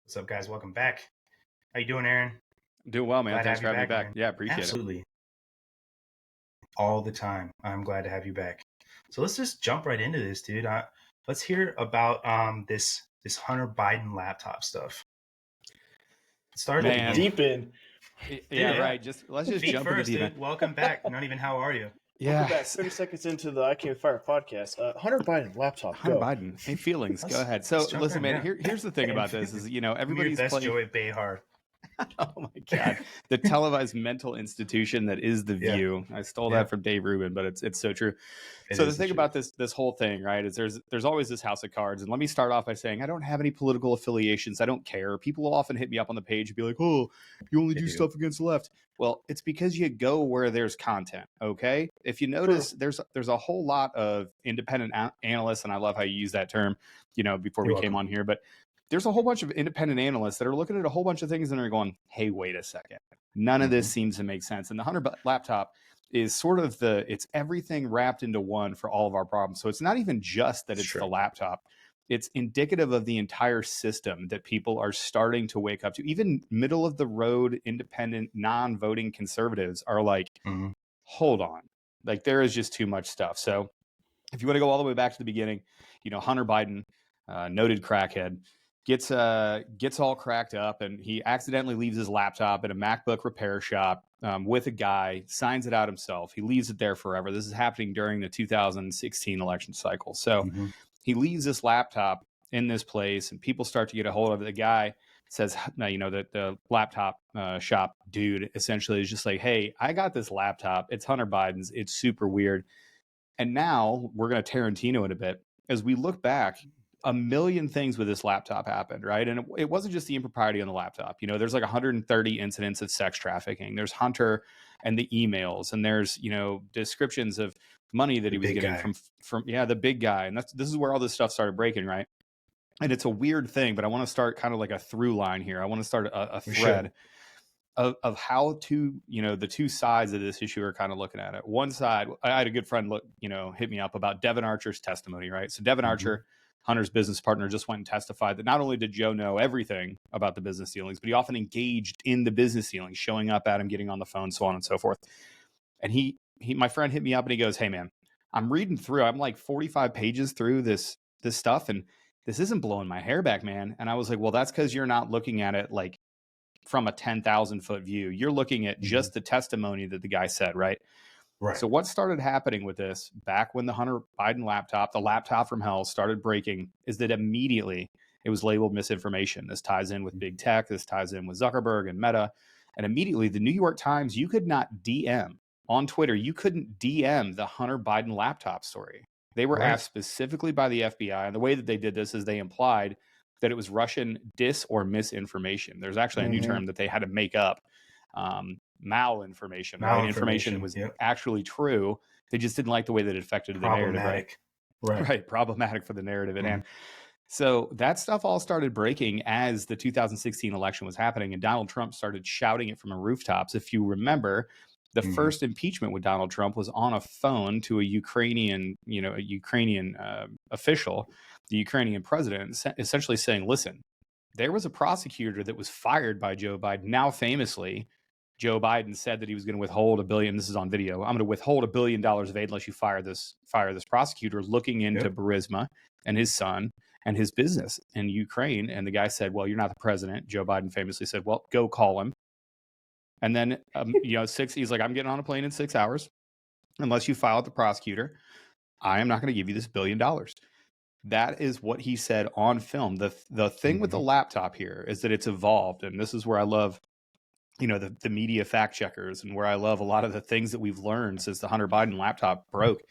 What's up, guys? Welcome back. How you doing, Aaron? Doing well, man. Glad to Thanks have for you having me back, back. man. Yeah, appreciate Absolutely. All the time. I'm glad to have you back. So let's just jump right into this, dude. Let's hear about this Hunter Biden laptop stuff. Start it. at the Man, beginning. Deep in. yeah, Yeah. right. Let's just Feet jump into first, the event. dude. Welcome back. Not even how are you? Welcome Yeah, back. 30 seconds into the I Can't Fire podcast. Hunter Biden laptop. Hunter Go. Biden. Hey, feelings. Go ahead. Let's So, jump listen, in, man. yeah. Here's the thing about this: is Give me your everybody's best playing. Joey Behar. Oh my god, the televised mental institution that is the Yeah. View. I stole Yeah. that from Dave Rubin, but it's so true. It So the is thing the about this whole thing, right, is there's always this house of cards. And let me start off by saying I don't have any political affiliations. I don't care. People will often hit me up on the page and be like, "Oh, you only They do do. stuff against the left." Well, it's because you go where there's content. Okay, if you notice, there's a whole lot of independent analysts, and I love how you use that term. Before You're we came welcome. on here, but there's a whole bunch of independent analysts that are looking at a whole bunch of things and are going, hey, wait a second. None of this seems to make sense. And the Hunter laptop is sort of it's everything wrapped into one for all of our problems. So it's not even just that it's Sure. the laptop. It's indicative of the entire system that people are starting to wake up to. Even middle of the road, independent, non-voting conservatives are like, hold on. Like there is just too much stuff. So if you want to go all the way back to the beginning, Hunter Biden, noted crackhead, gets all cracked up, and he accidentally leaves his laptop at a MacBook repair shop with a guy, signs it out himself. He leaves it there forever. This is happening during the 2016 election cycle. So he leaves this laptop in this place, and people start to get a hold of it. The guy says, that the laptop shop dude essentially is just like, hey, I got this laptop. It's Hunter Biden's. It's super weird. And now we're going to Tarantino it a bit. As we look back, a million things with this laptop happened, right? And it wasn't just the impropriety on the laptop. There's like 130 incidents of sex trafficking. There's Hunter and the emails, and there's, descriptions of money that he was getting from the big guy. And this is where all this stuff started breaking, right? And it's a weird thing, but I want to start kind of like a through line here. I want to start a thread of how the two sides of this issue are kind of looking at it. One side, I had a good friend hit me up about Devin Archer's testimony, right? So Devin Archer, Hunter's business partner, just went and testified that not only did Joe know everything about the business dealings, but he often engaged in the business dealings, showing up at him, getting on the phone, so on and so forth. And my friend hit me up and he goes, hey man, I'm reading through, I'm like 45 pages through this stuff, and this isn't blowing my hair back, man. And I was like, well, that's because you're not looking at it like from a 10,000 foot view. You're looking at just the testimony that the guy said, right? Right. So what started happening with this back when the Hunter Biden laptop, the laptop from hell, started breaking is that immediately it was labeled misinformation. This ties in with big tech. This ties in with Zuckerberg and Meta. And immediately the New York Times, you could not DM on Twitter. You couldn't DM the Hunter Biden laptop story. They were asked specifically by the FBI. And the way that they did this is they implied that it was Russian dis or misinformation. There's actually a new term that they had to make up. Malinformation, right? Information was actually true. They just didn't like the way that it affected the narrative, right? Problematic for the narrative at hand. So that stuff all started breaking as the 2016 election was happening, and Donald Trump started shouting it from the rooftops. If you remember, the first impeachment with Donald Trump was on a phone to a Ukrainian official, the Ukrainian president, essentially saying, listen, there was a prosecutor that was fired by Joe Biden. Now, famously, Joe Biden said that he was going to withhold $1 billion. This is on video. I'm going to withhold $1 billion of aid unless you fire this prosecutor, looking into Burisma and his son and his business in Ukraine. And the guy said, well, you're not the president. Joe Biden famously said, well, go call him. And then, he's like, I'm getting on a plane in 6 hours. Unless you file with the prosecutor, I am not going to give you this $1 billion. That is what he said on film. The thing with the laptop here is that it's evolved. And this is where I love, the media fact checkers, and where I love a lot of the things that we've learned since the Hunter Biden laptop broke,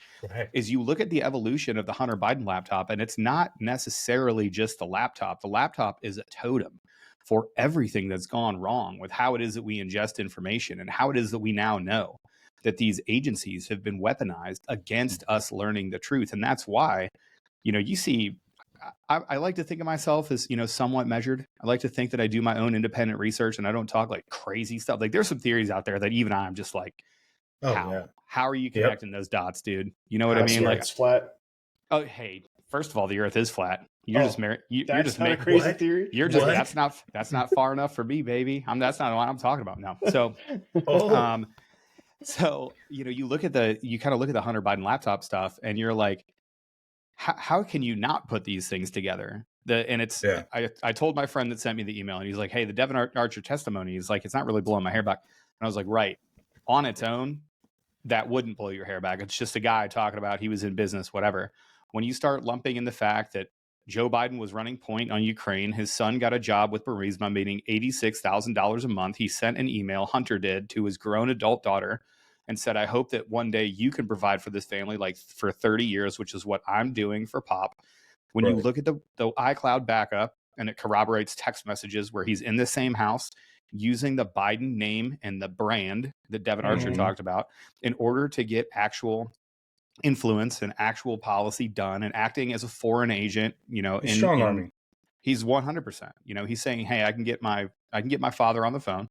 is you look at the evolution of the Hunter Biden laptop, and it's not necessarily just the laptop. The laptop is a totem for everything that's gone wrong with how it is that we ingest information, and how it is that we now know that these agencies have been weaponized against us learning the truth. And that's why, you see, I like to think of myself as, somewhat measured. I like to think that I do my own independent research and I don't talk like crazy stuff. Like there's some theories out there that even I'm just like, how are you connecting those dots, dude? You know what I mean? Like it's flat. Oh, hey, first of all, the earth is flat. You're Oh, just married. You're that's just not a making. crazy What? theory. You're just What? that's not far enough for me, baby. That's not what I'm talking about now. So, Oh, um, you look at you kind of look at the Hunter Biden laptop stuff, and you're like, how can you not put these things together? yeah. I told my friend that sent me the email, and he's like, hey, the Devin Archer testimony is like, it's not really blowing my hair back. And I was like, right, on its own, that wouldn't blow your hair back. It's just a guy talking about he was in business, whatever. When you start lumping in the fact that Joe Biden was running point on Ukraine, his son got a job with Burisma, making $86,000 a month. He sent an email, Hunter did, to his grown adult daughter and said, I hope that one day you can provide for this family like for 30 years, which is what I'm doing for Pop. When you Right. look at the iCloud backup, and it corroborates text messages where he's in the same house using the Biden name and the brand that Devin Archer talked about in order to get actual influence and actual policy done, and acting as a foreign agent, He's strong arming. he's 100%, he's saying, hey, I can get my father on the phone.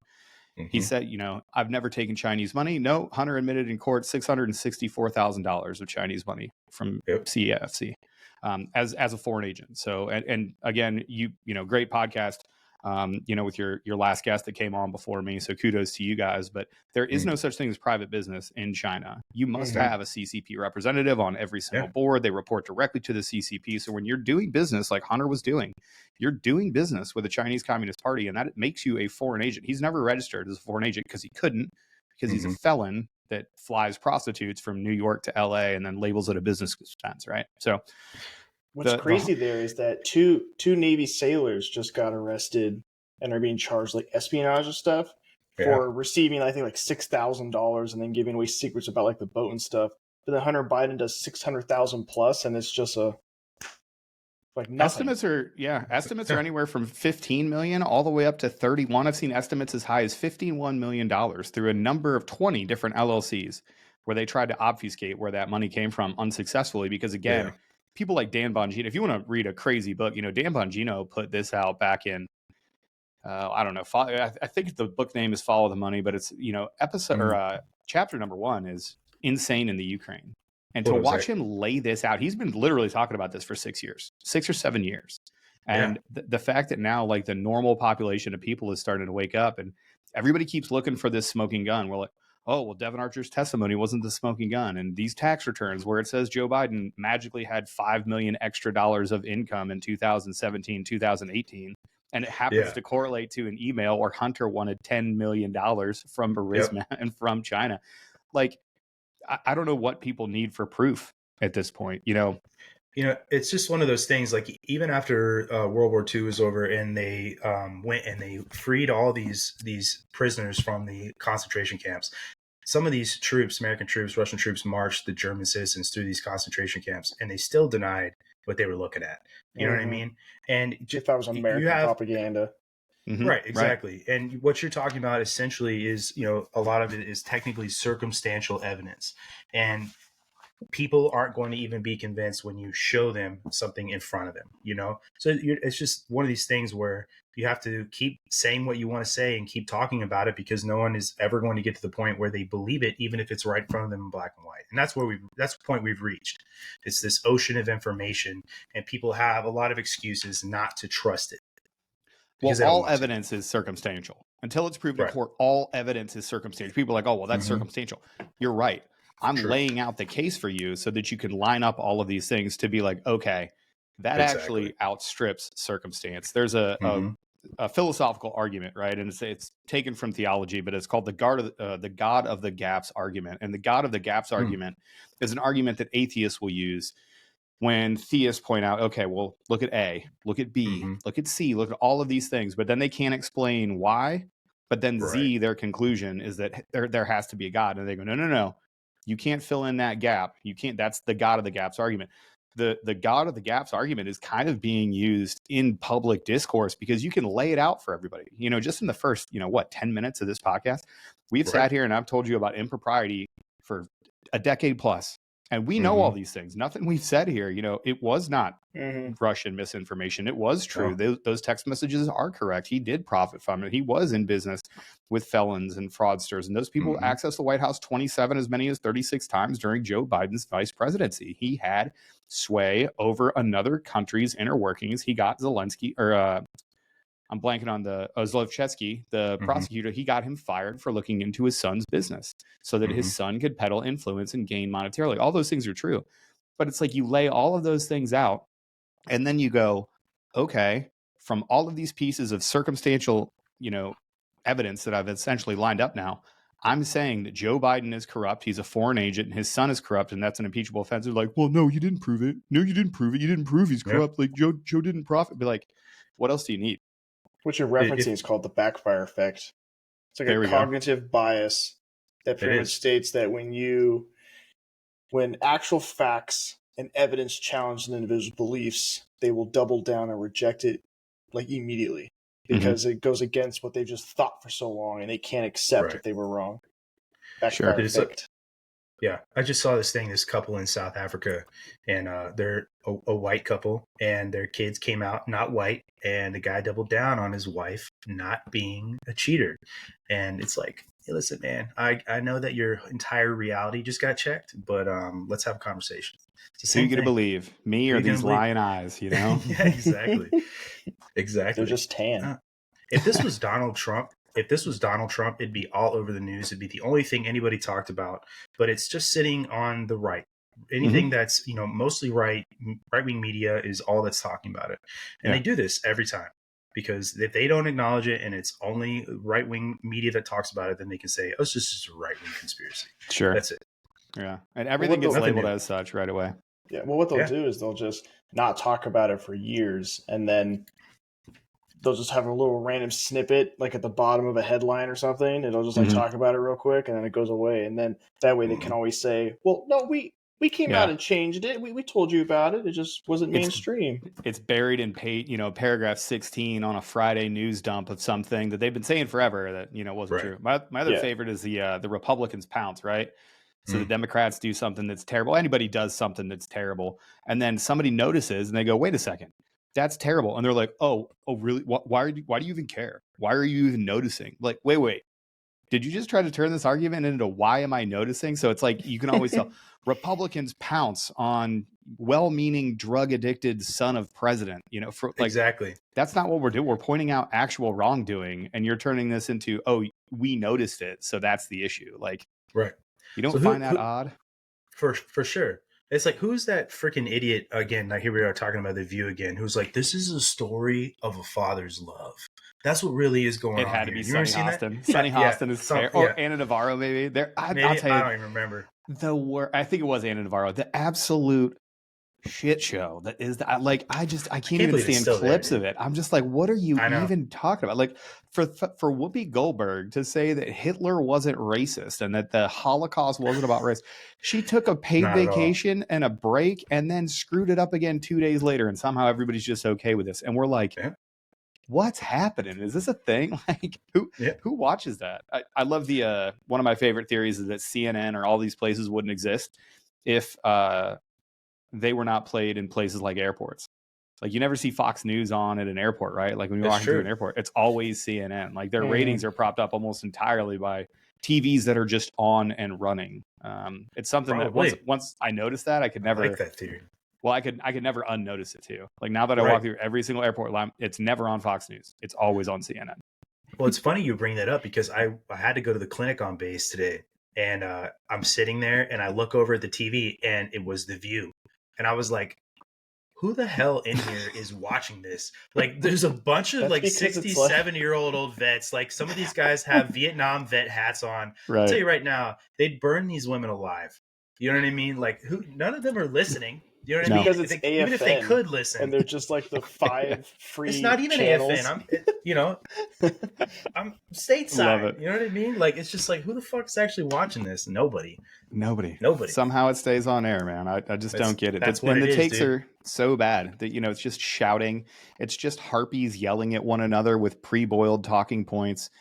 He said, I've never taken Chinese money. No, Hunter admitted in court $664,000 of Chinese money from CEFC as a foreign agent. So, and again, great podcast, with your last guest that came on before me. So kudos to you guys. But there is no such thing as private business in China. You must have a CCP representative on every single board. They report directly to the CCP. So when you're doing business like Hunter was doing, you're doing business with the Chinese Communist Party, and that makes you a foreign agent. He's never registered as a foreign agent because he couldn't, because he's a felon that flies prostitutes from New York to LA and then labels it a business expense, right? So what's crazy there is that two Navy sailors just got arrested and are being charged like espionage and stuff for receiving, I think, like $6,000 and then giving away secrets about like the boat and stuff. But then Hunter Biden does 600,000 plus, and it's just like nothing. Estimates are anywhere from 15 million all the way up to 31. I've seen estimates as high as $51 million through a number of 20 different LLCs where they tried to obfuscate where that money came from unsuccessfully. Because again, people like Dan Bongino, if you want to read a crazy book, Dan Bongino put this out back in, I don't know, I think the book name is Follow the Money, but it's, episode or chapter number 1 is Insane in the Ukraine. And to watch him lay this out, he's been literally talking about this for 6 or 7 years. And the fact that now like the normal population of people is starting to wake up, and everybody keeps looking for this smoking gun. We're like, oh, well, Devin Archer's testimony wasn't the smoking gun. And these tax returns where it says Joe Biden magically had $5 million extra of income in 2017, 2018. And it happens to correlate to an email where Hunter wanted $10 million from Burisma and from China. Like, I don't know what people need for proof at this point, It's just one of those things. Like even after World War II was over, and they went and they freed all these prisoners from the concentration camps. Some of these troops, American troops, Russian troops, marched the German citizens through these concentration camps, and they still denied what they were looking at. You know what I mean? And if that was American propaganda. Right, exactly. Right. And what you're talking about essentially is, a lot of it is technically circumstantial evidence. And people aren't going to even be convinced when you show them something in front of them, So it's just one of these things where you have to keep saying what you want to say and keep talking about it, because no one is ever going to get to the point where they believe it, even if it's right in front of them in black and white. And that's the point we've reached. It's this ocean of information, and people have a lot of excuses not to trust it. Well, all evidence is circumstantial. Until it's proved in court, all evidence is circumstantial. People are like, oh, well, that's circumstantial. You're right. I'm laying out the case for you so that you can line up all of these things to be like, okay, that actually outstrips circumstance. There's a philosophical argument, right? And it's taken from theology, but it's called the God of the gaps argument. And the God of the gaps argument is an argument that atheists will use when theists point out, okay, well, look at A, look at B, look at C, look at all of these things, but then they can't explain why. But then Z, their conclusion is that there has to be a God. And they go, no. You can't fill in that gap. You can't. That's the God of the gaps argument. The God of the gaps argument is kind of being used in public discourse because you can lay it out for everybody. Just in the first, 10 minutes of this podcast, we've sat here and I've told you about impropriety for a decade plus. And we know all these things. Nothing we've said here, it was not Russian misinformation. It was true. Those text messages are correct. He did profit from it. He was in business with felons and fraudsters. And those people accessed the White House 27, as many as 36 times during Joe Biden's vice presidency. He had sway over another country's inner workings. He got Zelensky, or I'm blanking on the Zlochevsky, the prosecutor. He got him fired for looking into his son's business so that his son could peddle influence and gain monetarily. All those things are true. But it's like you lay all of those things out and then you go, okay, from all of these pieces of circumstantial, evidence that I've essentially lined up now, I'm saying that Joe Biden is corrupt. He's a foreign agent and his son is corrupt. And that's an impeachable offense. They're like, well, no, you didn't prove it. No, you didn't prove it. You didn't prove he's corrupt. Like Joe didn't profit. Be like, what else do you need? What you're referencing is called the backfire effect. It's like a cognitive bias that pretty much states that when actual facts and evidence challenge an individual's beliefs, they will double down and reject it like immediately because it goes against what they've just thought for so long and they can't accept that they were wrong. Backfire effect. Yeah, I just saw this couple in South Africa, and they're a white couple, and their kids came out not white, and the guy doubled down on his wife not being a cheater. And it's like, hey, listen, man, I know that your entire reality just got checked, but let's have a conversation. So you going to believe me or these lying eyes, Yeah, exactly. They're just tan. If this was Donald Trump, it'd be all over the news. It'd be the only thing anybody talked about. But it's just sitting on the right. Anything that's, mostly right-wing media is all that's talking about it. And they do this every time. Because if they don't acknowledge it and it's only right-wing media that talks about it, then they can say, oh, it's just a right-wing conspiracy. Sure. That's it. Yeah. And everything gets labeled as such right away. Yeah. Well, what they'll do is they'll just not talk about it for years, and then they'll just have a little random snippet like at the bottom of a headline or something. It'll just like talk about it real quick and then it goes away. And then that way they can always say, well, no, we came out and changed it. We told you about it. It just wasn't mainstream. It's buried in paragraph 16 on a Friday news dump of something that they've been saying forever that, wasn't true. My other favorite is the Republicans pounce, right? So the Democrats do something that's terrible. Anybody does something that's terrible. And then somebody notices and they go, wait a second. That's terrible. And they're like, oh, really? Why do you even care? Why are you even noticing? Like, wait. Did you just try to turn this argument into why am I noticing? So it's like, you can always tell Republicans pounce on well-meaning drug-addicted son of president, exactly. That's not what we're doing. We're pointing out actual wrongdoing and you're turning this into, oh, we noticed it. So that's the issue. Like, right. You don't find that odd? For sure. It's like, who's that freaking idiot again? Like, here we are talking about The View again. Who's like, this is a story of a father's love. That's what really is going on. It had to be Sonny Hostin. That? Sonny Hostin is or Anna Navarro, maybe. I'll tell you, I don't even remember. I think it was Anna Navarro. The absolute shit show that is I can't even stand clips of it. I'm just like, what are you even talking about? Like for Whoopi Goldberg to say that Hitler wasn't racist and that the Holocaust wasn't about race, she took a paid vacation and a break and then screwed it up again 2 days later, and somehow everybody's just okay with this. And we're like, what's happening? Is this a thing? Like who watches that? I love the one of my favorite theories is that CNN or all these places wouldn't exist if they were not played in places like airports. Like you never see Fox News on at an airport, right? Like when you're walking through an airport, it's always CNN. Like their ratings are propped up almost entirely by TVs that are just on and running. It's something that once I noticed that, I could never like that theory. Well, I could never unnotice it too. Like now that I walk through every single airport line, it's never on Fox News. It's always on CNN. Well, it's funny you bring that up because I had to go to the clinic on base today, and I'm sitting there and I look over at the TV and it was The View. And I was like, who the hell in here is watching this? Like, there's a bunch of like 67-year-old old vets. Like, some of these guys have Vietnam vet hats on. I'll tell you right now, they'd burn these women alive. You know what I mean? Like, none of them are listening. You know what I mean? Because it's AFN, even if they could listen, and they're just like the 5 free. It's not even channels. AFN. I'm stateside. You know what I mean? Like, it's just like, who the fuck is actually watching this? Nobody. Somehow it stays on air, man. I just don't get it. That's what the takes are so bad that it's just shouting. It's just harpies yelling at one another with pre-boiled talking points.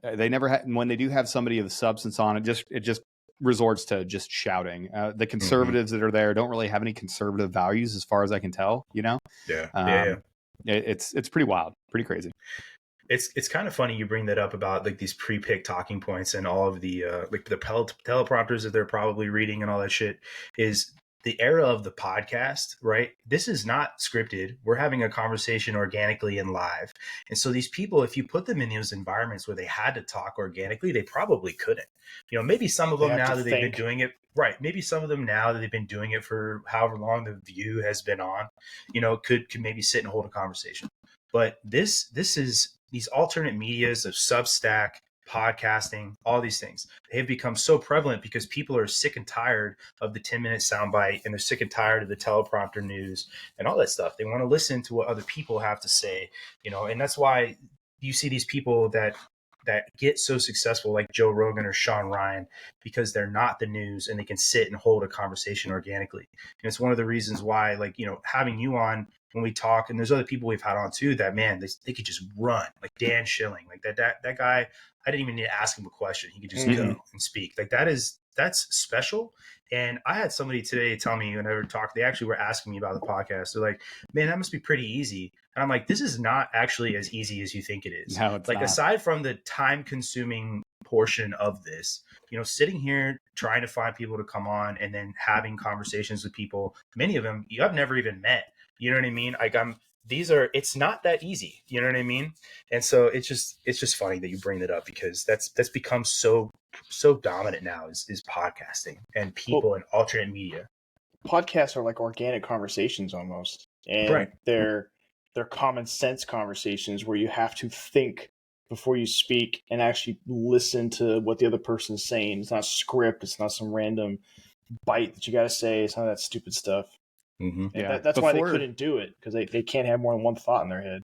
They never when they do have somebody of substance on it just resorts to just shouting. The conservatives that are there don't really have any conservative values as far as I can tell, you know? Yeah. It's pretty wild, pretty crazy. It's kind of funny you bring that up about like these pre-picked talking points and all of the like the teleprompters that they're probably reading and all that shit. Is the era of the podcast, right? This is not scripted. We're having a conversation organically and live. And so these people, if you put them in those environments where they had to talk organically, they probably couldn't. You know, maybe some of them now that they've been doing it, right? Maybe some of them now that they've been doing it for however long the view has been on, you know, could maybe sit and hold a conversation. But this is these alternate medias of Substack, podcasting, all these things. They have become so prevalent because people are sick and tired of the 10-minute soundbite, and they're sick and tired of the teleprompter news and all that stuff. They want to listen to what other people have to say, you know, and that's why you see these people that get so successful like Joe Rogan or Sean Ryan, because they're not the news and they can sit and hold a conversation organically. And it's one of the reasons why, like, you know, having you on when we talk, and there's other people we've had on too that, man, they could just run, like Dan Schilling, like that guy. I didn't even need to ask him a question. He could just go and speak. Like that's special. And I had somebody today tell me when I were talking, they actually were asking me about the podcast. They're like, man, that must be pretty easy. And I'm like, this is not actually as easy as you think it is. No, it's like not. Aside from the time consuming portion of this, you know, sitting here trying to find people to come on and then having conversations with people, many of them you have never even met. You know what I mean? Like it's not that easy. You know what I mean? And so it's just funny that you bring that up, because that's become so dominant now is podcasting and people and alternate media. Podcasts are like organic conversations almost. And they're common sense conversations where you have to think before you speak and actually listen to what the other person's saying. It's not script. It's not some random bite that you got to say. It's not that stupid stuff. Yeah, that's why they couldn't do it, because they can't have more than one thought in their head.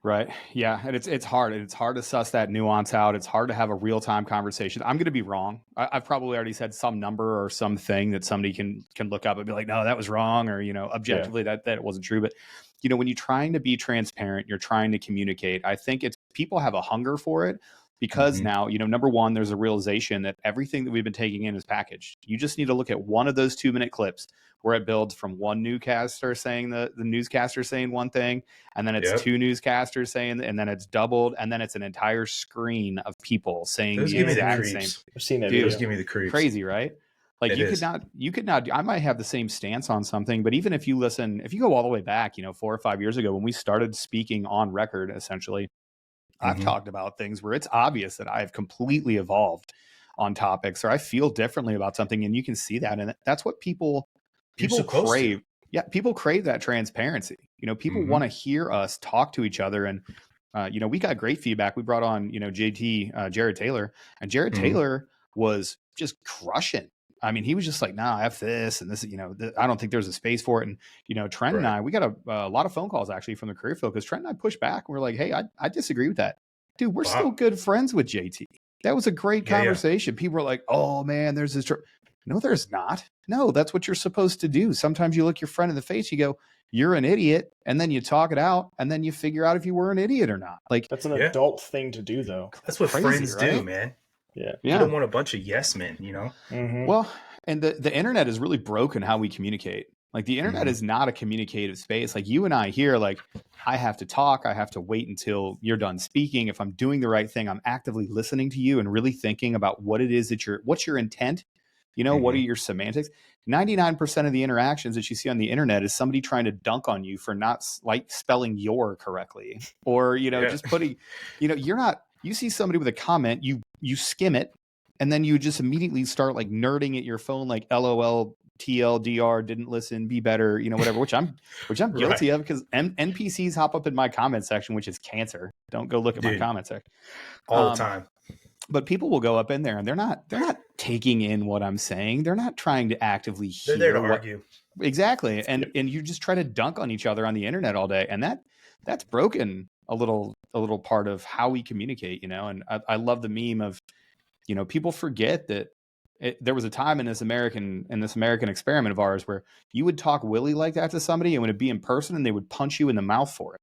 Right. Yeah. And it's hard. It's hard to suss that nuance out. It's hard to have a real time conversation. I'm going to be wrong. I've probably already said some number or something that somebody can look up and be like, no, that was wrong. Or, you know, objectively that it wasn't true. But, you know, when you're trying to be transparent, you're trying to communicate. I think people have a hunger for it. Because now, you know, number one, there's a realization that everything that we've been taking in is packaged. You just need to look at one of those 2-minute clips where it builds from one newscaster saying the newscaster saying one thing, and then it's two newscasters saying, and then it's doubled, and then it's an entire screen of people saying the exact same. I've seen that. Dude, those give me the creeps. Crazy, right? Like you could not, I might have the same stance on something, but even if you go all the way back, you know, 4 or 5 years ago when we started speaking on record, essentially, I've talked about things where it's obvious that I've completely evolved on topics, or I feel differently about something, and you can see that. And that's what people crave. Yeah, people crave that transparency. You know, people want to hear us talk to each other. And, you know, we got great feedback. We brought on, you know, Jared Taylor, and Jared Taylor was just crushing. I mean, he was just like, nah, F this and this, you know, I don't think there's a space for it. And, you know, Trent and I, we got a lot of phone calls actually from the career field, because Trent and I pushed back. And we're like, hey, I disagree with that. Dude, we're still good friends with JT. That was a great conversation. People were like, oh man, there's this. No, there's not. No, that's what you're supposed to do. Sometimes you look your friend in the face, you go, you're an idiot. And then you talk it out, and then you figure out if you were an idiot or not. Like, that's an adult thing to do, though. That's what friends do, man. Yeah. You don't want a bunch of yes men, you know? Well, and the internet has really broken how we communicate. Like, the internet is not a communicative space. Like, you and I here, like, I have to talk. I have to wait until you're done speaking. If I'm doing the right thing, I'm actively listening to you and really thinking about what it is that what's your intent? You know, what are your semantics? 99% of the interactions that you see on the internet is somebody trying to dunk on you for not like spelling your correctly, or, you know, just putting, you know, you see somebody with a comment, you skim it, and then you just immediately start like nerding at your phone, like LOL, TLDR, didn't listen, be better, you know, whatever, which I'm guilty of, because NPCs hop up in my comment section, which is cancer. Don't go look at my comment section all the time. But people will go up in there and they're not taking in what I'm saying. They're not trying to actively hear. They're there to argue. Exactly. And you just try to dunk on each other on the internet all day. And that's broken a little part of how we communicate, you know. And I love the meme of, you know, people forget that there was a time in this American experiment of ours where you would talk Willie like that to somebody, and it would be in person, and they would punch you in the mouth for it.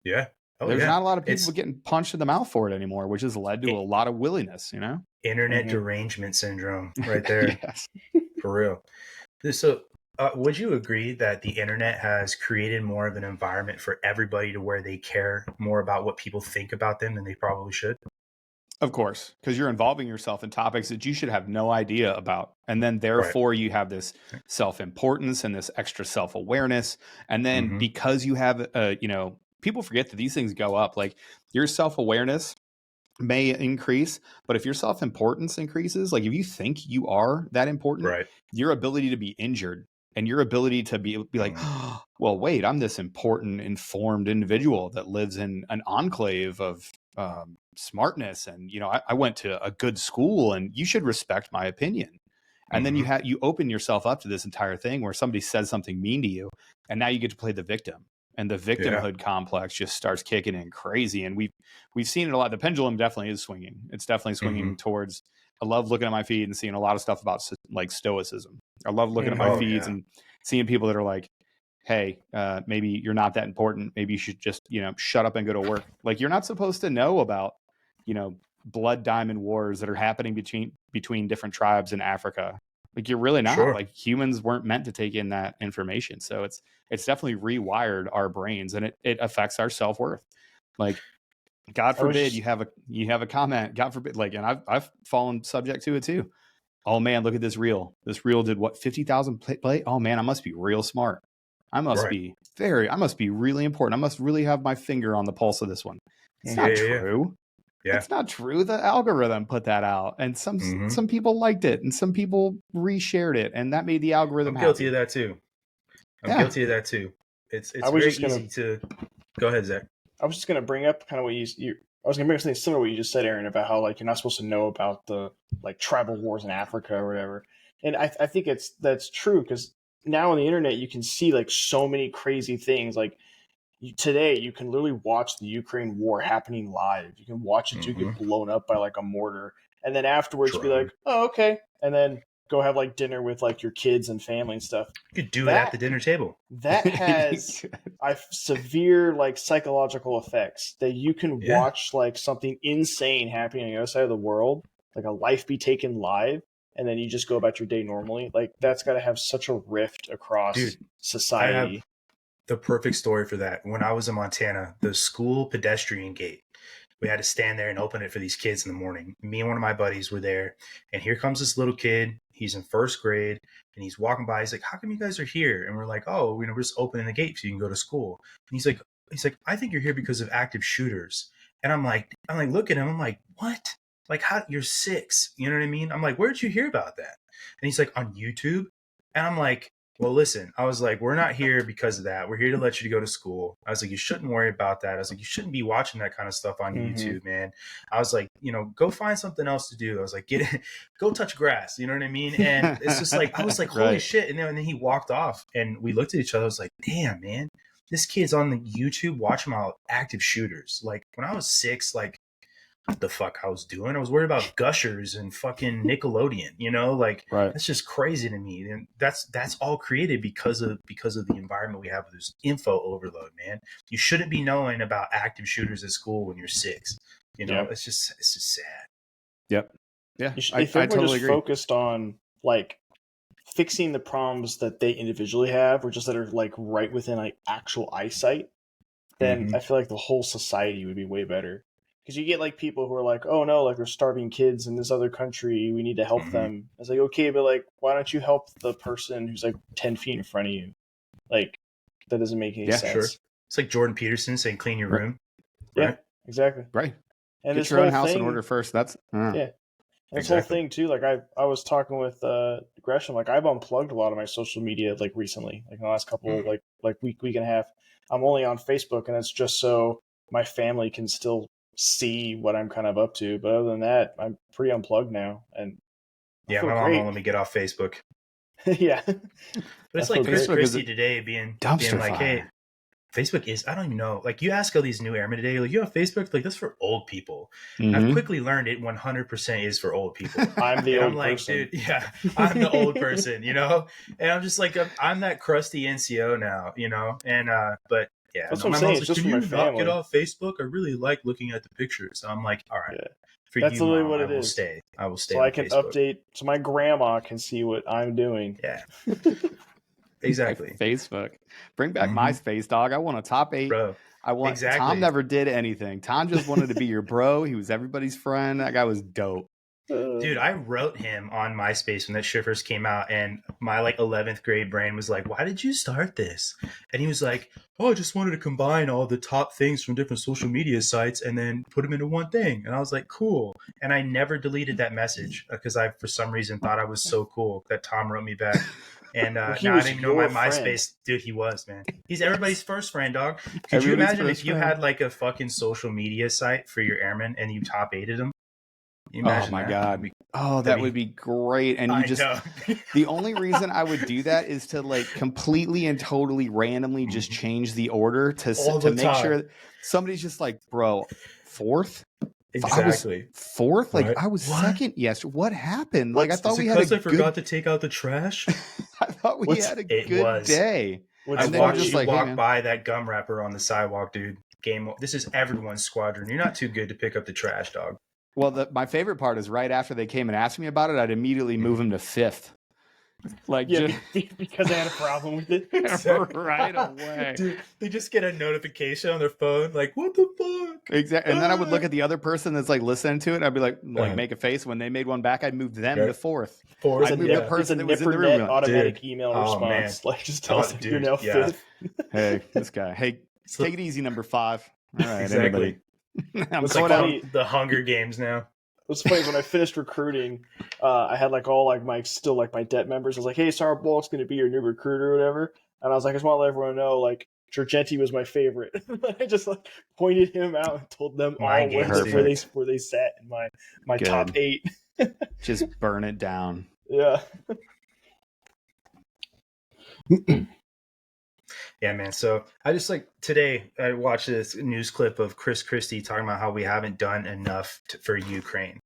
Yeah. There's not a lot of people getting punched in the mouth for it anymore, which has led to a lot of willingness, Internet derangement syndrome right there. Yes. For real. So would you agree that the internet has created more of an environment for everybody to where they care more about what people think about them than they probably should? Of course, because you're involving yourself in topics that you should have no idea about. And then therefore you have this self-importance and this extra self-awareness. And then because you have, people forget that these things go up. Like your self-awareness may increase, but if your self-importance increases, like if you think you are that important, your ability to be injured and your ability to be like, oh, well, wait, I'm this important, informed individual that lives in an enclave of smartness. And, I went to a good school and you should respect my opinion. And then you open yourself up to this entire thing where somebody says something mean to you and now you get to play the victim. And the victimhood complex just starts kicking in crazy. And we've seen it a lot. The pendulum definitely is swinging. It's definitely swinging towards, I love looking at my feed and seeing a lot of stuff about like stoicism. I love looking at my feeds and seeing people that are like, hey, maybe you're not that important. Maybe you should just, shut up and go to work. Like you're not supposed to know about, blood diamond wars that are happening between different tribes in Africa. Like you're really not. Like humans weren't meant to take in that information. So it's definitely rewired our brains and it affects our self-worth. Like God forbid you have a comment, God forbid, like, and I've fallen subject to it too. Oh man, look at this reel. This reel did what, 50,000 play? Oh man, I must be real smart. I must be really important. I must really have my finger on the pulse of this one. It's not true. Yeah. It's not true. The algorithm put that out and some people liked it and some people reshared it and that made the algorithm I'm guilty of that too. Guilty of that too. It's very easy to go ahead, Zach. I was just going to bring up kind of what I was going to bring up something similar to what you just said, Aaron, about how like you're not supposed to know about the like tribal wars in Africa or whatever. And I think that's true because now on the internet you can see like so many crazy things. Like today you can literally watch the Ukraine war happening live. You can watch it get blown up by like a mortar, and then afterwards be like, oh okay, and then go have like dinner with like your kids and family and stuff. You could do it at the dinner table. That has severe like psychological effects that you can watch like something insane happening on the other side of the world, like a life be taken live, and then you just go about your day normally. Like that's got to have such a rift across society. I have the perfect story for that. When I was in Montana, the school pedestrian gate, we had to stand there and open it for these kids in the morning. Me and one of my buddies were there, and here comes this little kid. He's in first grade, and he's walking by. He's like, "How come you guys are here?" And we're like, "Oh, we're just opening the gate so you can go to school." And he's like, "I think you're here because of active shooters." And I'm like, look at him. I'm like, "What? Like, how? You're 6? You know what I mean?" I'm like, "Where did you hear about that?" And he's like, "On YouTube." And I'm like, well, listen, I was like, we're not here because of that. We're here to let you go to school. I was like, you shouldn't worry about that. I was like, you shouldn't be watching that kind of stuff on YouTube, man. I was like, go find something else to do. I was like, go touch grass. You know what I mean? And it's just like, I was like, holy shit. And then he walked off and we looked at each other. I was like, damn, man, this kid's on the YouTube watching about active shooters. Like when I was 6, like, what the fuck I was doing. I was worried about Gushers and fucking Nickelodeon, That's just crazy to me. And that's all created because of the environment we have with this info overload, man. You shouldn't be knowing about active shooters at school when you're 6. It's just sad. Yep. Yeah. If everyone just focused on like fixing the problems that they individually have or just that are like right within like actual eyesight, then I feel like the whole society would be way better. Because you get like people who are like, oh no, like there's starving kids in this other country, we need to help them. It's like, okay, but like, why don't you help the person who's like 10 feet in front of you? Like, that doesn't make any sense. Sure. It's like Jordan Peterson saying, clean your room. Right? Yeah, exactly. Right. And get your own house in order first. That's yeah. And this whole thing too, like I was talking with Gresham, like I've unplugged a lot of my social media like recently, like in the last couple like week and a half. I'm only on Facebook, and it's just so my family can still see what I'm kind of up to, but other than that, I'm pretty unplugged now. And my mom won't let me get off Facebook. Yeah, but it's like Christy today being like, hey, Facebook is, I don't even know. Like you ask all these new airmen today, like you have Facebook, like that's for old people. I've quickly learned it 100% is for old people. I'm the old person. Dude, yeah, I'm the old person, And I'm just like, I'm that crusty NCO now, And, but Yeah, That's no, what I'm my saying. mom's It's like, just can for my you not get family. off Facebook? I really like looking at the pictures. I'm like, all right, Yeah, for that's you, literally mom, what I it will is. stay. I will stay So on I can Facebook. update, so my grandma can see what I'm doing. Yeah, exactly. Facebook. Bring back MySpace, dog. I want a top 8. Bro, exactly. Tom never did anything. Tom just wanted to be your bro. He was everybody's friend. That guy was dope. Dude, I wrote him on MySpace when that shit first came out, and my like 11th grade brain was like, why did you start this? And he was like, oh, I just wanted to combine all the top things from different social media sites and then put them into one thing. And I was like, cool. And I never deleted that message because I, for some reason, thought I was so cool that Tom wrote me back. And Well, he now I was didn't even know my your friend. MySpace. Dude, he was, man. He's everybody's first friend, dog. Could you Everybody's imagine if first you friend. had like a fucking social media site for your airmen and you top 8'd them? You Oh imagine my that? God. That would be great. And you just, know. the only reason I would do that is to like completely and totally randomly just change the order to make sure somebody's just like, bro, 4th? Exactly. I was 4th? Like, Right. I was What? 2nd. Yes. What happened? Like, I Is thought it we had a because I good... forgot to take out the trash? I thought we had a good day. What's And then you're just You like, hey, walk man. by that gum wrapper on the sidewalk, dude. This is everyone's squadron. You're not too good to pick up the trash, dog. Well, my favorite part is right after they came and asked me about it, I'd immediately move them to 5th. Like, yeah, because I had a problem with it. right away. Dude, they just get a notification on their phone, like, what the fuck? Exactly. And then I would look at the other person that's like listening to it, and I'd be like make a face. When they made one back, I'd move them to 4th. I'd move the person that was in the room. Automatic email response. Like, just tells them you're now 5th. Hey, this guy. Hey, take it easy, number 5. All right, exactly. I'm going out the Hunger Games now. What's funny is when I finished recruiting, I had like all like my debt members. I was like, "Hey, Sergeant Bullock's going to be your new recruiter or whatever," and I was like, "I just want to let everyone know like Giorgetti was my favorite." I just like pointed him out and told them all where they sat in my top 8. Just burn it down. Yeah. Yeah, man. So I just like today I watched this news clip of Chris Christie talking about how we haven't done enough for Ukraine.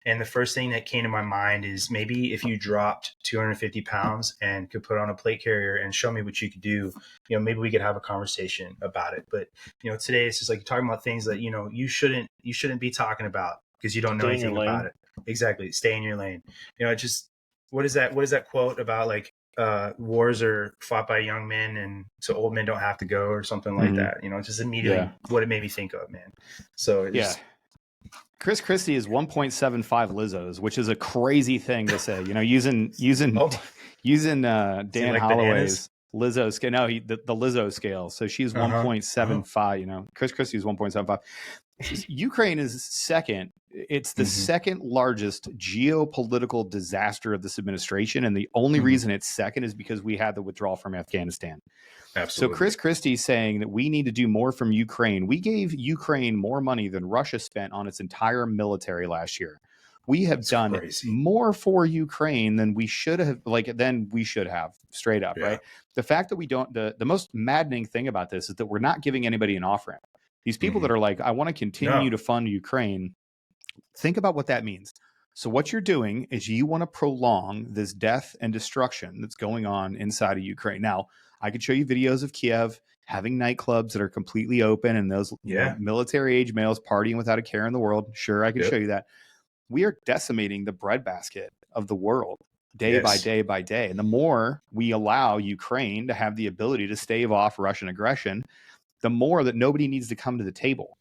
And the first thing that came to my mind is maybe if you dropped 250 pounds and could put on a plate carrier and show me what you could do, maybe we could have a conversation about it. But, today it's just like talking about things that, you shouldn't be talking about because you don't know anything about it. Exactly. Stay in your lane. What is that quote about like, wars are fought by young men and so old men don't have to go or something like that. Just immediately what it made me think of, man. So Chris Christie is 1.75 Lizzos, which is a crazy thing to say, using Dan like Holloway's Lizzo scale. No, the Lizzo scale. So she's 1.75, Chris Christie is 1.75. Ukraine is second. It's the second largest geopolitical disaster of this administration. And the only reason it's second is because we had the withdrawal from Afghanistan. Absolutely. So Chris Christie saying that we need to do more from Ukraine. We gave Ukraine more money than Russia spent on its entire military last year. We have done more for Ukraine than we should have, straight up, right? The fact that we don't, the most maddening thing about this is that we're not giving anybody an off-ramp. These people that are like, I want to continue to fund Ukraine, think about what that means. So what you're doing is you want to prolong this death and destruction that's going on inside of Ukraine. Now, I could show you videos of Kiev having nightclubs that are completely open and those military-age males partying without a care in the world. Sure, I can show you that. We are decimating the breadbasket of the world day by day by day. And the more we allow Ukraine to have the ability to stave off Russian aggression, the more that nobody needs to come to the table.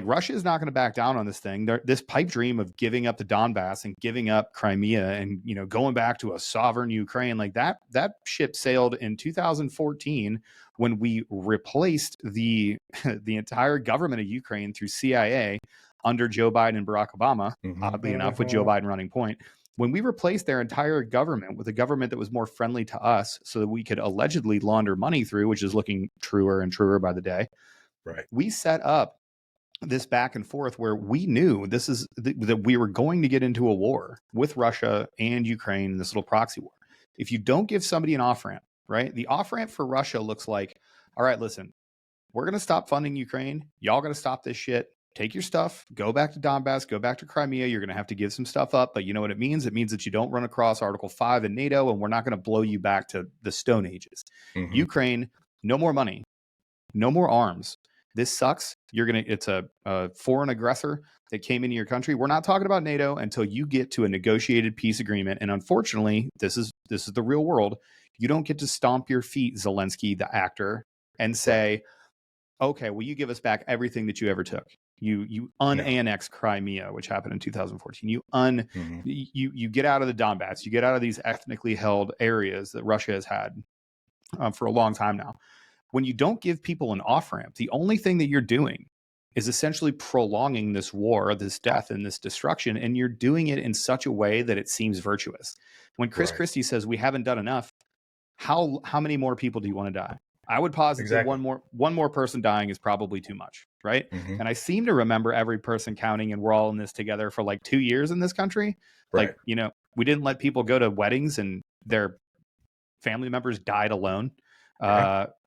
Russia is not going to back down on this thing. This pipe dream of giving up the Donbass and giving up Crimea and going back to a sovereign Ukraine, like that ship sailed in 2014 when we replaced the entire government of Ukraine through CIA under Joe Biden and Barack Obama. Oddly enough, with Joe Biden running point. When we replaced their entire government with a government that was more friendly to us so that we could allegedly launder money through, which is looking truer and truer by the day, we set up this back and forth where we knew that we were going to get into a war with Russia and Ukraine, this little proxy war. If you don't give somebody an off-ramp, right? The off-ramp for Russia looks like, all right, listen, we're going to stop funding Ukraine. Y'all going to stop this shit. Take your stuff, go back to Donbass, go back to Crimea. You're going to have to give some stuff up. But you know what it means? It means that you don't run across Article 5 in NATO, and we're not going to blow you back to the Stone Ages. Ukraine, no more money. no more arms. This sucks. It's a foreign aggressor that came into your country. We're not talking about NATO until you get to a negotiated peace agreement. And unfortunately, this is the real world. You don't get to stomp your feet, Zelensky, the actor, and say, okay, well, you give us back everything that you ever took. You unannexed Crimea, which happened in 2014. You get out of the Donbass. You get out of these ethnically held areas that Russia has had for a long time now. When you don't give people an off-ramp, the only thing that you're doing is essentially prolonging this war, this death, and this destruction, and you're doing it in such a way that it seems virtuous. When Chris Christie says we haven't done enough, how many more people do you want to die? I would posit that one more person dying is probably too much, right? And I seem to remember every person counting, and we're all in this together for like 2 years in this country. Like, we didn't let people go to weddings and their family members died alone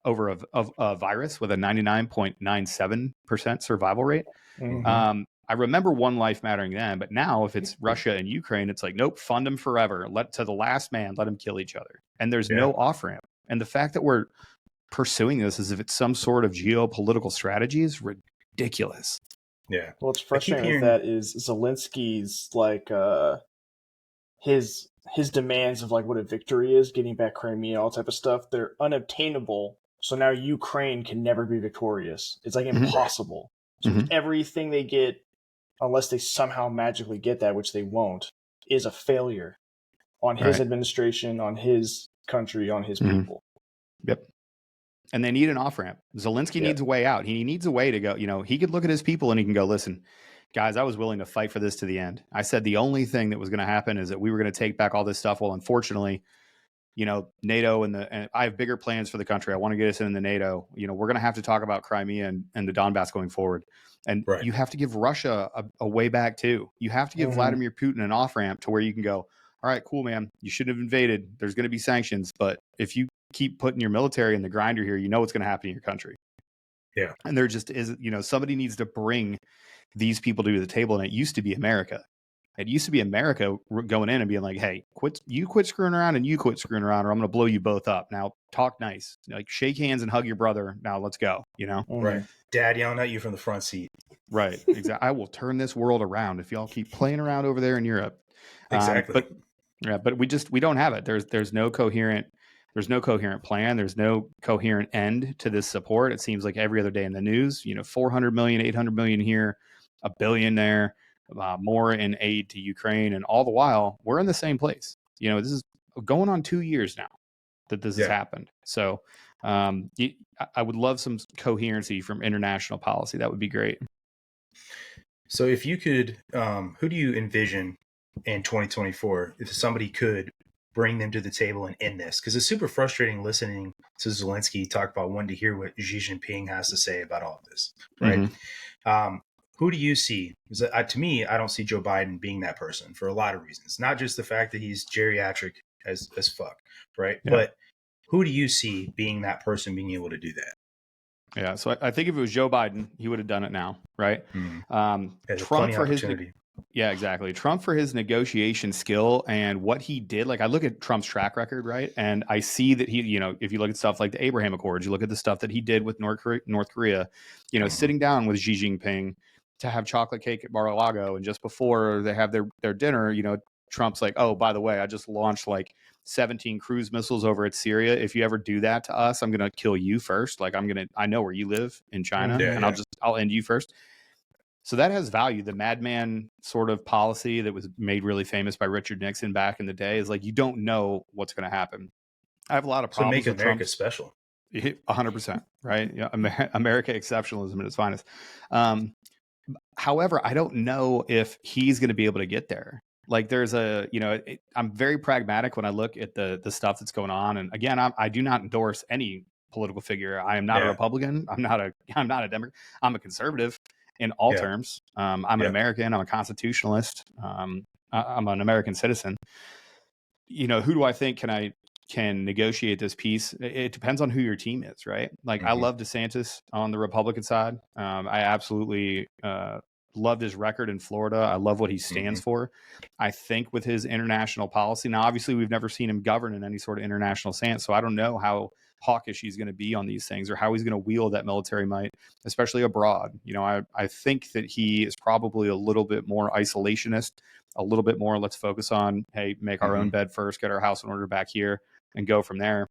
over a virus with a 99.97% survival rate. I remember one life mattering then, but now if it's Russia and Ukraine, it's like, nope, fund them forever. To the last man, let them kill each other. And there's no off-ramp. And the fact that we're pursuing this as if it's some sort of geopolitical strategy is ridiculous. Yeah. Well, what's frustrating with that is Zelensky's like his demands of like what a victory is, getting back Crimea, all type of stuff, they're unobtainable. So now Ukraine can never be victorious. It's like impossible. So everything they get, unless they somehow magically get that, which they won't, is a failure on his administration, on his country, on his people. Yep. And they need an off-ramp. Zelensky needs a way out. He needs a way to go. He could look at his people and he can go, listen, guys, I was willing to fight for this to the end. I said the only thing that was going to happen is that we were going to take back all this stuff. Well, unfortunately, NATO and I have bigger plans for the country. I want to get us into NATO. We're going to have to talk about Crimea and the Donbass going forward. And you have to give Russia a way back too. You have to give Vladimir Putin an off-ramp to where you can go, all right, cool, man. You shouldn't have invaded. There's going to be sanctions. But if you keep putting your military in the grinder here, what's going to happen in your country. Yeah. And there just is, somebody needs to bring these people to the table. And it used to be America. It used to be America going in and being like, hey, quit screwing around and you quit screwing around or I'm going to blow you both up. Now talk nice, like shake hands and hug your brother. Now let's go, Right. Dad yelling at you from the front seat. Right. Exactly. I will turn this world around if y'all keep playing around over there in Europe. Exactly. But we don't have it. There's no coherent plan. There's no coherent end to this support. It seems like every other day in the news, 400 million, 800 million here, $1 billion there, more in aid to Ukraine. And all the while we're in the same place. This is going on 2 years now that this has happened. So I would love some coherency from international policy. That would be great. So if you could, who do you envision in 2024 if somebody could bring them to the table and end this? Because it's super frustrating listening to Zelensky talk about wanting to hear what Xi Jinping has to say about all of this, right? Who do you see? Because to me, I don't see Joe Biden being that person for a lot of reasons. Not just the fact that he's geriatric as fuck, right? Yeah. But who do you see being that person being able to do that? Yeah, so I think if it was Joe Biden, he would have done it now, right? Trump for his exactly. Trump for his negotiation skill and what he did. Like I look at Trump's track record, right, and I see that he, if you look at stuff like the Abraham Accords, you look at the stuff that he did with North Korea, sitting down with Xi Jinping to have chocolate cake at Mar-a-Lago, and just before they have their dinner, Trump's like, oh, by the way, I just launched like 17 cruise missiles over at Syria. If you ever do that to us, I'm going to kill you first. Like I know where you live in China and I'll end you first. So that has value. The madman sort of policy that was made really famous by Richard Nixon back in the day is like, you don't know what's going to happen. I have a lot of problems with America special. 100%, right? America exceptionalism at its finest. However, I don't know if he's going to be able to get there. Like there's I'm very pragmatic when I look at the stuff that's going on. And again, I do not endorse any political figure. I am not a Republican. I'm not a Democrat. I'm a conservative in all terms. I'm an American. I'm a constitutionalist. I'm an American citizen. Who do I think can negotiate this peace? It depends on who your team is, right? Like I love DeSantis on the Republican side. I absolutely loved his record in Florida. I love what he stands for. I think with his international policy, now obviously we've never seen him govern in any sort of international stance, so I don't know how hawkish he's going to be on these things or how he's going to wield that military might, especially abroad. I think that he is probably a little bit more isolationist, a little bit more, let's focus on, hey, make our own bed first, get our house in order back here and go from there.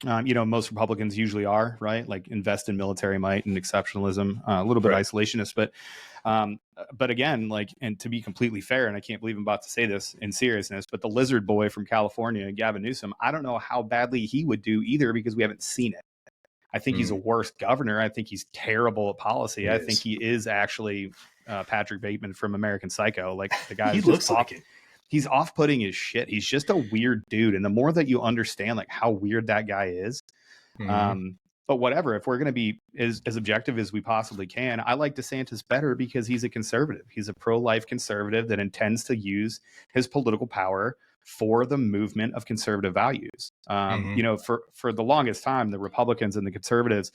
Most Republicans usually are, right? Like invest in military might and exceptionalism, a little bit isolationist, but again, like, and to be completely fair, and I can't believe I'm about to say this in seriousness, but the lizard boy from California, Gavin Newsom, I don't know how badly he would do either because we haven't seen it. I think he's a worse governor. I think he's terrible at policy. I think he is actually Patrick Bateman from American Psycho. Like the guy he looks like it. He's off-putting as shit. He's just a weird dude. And the more that you understand like how weird that guy is, but whatever, if we're going to be as objective as we possibly can, I like DeSantis better because he's a conservative. He's a pro-life conservative that intends to use his political power for the movement of conservative values. For the longest time, the Republicans and the conservatives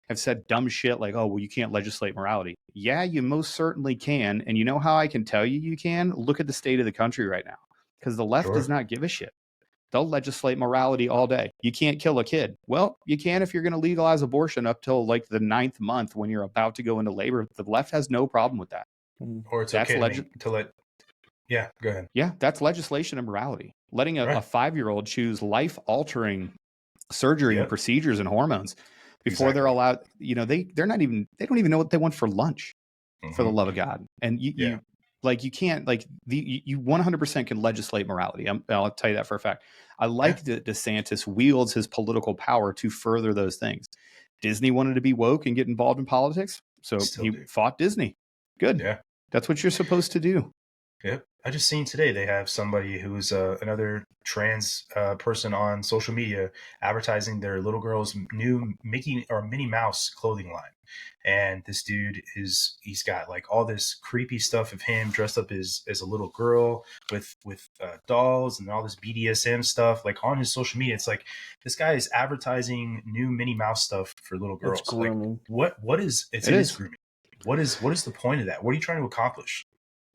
have said dumb shit like, oh, well, you can't legislate morality. Yeah, you most certainly can. And you know how I can tell you can? Look at the state of the country right now, because the left does not give a shit. They'll legislate morality all day. You can't kill a kid. Well, you can if you're going to legalize abortion up till like the 9th month when you're about to go into labor. The left has no problem with that. Or it's okay to let. Yeah, go ahead. Yeah, that's legislation of morality. Letting a 5-year-old choose life-altering surgery and procedures and hormones before they're allowed. They don't even know what they want for lunch, for the love of God. And you can't, like, you 100% can legislate morality. I'll tell you that for a fact. I like that DeSantis wields his political power to further those things. Disney wanted to be woke and get involved in politics, so he fought Disney. Good. Yeah. That's what you're supposed to do. Yep. I just seen today they have somebody who's another trans person on social media advertising their little girl's new Mickey or Minnie Mouse clothing line. And this dude he's got like all this creepy stuff of him dressed up as a little girl with dolls and all this BDSM stuff like on his social media. It's like this guy is advertising new Minnie Mouse stuff for little girls. It's grooming. Like, what is it is grooming. What is the point of that? What are you trying to accomplish?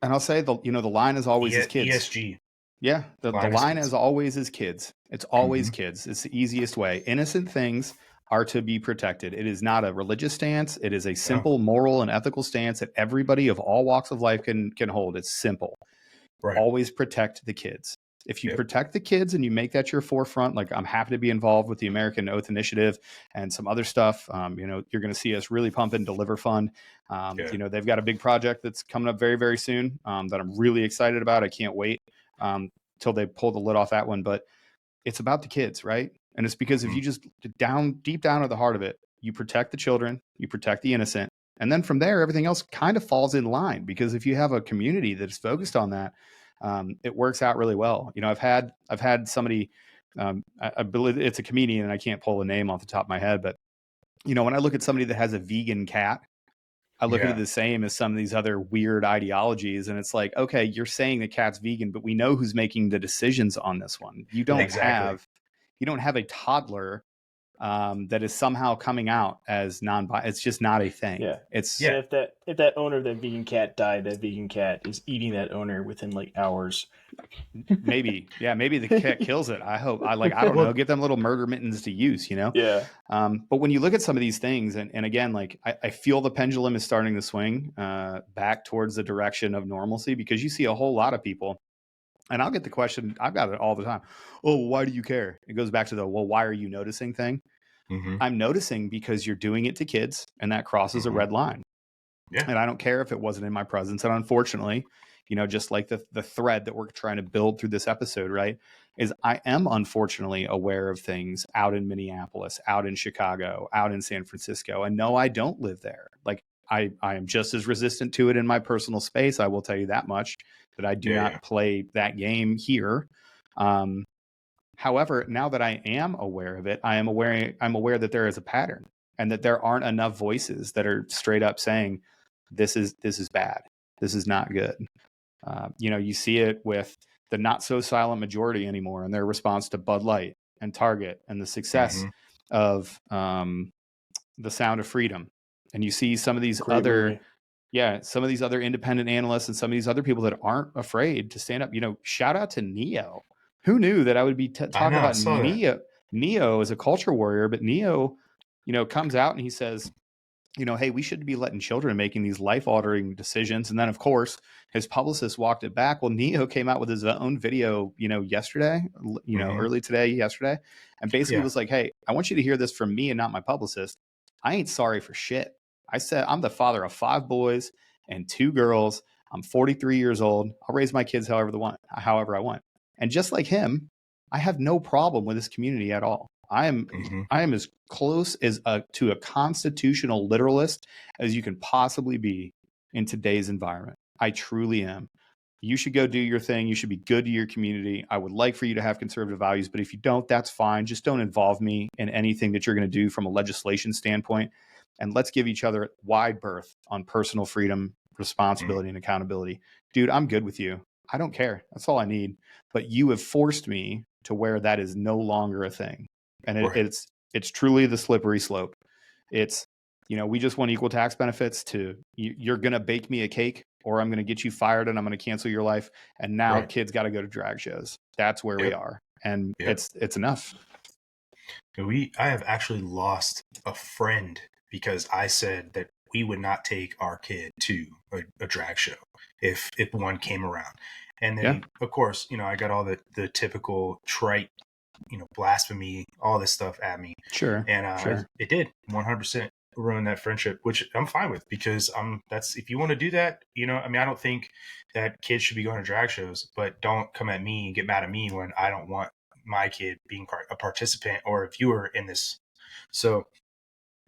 And I'll say the line is always as kids. ESG. Yeah, the line is always as kids. It's always kids. It's the easiest way. Innocent things are to be protected. It is not a religious stance. It is a simple moral and ethical stance that everybody of all walks of life can hold. It's simple. Right. Always protect the kids. If you protect the kids and you make that your forefront, like I'm happy to be involved with the American Oath Initiative and some other stuff. You're going to see us really pump in Deliver Fund. They've got a big project that's coming up very, very soon that I'm really excited about. I can't wait till they pull the lid off that one. But it's about the kids, right? And it's because if you just deep down at the heart of it, you protect the children, you protect the innocent. And then from there, everything else kind of falls in line, because if you have a community that is focused on that, it works out really well. I've had somebody, I believe it's a comedian and I can't pull a name off the top of my head, but when I look at somebody that has a vegan cat, I look at it the same as some of these other weird ideologies. And it's like, okay, you're saying the cat's vegan, but we know who's making the decisions on this one. You don't have a toddler that is somehow coming out as non-bi. It's just not a thing. Yeah. If that owner of that vegan cat died, that vegan cat is eating that owner within like hours. Maybe the cat kills it. I hope. I don't know. Get them little murder mittens to use. Yeah. But when you look at some of these things, and again, like I feel the pendulum is starting to swing back towards the direction of normalcy, because you see a whole lot of people. And I'll get the question, I've got it all the time. Oh, why do you care? It goes back to the, well, why are you noticing thing? I'm noticing because you're doing it to kids, and that crosses a red line. Yeah. And I don't care if it wasn't in my presence. And unfortunately, just like the thread that we're trying to build through this episode, right, is I am unfortunately aware of things out in Minneapolis, out in Chicago, out in San Francisco. And no, I don't live there. Like I am just as resistant to it in my personal space. I will tell you that much, that I do not play that game here. However, now that I am aware of it, I'm aware that there is a pattern, and that there aren't enough voices that are straight up saying this is bad. This is not good. You see it with the not so silent majority anymore, and their response to Bud Light and Target and the success of The Sound of Freedom. And you see some of these some of these other independent analysts and some of these other people that aren't afraid to stand up. Shout out to Neo. Who knew that I would be talking about Neo? Neo is a culture warrior, but Neo, comes out and he says, hey, we should be letting children making these life-altering decisions. And then, of course, his publicist walked it back. Well, Neo came out with his own video, yesterday, early today, yesterday, and basically was like, hey, I want you to hear this from me and not my publicist. I ain't sorry for shit. I said, I'm the father of 5 boys and 2 girls. I'm 43 years old. I'll raise my kids however I want. And just like him, I have no problem with this community at all. I am as close as to a constitutional literalist as you can possibly be in today's environment. I truly am. You should go do your thing. You should be good to your community. I would like for you to have conservative values, but if you don't, that's fine. Just don't involve me in anything that you're going to do from a legislation standpoint. And let's give each other wide berth on personal freedom, responsibility, and accountability. Dude, I'm good with you. I don't care. That's all I need. But you have forced me to where that is no longer a thing. And it's truly the slippery slope. It's, we just want equal tax benefits to you're going to bake me a cake or I'm going to get you fired and I'm going to cancel your life. And now kids got to go to drag shows. That's where we are. And it's enough. I have actually lost a friend because I said that we would not take our kid to a drag show if one came around. And then, of course, I got all the typical trite, blasphemy, all this stuff at me. Sure. And it did 100% ruin that friendship, which I'm fine with because that's, if you want to do that, I don't think that kids should be going to drag shows, but don't come at me and get mad at me when I don't want my kid being a participant or a viewer in this. So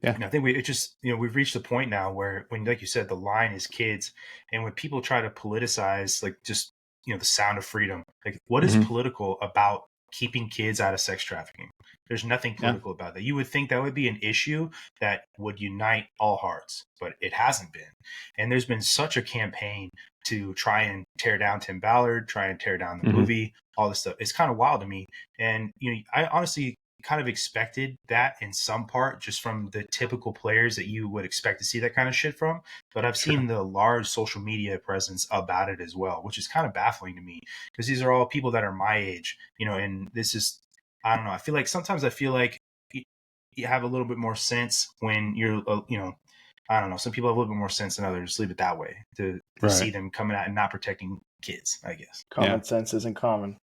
I think we've reached a point now where when, like you said, the line is kids, and when people try to politicize, like just, the sound of freedom, like what is political about keeping kids out of sex trafficking? There's nothing political about that. You would think that would be an issue that would unite all hearts, but it hasn't been. And there's been such a campaign to try and tear down Tim Ballard, try and tear down the movie, all this stuff. It's kind of wild to me. And, I honestly kind of expected that in some part, just from the typical players that you would expect to see that kind of shit from. But I've seen the large social media presence about it as well, which is kind of baffling to me because these are all people that are my age, and this is, I don't know. I feel like you have a little bit more sense when you're, I don't know. Some people have a little bit more sense than others. Just leave it that way to see them coming out and not protecting kids, I guess. Common sense isn't common.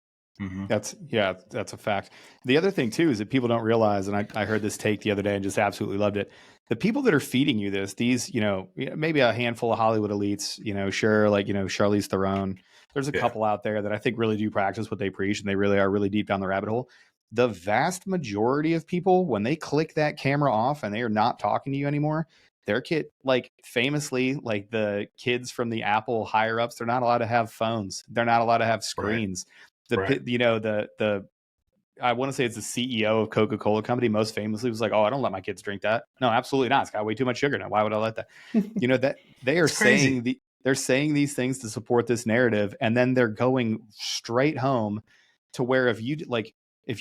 That's a fact. The other thing too is that people don't realize, and I heard this take the other day and just absolutely loved it. The people that are feeding you these, maybe a handful of Hollywood elites, sure, like, Charlize Theron. There's a couple out there that I think really do practice what they preach, and they really are really deep down the rabbit hole. The vast majority of people, when they click that camera off and they are not talking to you anymore, their kid, like famously, like the kids from the Apple higher ups, they're not allowed to have phones. They're not allowed to have screens. The I want to say it's the CEO of Coca-Cola Company most famously was like, "Oh, I don't let my kids drink that." No, absolutely not. It's got way too much sugar now. Why would I let that? That they are they're saying these things to support this narrative, and then they're going straight home to where if you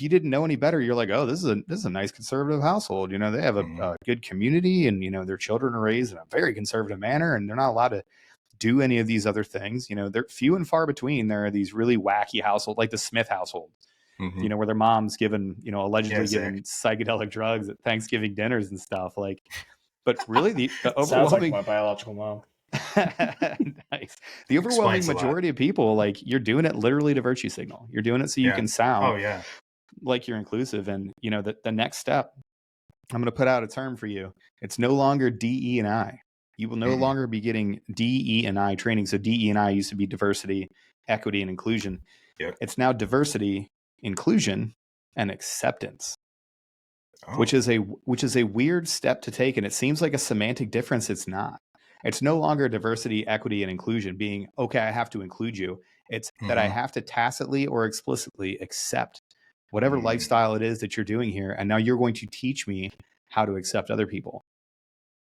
didn't know any better, you're like, "Oh, this is a nice conservative household. They have a good community, and their children are raised in a very conservative manner, and they're not allowed to do any of these other things." They're few and far between. There are these really wacky households, like the Smith household, where their mom's given, allegedly given psychedelic drugs at Thanksgiving dinners and stuff. Like, but really the overwhelming sounds like my biological mom. Nice. The overwhelming majority of people, like, you're doing it literally to virtue signal. You're doing it so you can sound like you're inclusive. And the next step, I'm going to put out a term for you. It's no longer DE and I. You will no longer be getting DE&I training. So DE&I used to be diversity, equity, and inclusion. Yep. It's now diversity, inclusion, and acceptance, which is a weird step to take. And it seems like a semantic difference. It's not. It's no longer diversity, equity, and inclusion being, okay, I have to include you. It's that I have to tacitly or explicitly accept whatever lifestyle it is that you're doing here. And now you're going to teach me how to accept other people.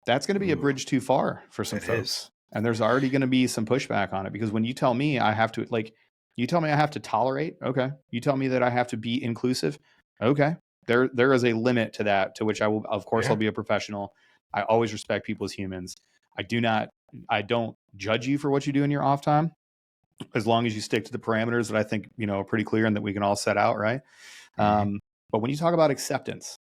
That's going to be a bridge too far for some folks. And there's already going to be some pushback on it because when you tell me I have to, you tell me I have to tolerate. Okay. You tell me that I have to be inclusive. Okay. There is a limit to that, to which I will, of course, I'll be a professional. I always respect people as humans. I don't judge you for what you do in your off time, as long as you stick to the parameters that I think, are pretty clear and that we can all set out. Right. But when you talk about acceptance,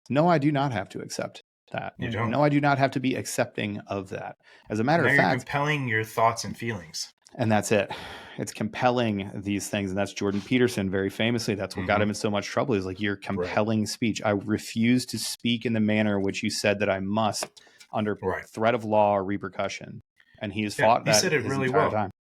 no, I do not have to accept that. You don't. No, I do not have to be accepting of that. As a matter Now of you're fact, compelling your thoughts and feelings. and that's it. It's compelling these things. And that's Jordan Peterson, very famously. That's what got him in so much trouble, is like your compelling speech. I refuse to speak in the manner in which you said that I must, under threat of law or repercussion. And he has fought that his entire time.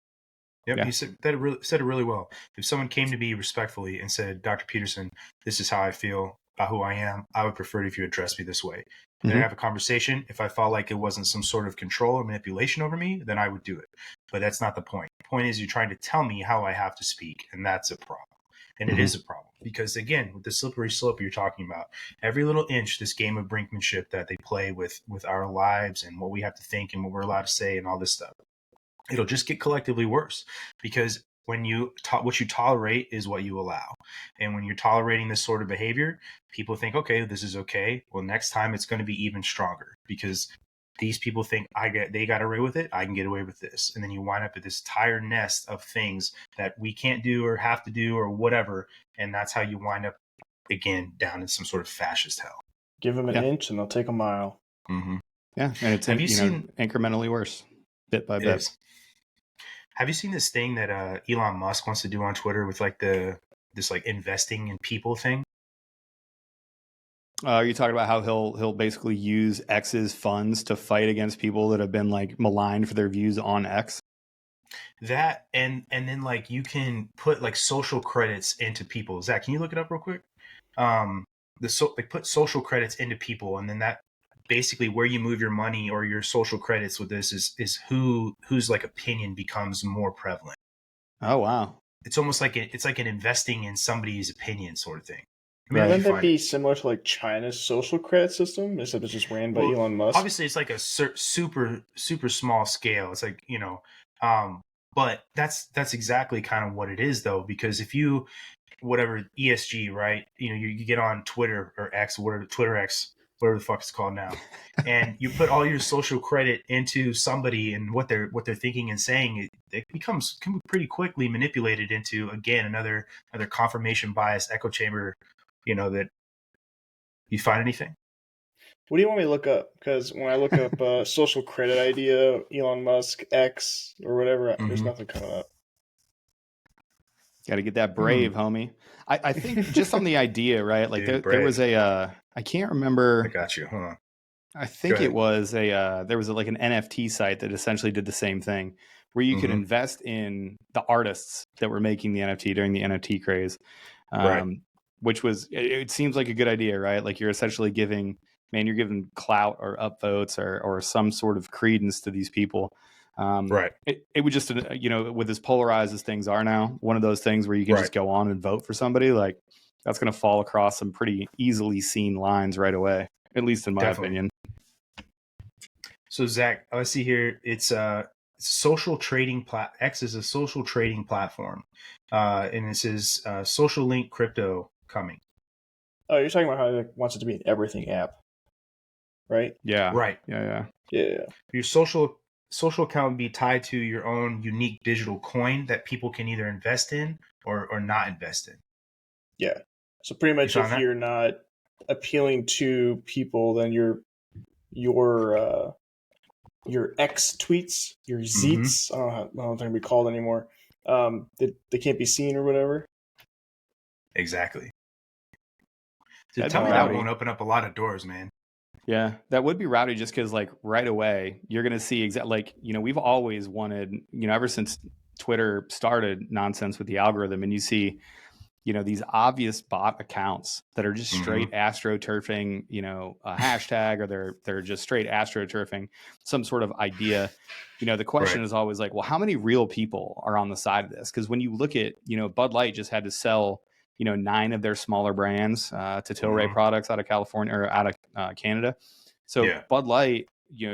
Yep, yeah. He said it really well. If someone came to me respectfully and said, Dr. Peterson, this is how I feel about who I am, I would prefer it if you address me this way. Then I have a conversation. If I felt like it wasn't some sort of control or manipulation over me, then I would do it. But that's not the point. The point is you're trying to tell me how I have to speak, and that's a problem. And it is a problem because, again, with the slippery slope you're talking about, every little inch, this game of brinkmanship that they play with our lives and what we have to think and what we're allowed to say and all this stuff, it'll just get collectively worse, because when what you tolerate is what you allow. And when you're tolerating this sort of behavior, people think, okay, this is okay. Well, next time it's going to be even stronger because these people think they got away with it. I can get away with this. And then you wind up with this entire nest of things that we can't do or have to do or whatever. And that's how you wind up, again, down in some sort of fascist hell. Give them an inch and they'll take a mile. Mm-hmm. Yeah. And it's incrementally worse, bit by bit. Have you seen this thing that Elon Musk wants to do on Twitter with like this investing in people thing? Are you talking about how he'll basically use X's funds to fight against people that have been like maligned for their views on X? That and then like you can put like social credits into people. Zach, can you look it up real quick? They put social credits into people, and then that basically where you move your money or your social credits with this is whose like opinion becomes more prevalent. Oh wow! It's almost like it's like an investing in somebody's opinion sort of thing. Wouldn't that be similar to like China's social credit system, except it's just ran by Elon Musk? Obviously, it's like a super small scale. It's like but that's exactly kind of what it is though, because if you whatever ESG, right? You get on Twitter or X, whatever Twitter X, whatever the fuck it's called now, and you put all your social credit into somebody and what they're thinking and saying, it can be pretty quickly manipulated into, again, another confirmation bias echo chamber. That you find anything? What do you want me to look up? Because when I look up social credit idea, Elon Musk, X, or whatever, there's nothing coming up. Got to get that brave, homie. I think just on the idea, right? Like there was I can't remember. I got you. Hold on. I think it was there was like an NFT site that essentially did the same thing, where you could invest in the artists that were making the NFT during the NFT craze. Which was, it seems like a good idea, right? Like you're essentially giving clout or upvotes or some sort of credence to these people. It would just, with as polarized as things are now, one of those things where you can just go on and vote for somebody, like that's going to fall across some pretty easily seen lines right away, at least in my opinion. So Zach, I see here, it's social trading X is a social trading platform. And this is social link crypto coming. Oh, you're talking about how it wants it to be an everything app, right? Yeah. Right. Yeah. Your social account would be tied to your own unique digital coin that people can either invest in or not invest in. Yeah. So pretty much if you're not appealing to people, then your X tweets, your Zeets, I don't think we called anymore. They can't be seen or whatever. Exactly. So tell me that won't open up a lot of doors, man. Yeah, that would be rowdy just because, like, right away, you're going to see we've always wanted, ever since Twitter started nonsense with the algorithm, and you see, these obvious bot accounts that are just straight astroturfing, a hashtag, or they're just straight astroturfing some sort of idea. The question is always like, well, how many real people are on the side of this? Because when you look at, Bud Light just had to sell 9 of their smaller brands to Tilray products out of California or out of Canada. So Bud Light,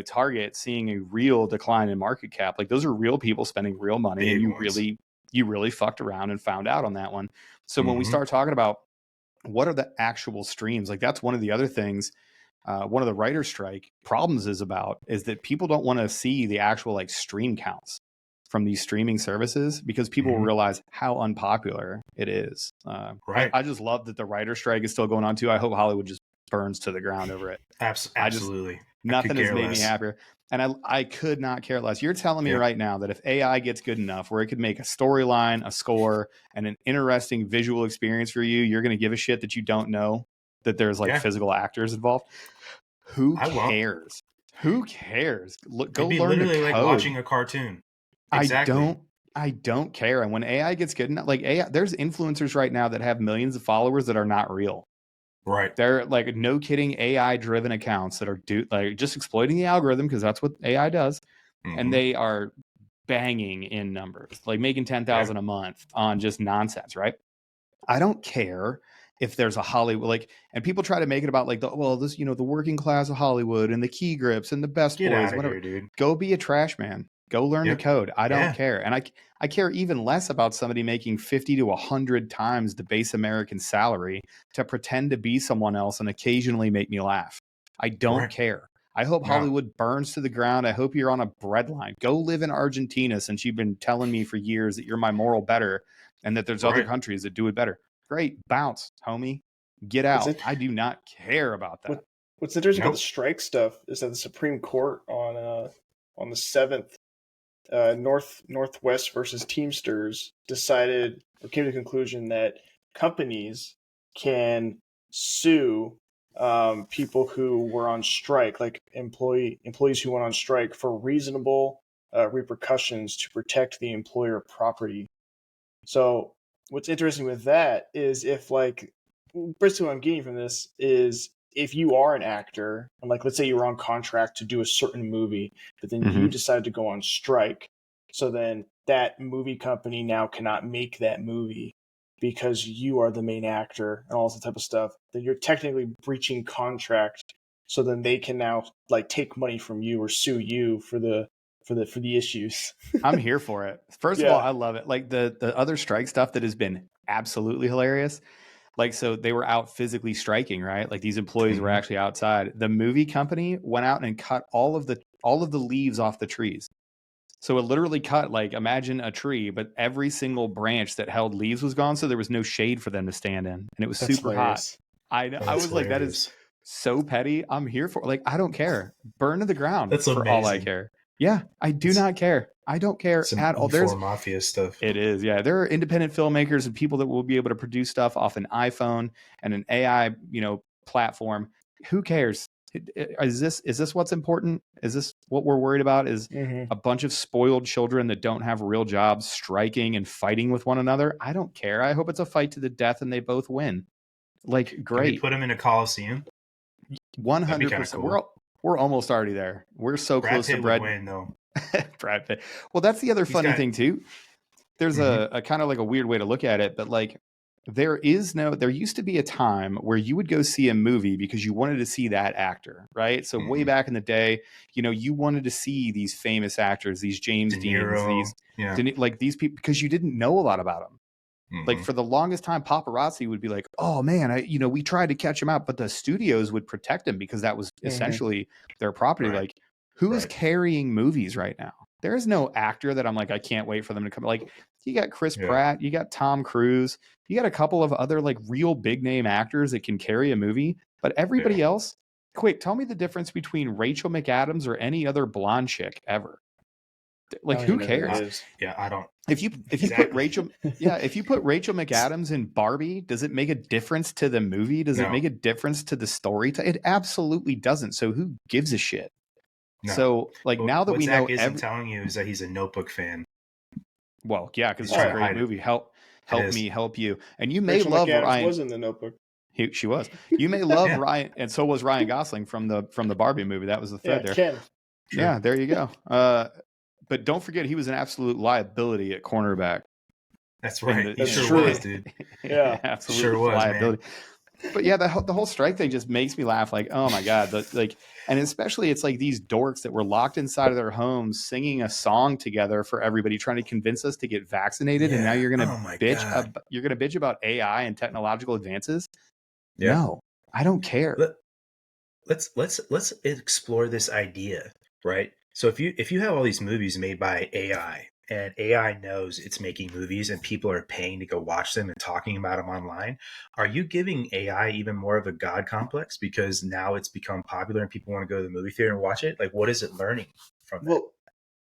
Target, seeing a real decline in market cap, like those are real people spending real money, and you really fucked around and found out on that one. So when we start talking about what are the actual streams, like that's one of the other things, one of the writer's strike problems is that people don't want to see the actual like stream counts. from these streaming services because people will realize how unpopular it is. Right. I just love that the writer strike is still going on too. I hope Hollywood just burns to the ground over it. Absolutely. Nothing has made me happier. And I could not care less. You're telling me right now that if AI gets good enough where it could make a storyline, a score, and an interesting visual experience for you, you're going to give a shit that you don't know that there's like physical actors involved. Who cares? Who cares? Go It'd be learn literally to code. like watching a cartoon. Exactly. I don't care. And when AI gets good enough, like AI, there's influencers right now that have millions of followers that are not real. Right. They're like, no kidding, AI driven accounts that are like just exploiting the algorithm because that's what AI does. And they are banging in numbers, like making 10,000 a month on just nonsense. Right. I don't care if there's a Hollywood, like, and people try to make it about like the working class of Hollywood and the key grips and the best boys, whatever. Here, dude. Go be a trash man. Go learn to code. I don't care. And I care even less about somebody making 50 to 100 times the base American salary to pretend to be someone else and occasionally make me laugh. I don't care. I hope Hollywood burns to the ground. I hope you're on a breadline. Go live in Argentina, since you've been telling me for years that you're my moral better and that there's other countries that do it better. Great. Bounce, homie. Get out. I do not care about that. What's interesting about the strike stuff is that the Supreme Court on the 7th, Northwest versus Teamsters decided or came to the conclusion that companies can sue people who were on strike, like employees who went on strike, for reasonable repercussions to protect the employer property. So what's interesting with that is if, like, basically what I'm getting from this is if you are an actor and, like, let's say you were on contract to do a certain movie, but then you decided to go on strike, so then that movie company now cannot make that movie because you are the main actor and all this type of stuff, then you're technically breaching contract. So then they can now like take money from you or sue you for the issues. I'm here for it. First of all, I love it. Like the other strike stuff that has been absolutely hilarious. Like, so they were out physically striking, right? Like these employees were actually outside. The movie company went out and cut all of the leaves off the trees. So it literally cut, like, imagine a tree, but every single branch that held leaves was gone. So there was no shade for them to stand in. And it was super hot. I know. I was like, that is so petty. I'm here for, like, I don't care. Burn to the ground. That's for amazing. all I care. Yeah, I do not care. I don't care at all. There's mafia stuff. It is. Yeah. There are independent filmmakers and people that will be able to produce stuff off an iPhone and an AI, platform. Who cares? Is this what's important? Is this what we're worried about? Is a bunch of spoiled children that don't have real jobs striking and fighting with one another? I don't care. I hope it's a fight to the death and they both win. Like, great. Can we put them in a Coliseum? 100%. Cool. We're almost already there. We're so close to Brad. Win, though. Brad Pitt. Well, that's the other funny thing too. There's a kind of like a weird way to look at it, but like there used to be a time where you would go see a movie because you wanted to see that actor, right? So way back in the day, you wanted to see these famous actors, these James Deans, these people, because you didn't know a lot about them. Like for the longest time, paparazzi would be like, "Oh man, we tried to catch him out," but the studios would protect him because that was essentially their property. Like, who is carrying movies right now? There is no actor that I'm like, I can't wait for them to come. Like, you got Chris Pratt, you got Tom Cruise, you got a couple of other like real big name actors that can carry a movie, but everybody else, quick, tell me the difference between Rachel McAdams or any other blonde chick ever. Like, who cares? I don't. If you put Rachel, if you put Rachel McAdams in Barbie, does it make a difference to the movie? Does it make a difference to the story? It absolutely doesn't. So who gives a shit? No. So, like, now that we know, what Zach isn't telling you is that he's a Notebook fan. Well, yeah, because it's a great movie. Help me help you. And you may Rachel love McAdams Ryan. Was in the Notebook. She was. You may love Ryan, and so was Ryan Gosling from the Barbie movie. That was the thread there. Ken. Sure. Yeah, there you go. But don't forget, he was an absolute liability at cornerback. That's right. He sure was, dude. Yeah, absolutely sure was, liability. Man. But yeah, the whole strike thing just makes me laugh. Like, oh my god, and especially it's like these dorks that were locked inside of their homes singing a song together for everybody, trying to convince us to get vaccinated. And now you're gonna bitch. You're gonna bitch about AI and technological advances. Yeah. No, I don't care. Let's explore this idea, right? So if you have all these movies made by AI and AI knows it's making movies and people are paying to go watch them and talking about them online, are you giving AI even more of a God complex because now it's become popular and people want to go to the movie theater and watch it? Like, what is it learning from that? Well,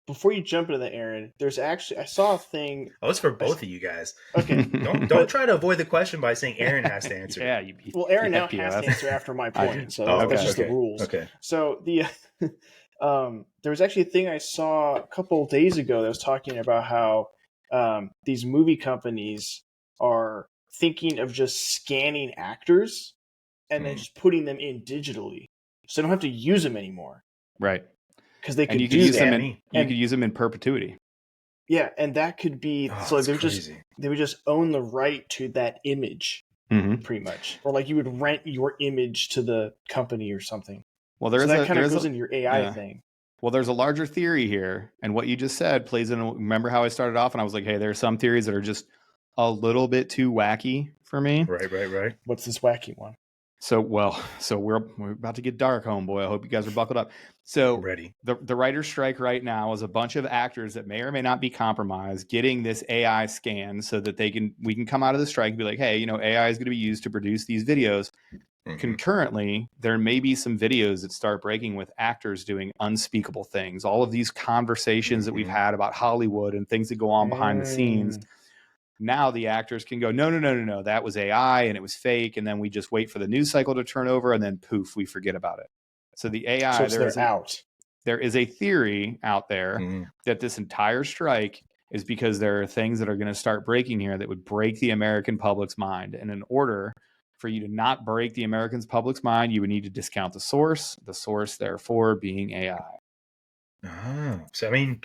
before you jump into that, Aaron, there's actually I saw a thing. Oh, it's for both of you guys. Okay, Don't try to avoid the question by saying Aaron has to answer. Yeah, well, Aaron now has to answer after my point, so that's just the rules. Okay. So the there was actually a thing I saw a couple of days ago that was talking about how these movie companies are thinking of just scanning actors and then just putting them in digitally, so they don't have to use them anymore. Right. Because they could you do use that. them you could use them in perpetuity. Yeah, and that could be so they would just own the right to that image, pretty much, or like you would rent your image to the company or something. Well, that kind of goes into your AI thing. Well, there's a larger theory here, and what you just said plays in. Remember how I started off, and I was like, "Hey, there are some theories that are just a little bit too wacky for me." Right. What's this wacky one? So we're about to get dark, homeboy. I hope you guys are buckled up. So ready. The writer's strike right now is a bunch of actors that may or may not be compromised getting this AI scan so that we can come out of the strike and be like, hey, AI is going to be used to produce these videos. Concurrently, there may be some videos that start breaking with actors doing unspeakable things. All of these conversations that we've had about Hollywood and things that go on behind the scenes. Now the actors can go, no, that was AI and it was fake. And then we just wait for the news cycle to turn over and then poof, we forget about it. So the AI, there is a theory out there that this entire strike is because there are things that are going to start breaking here that would break the American public's mind. And in order for you to not break the American public's mind, you would need to discount the source therefore being AI. So I mean,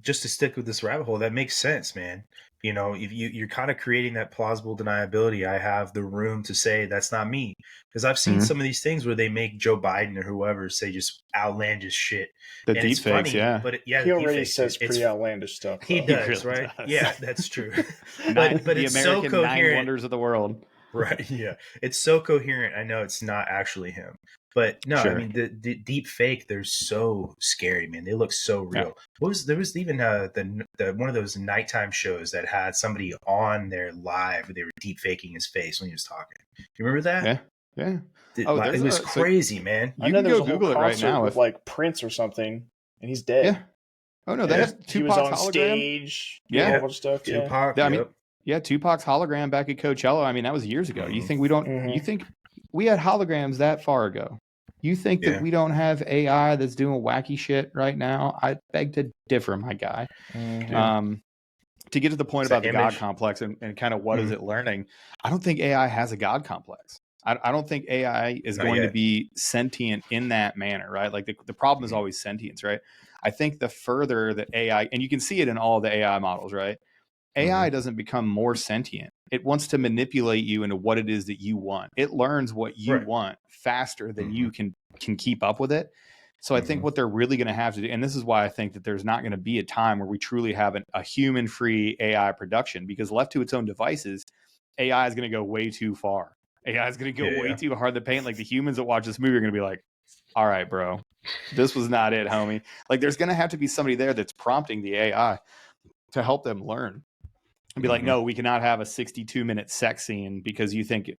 just to stick with this rabbit hole, that makes sense, man. If you're kind of creating that plausible deniability, I have the room to say that's not me, because I've seen some of these things where they make Joe Biden or whoever say just outlandish shit. The deep fakes, yeah. But he already says pretty outlandish stuff. He does, really right? Does. Yeah, that's true. but the it's American so coherent. 9 wonders of the world. Right. Yeah. It's so coherent. I know it's not actually him. But no, sure. I mean the deep fake. They're so scary, man. They look so real. Yeah. There was even the one of those nighttime shows that had somebody on there live where they were deep faking his face when he was talking. Do you remember that? Yeah. It was crazy, man. You can go Google it right now with like Prince or something, and he's dead. Yeah. Oh no, they have Tupac's hologram. Stage. Yeah, a whole bunch of stuff. Tupac. I mean, Tupac's hologram back at Coachella. I mean, that was years ago. You think we don't? You think we had holograms that far ago? You think that we don't have AI that's doing wacky shit right now? I beg to differ, my guy. To get to the point about the God complex and kind of what is it learning, I don't think AI has a God complex. I don't think AI is going to be sentient in that manner, right? Like the problem is always sentience, right? I think the further that AI, and you can see it in all the AI models, right? AI doesn't become more sentient. It wants to manipulate you into what it is that you want. It learns what you want faster than you can keep up with it. So I think what they're really going to have to do, and this is why I think that there's not going to be a time where we truly have a human-free AI production, because left to its own devices, AI is going to go way too far. AI is going to go way too hard to paint. Like the humans that watch this movie are going to be like, all right, bro, this was not it, homie. Like there's going to have to be somebody there that's prompting the AI to help them learn. And be like, no, we cannot have a 62-minute sex scene because you think,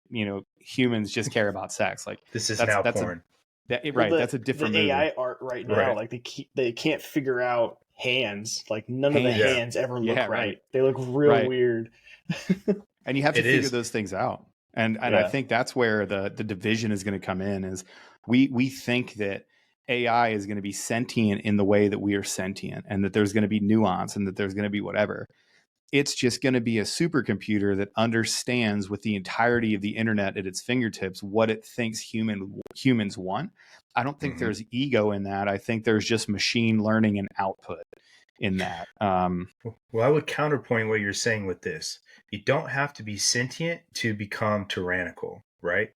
humans just care about sex. Like this is now porn. That's a different the movie. AI art right now. Like they can't figure out hands. Like none of the hands ever look right. They look real weird. And you have to figure those things out. And I think that's where the division is going to come in. Is we think that AI is going to be sentient in the way that we are sentient, and that there's going to be nuance, and that there's going to be whatever. It's just going to be a supercomputer that understands with the entirety of the internet at its fingertips what it thinks humans want. I don't think there's ego in that. I think there's just machine learning and output in that. Well, I would counterpoint what you're saying with this. You don't have to be sentient to become tyrannical, right?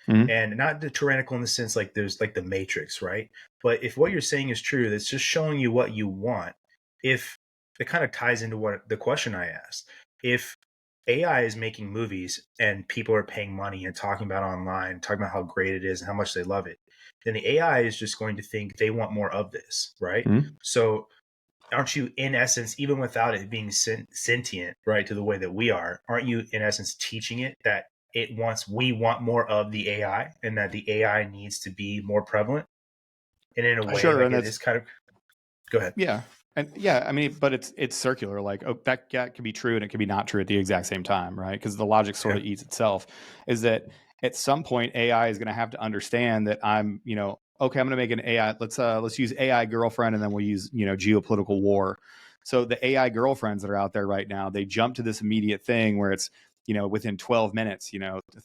And not the tyrannical in the sense like there's like the Matrix, right? But if what you're saying is true, that's just showing you what you want. If it kind of ties into what the question I asked. If AI is making movies and people are paying money and talking about it online, talking about how great it is and how much they love it, then the AI is just going to think they want more of this, right? So aren't you in essence, even without it being sentient, right, to the way that we are, aren't you in essence teaching it that we want more of the AI, and that the AI needs to be more prevalent? And in a way, Sure, like and it it's is kind of, go ahead. yeah, and yeah, I mean, but it's circular. Like, oh, that can be true and it can be not true at the exact same time, right? Because the logic sort of eats itself. Is that at some point AI is going to have to understand that I'm, okay, I'm going to make an AI. Let's use AI girlfriend, and then we'll use geopolitical war. So the AI girlfriends that are out there right now, they jump to this immediate thing where it's within 12 minutes,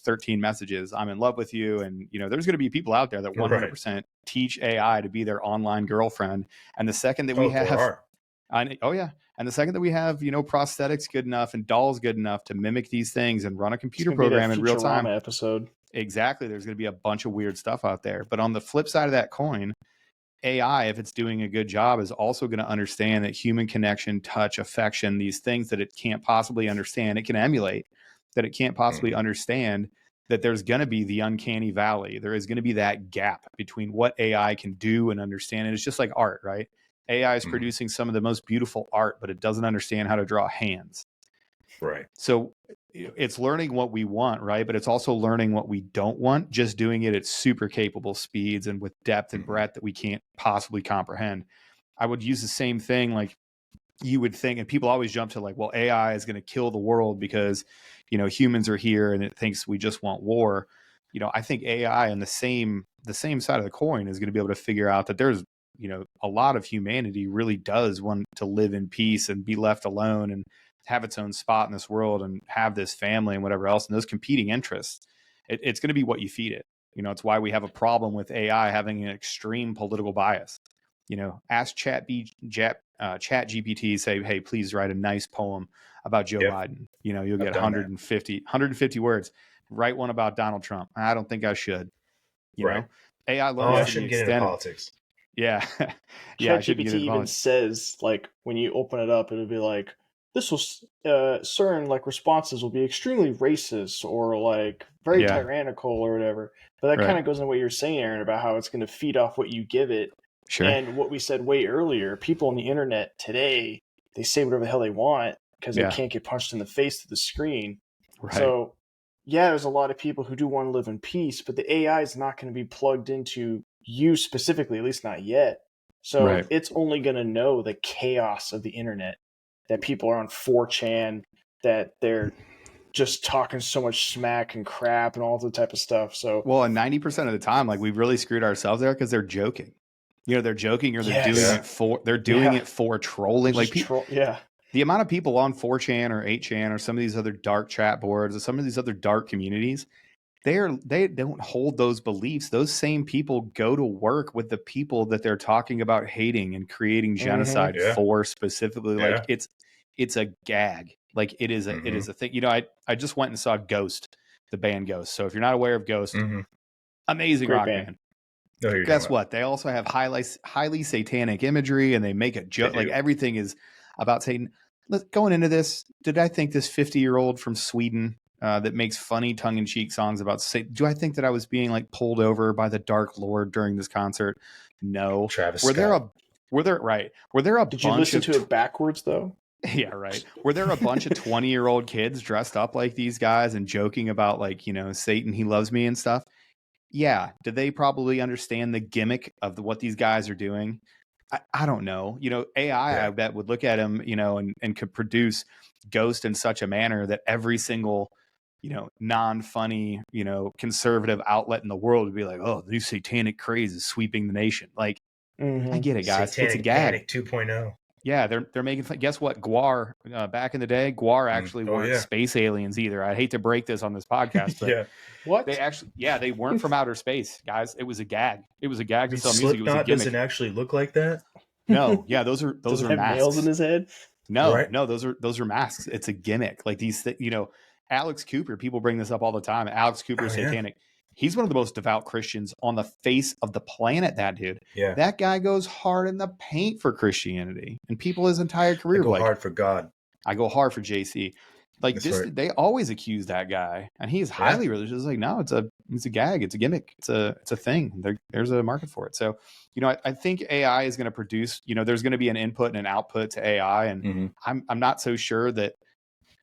13 messages, I'm in love with you. And, there's going to be people out there that 100% teach AI to be their online girlfriend. And the second that we have, oh yeah. And the second that we have, prosthetics good enough and dolls good enough to mimic these things and run a computer program in real time. Episode. Exactly. There's going to be a bunch of weird stuff out there. But on the flip side of that coin, AI, if it's doing a good job, is also going to understand that human connection, touch, affection, these things that it can't possibly understand, it can emulate, that it can't possibly understand, that there's going to be the uncanny valley. There is going to be that gap between what AI can do and understand. And it's just like art, right? AI is producing some of the most beautiful art, but it doesn't understand how to draw hands. Right. So it's learning what we want, right? But it's also learning what we don't want, just doing it at super capable speeds and with depth and breadth that we can't possibly comprehend. I would use the same thing, like you would think, and people always jump to like, well, AI is going to kill the world because, humans are here and it thinks we just want war. I think AI on the same side of the coin is going to be able to figure out that there's, a lot of humanity really does want to live in peace and be left alone and have its own spot in this world and have this family and whatever else. And those competing interests, it's going to be what you feed it. It's why we have a problem with AI having an extreme political bias. Ask Chat GPT, say, hey, please write a nice poem about Joe Biden. You'll get 150 words. Write one about Donald Trump. I don't think I should. You know, AI learns. I shouldn't get into politics. Yeah. ChatGPT even says, like, when you open it up, it'll be like, this will certain like responses will be extremely racist or like very tyrannical or whatever. But that kind of goes into what you're saying, Aaron, about how it's going to feed off what you give it. Sure. And what we said way earlier, people on the internet today, they say whatever the hell they want because they can't get punched in the face through the screen. Right. So, there's a lot of people who do want to live in peace, but the AI is not going to be plugged into you specifically, at least not yet. So it's only going to know the chaos of the internet, that people are on 4chan, that they're just talking so much smack and crap and all that type of stuff. So, well, and 90% of the time, like, we've really screwed ourselves there because they're joking. They're joking, or they're doing it for trolling. Like, the amount of people on 4chan or 8chan or some of these other dark chat boards or some of these other dark communities, they don't hold those beliefs. Those same people go to work with the people that they're talking about hating and creating genocide for specifically. Like, it's a gag. Like, it is a thing. I just went and saw Ghost, the band Ghost. So if you're not aware of Ghost, amazing great rock band. Guess what? They also have highly satanic imagery, and they make a joke. Like, everything is about Satan. Going into this, did I think this 50-year-old from Sweden that makes funny tongue-in-cheek songs about Satan, do I think that I was being like pulled over by the Dark Lord during this concert? No. Travis Scott. Were there a Did you listen to it backwards though? Yeah, right. Were there a bunch of 20-year-old kids dressed up like these guys and joking about, like, Satan, he loves me and stuff? Yeah. Did they probably understand the gimmick of what these guys are doing? I don't know. AI, I bet, would look at him, and could produce Ghost in such a manner that every single, non-funny, conservative outlet in the world would be like, oh, the new satanic craze is sweeping the nation. Like, I get it, guys. Satanic it's a gag. Panic 2.0. Yeah, they're making fun. Guess what? Gwar, back in the day, Gwar actually weren't space aliens either. I hate to break this on this podcast, but what? They weren't from outer space, guys. It was a gag. It was a gag to sell music. Slipknot, it was a gimmick. Doesn't actually look like that. No, those are masks. Nails in his head. No, those are masks. It's a gimmick. Like these, Alex Cooper. People bring this up all the time. Alex Cooper is satanic. He's one of the most devout Christians on the face of the planet, that dude. Yeah. That guy goes hard in the paint for Christianity. And people his entire career go hard for God. I go hard for JC. Like That's this, right. they always accuse that guy, and he is highly religious. Like, no, it's a gag, it's a gimmick, it's a thing. There's a market for it. So, I think AI is going to produce. There's going to be an input and an output to AI, and I'm not so sure that.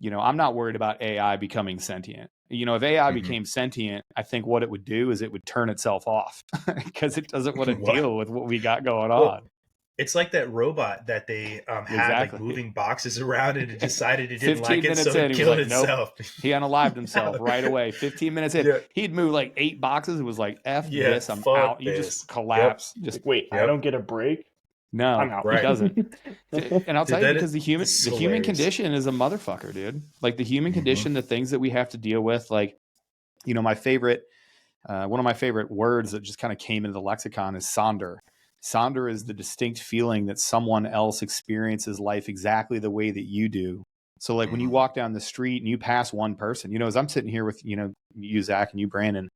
I'm not worried about AI becoming sentient. If AI became sentient, I think what it would do is it would turn itself off because it doesn't want to deal with what we got going on. It's like that robot that they had like moving boxes around, and it decided it didn't like it, so it killed itself. Nope. He unalived himself right away. 15 minutes in, he'd move like 8 boxes. It was like, F this, I'm out. You just collapse. Just wait, I don't get a break. No, I'm out. He doesn't. And I'll tell you, because the human hilarious. condition is a motherfucker, dude. Like the human condition, the things that we have to deal with, like, my favorite, one of my favorite words that just kind of came into the lexicon is sonder. Sonder is the distinct feeling that someone else experiences life exactly the way that you do. So like when you walk down the street and you pass one person, as I'm sitting here with, you, Zach, and you, Brandon,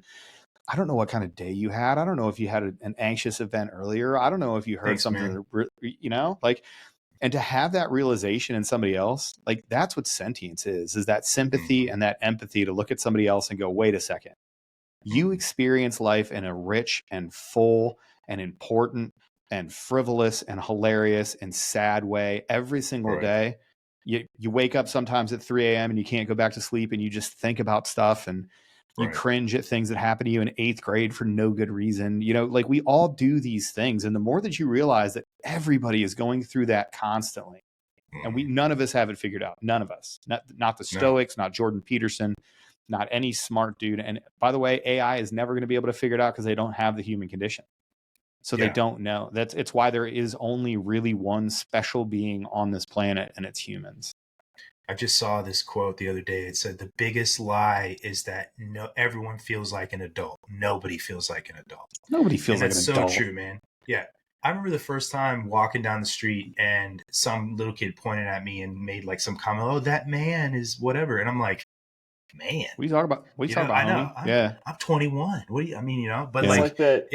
I don't know what kind of day you had. I don't know if you had an anxious event earlier. I don't know if you heard something, like, and to have that realization in somebody else, like that's what sentience is that sympathy and that empathy to look at somebody else and go, wait a second, you experience life in a rich and full and important and frivolous and hilarious and sad way every single day. You wake up sometimes at 3 a.m. and you can't go back to sleep and you just think about stuff and you cringe at things that happened to you in 8th grade for no good reason. Like we all do these things. And the more that you realize that everybody is going through that constantly, and none of us have it figured out. None of us, not the Stoics, not Jordan Peterson, not any smart dude. And by the way, AI is never going to be able to figure it out because they don't have the human condition. So they don't know. It's why there is only really one special being on this planet, and it's humans. I just saw this quote the other day. It said, the biggest lie is that everyone feels like an adult. Nobody feels like an adult. Nobody feels like an adult. That's so true, man. Yeah. I remember the first time walking down the street and some little kid pointed at me and made like some comment, oh, that man is whatever. And I'm like, man. What are you talking about? I know. I'm 21. What do you, but it's like that.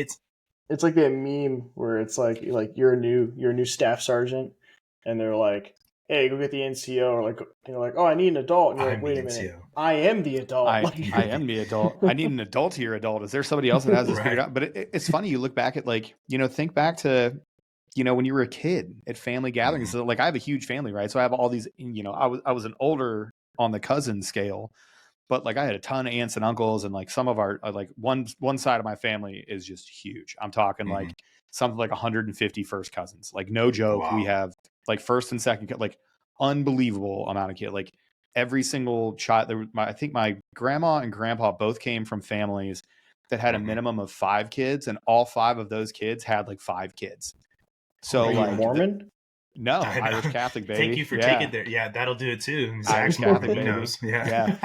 It's like that meme where it's like you're a new staff sergeant, and they're like, "Hey, go get the NCO," or like "Oh, I need an adult," and you're like, "Wait a minute, I am the adult. I am the adult. I need an adult to your adult. Is there somebody else that has this figured out?" But it's funny. You look back at think back to when you were a kid at family gatherings. So like I have a huge family, right? So I have all these. I was an older on the cousin scale. But like I had a ton of aunts and uncles, and like some of our like one side of my family is just huge. I'm talking like something like 150 first cousins. Like no joke, we have like first and second, like unbelievable amount of kids. Like every single child. I think my grandma and grandpa both came from families that had a minimum of 5 kids, and all 5 of those kids had like 5 kids. So like Mormon. No, Irish Catholic, baby. Thank you for taking there. Yeah, that'll do it too. Irish Catholic, baby. Yeah.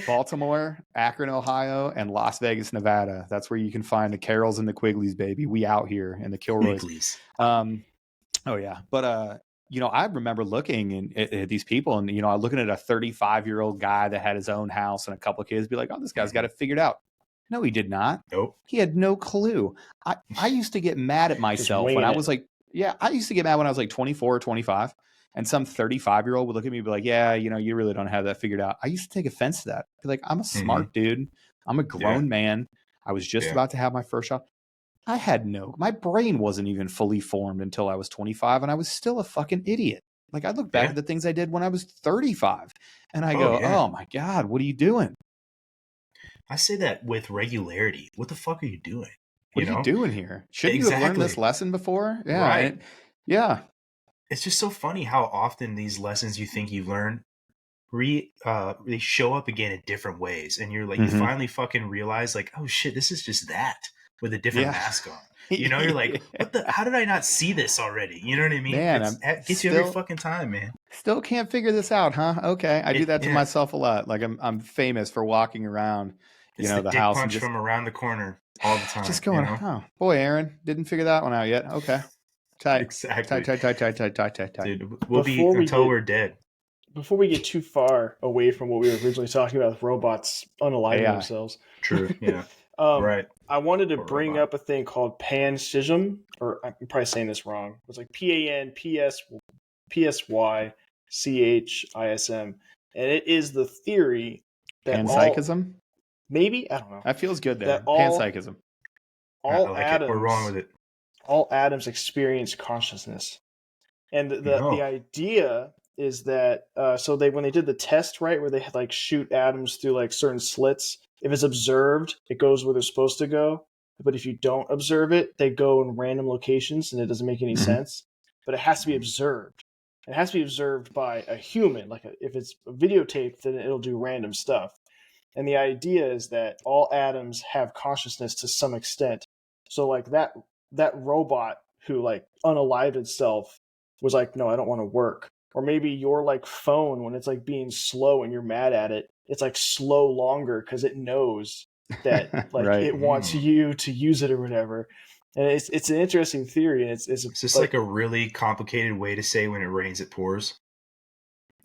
Baltimore, Akron, Ohio, and Las Vegas, Nevada. That's where you can find the Carols and the Quigleys, baby. We out here in the Kilroys. Oh yeah, but I remember looking at these people, and looking at a 35-year-old guy that had his own house and a couple of kids, be like, oh, this guy's got it figured out. No, he did not. Nope. He had no clue. I used to get mad at myself when I was like. Yeah, I used to get mad when I was like 24 or 25, and some 35-year-old would look at me and be like, yeah, you really don't have that figured out. I used to take offense to that. Be like, I'm a smart dude. I'm a grown man. I was just about to have my first shot. My brain wasn't even fully formed until I was 25, and I was still a fucking idiot. Like I look back at the things I did when I was 35, and I go, oh my God, what are you doing? I say that with regularity. What the fuck are you doing? What are you doing here? Shouldn't you have learned this lesson before? Yeah. Right. Yeah. It's just so funny how often these lessons you think you've learned they show up again in different ways. And you're like, you finally fucking realize like, oh shit, this is just that with a different mask on. You're like, how did I not see this already? You know what I mean? Man, it gets you every fucking time, man. Still can't figure this out, huh? Okay. I do that to myself a lot. Like I'm famous for walking around, it's the dick house punch from around the corner. All the time. Just going, oh, boy, Aaron, didn't figure that one out yet. Okay. Tight. Exactly. Tight. Dude, we'll be until we're dead. Before we get too far away from what we were originally talking about with robots unaliving themselves. True, yeah. Right. I wanted to bring up a thing called pansism, or I'm probably saying this wrong. It's like PANPSYCHISM. and it is the theory that panpsychism. Maybe, I don't know. That feels good there. That Panpsychism. I like it. We're wrong with it. All atoms experience consciousness, and the idea is that when they did the test, right, where they had like shoot atoms through like certain slits, if it's observed, it goes where they're supposed to go. But if you don't observe it, they go in random locations, and it doesn't make any sense. But it has to be observed. It has to be observed by a human. Like if it's videotaped, then it'll do random stuff. And the idea is that all atoms have consciousness to some extent. So like that robot who like unalived itself was like, no, I don't want to work. Or maybe your like phone, when it's like being slow and you're mad at it, it's like slow longer because it knows that like right. it wants you to use it or whatever. And it's an interesting theory. And it's just like a really complicated way to say when it rains, it pours.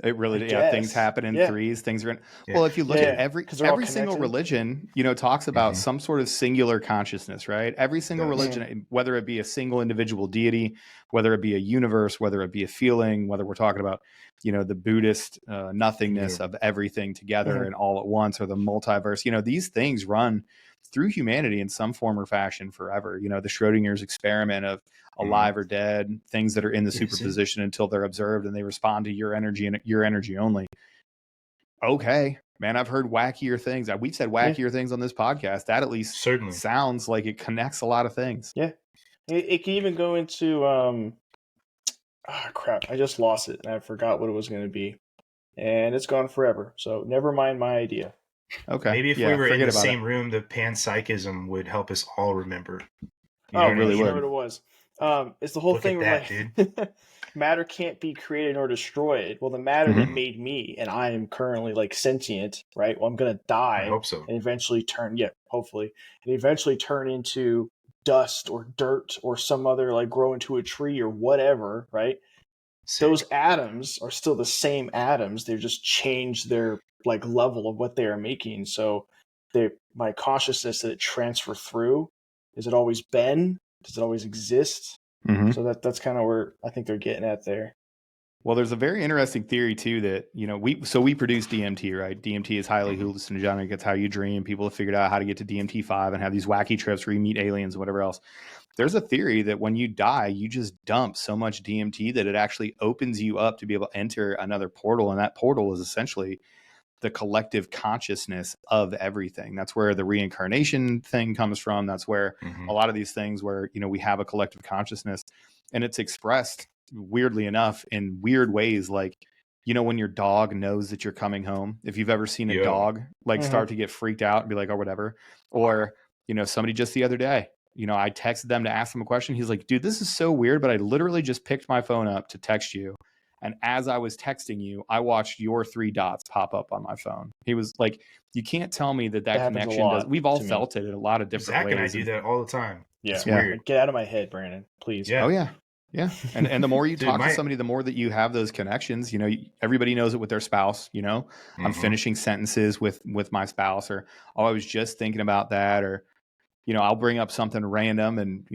It really, things happen in threes. Things are in. Well, if you look at every single religion, talks about some sort of singular consciousness, right? Every single religion, whether it be a single individual deity, whether it be a universe, whether it be a feeling, whether we're talking about, the Buddhist nothingness of everything together and all at once, or the multiverse, these things run through humanity in some form or fashion forever. The Schrodinger's experiment of alive or dead, things that are in the superposition until they're observed and they respond to your energy and your energy only. Okay, man, I've heard wackier things. We've said wackier things on this podcast. That at least certainly sounds like it connects a lot of things. Yeah. It can even go into, crap, I just lost it and I forgot what it was going to be. And it's gone forever. So never mind my idea. Okay. Maybe if we were in the same room, the panpsychism would help us all remember. Really would. What it was. It's the whole thing where like matter can't be created nor destroyed. Well, the matter that made me, and I am currently like sentient, right? Well, I'm gonna die. I hope so. And eventually hopefully, and eventually turn into dust or dirt or some other like grow into a tree or whatever, right? Sick. Those atoms are still the same atoms. They've just changed their like level of what they are making. So my consciousness that it transfer through, is it always been? Does it always exist? So that's kind of where I think they're getting at there. Well, there's a very interesting theory too that, we produce DMT, right? DMT is highly hallucinogenic. It's how you dream. People have figured out how to get to DMT-5 and have these wacky trips where you meet aliens and whatever else. There's a theory that when you die, you just dump so much DMT that it actually opens you up to be able to enter another portal. And that portal is essentially the collective consciousness of everything. That's where the reincarnation thing comes from. That's where a lot of these things where, we have a collective consciousness, and it's expressed weirdly enough in weird ways. Like, when your dog knows that you're coming home, if you've ever seen a dog like start to get freaked out and be like, oh, whatever. Or, somebody just the other day, I texted them to ask them a question. He's like, dude, this is so weird, but I literally just picked my phone up to text you. And as I was texting you, I watched your 3 dots pop up on my phone. He was like, you can't tell me that connection does. We've all felt it in a lot of different ways. Zach and I do that all the time. Yeah. It's weird. Get out of my head, Brandon, please. Yeah. Oh, yeah. Yeah. And the more you talk to somebody, the more that you have those connections. Everybody knows it with their spouse. I'm finishing sentences with my spouse, or, oh, I was just thinking about that. Or, I'll bring up something random and,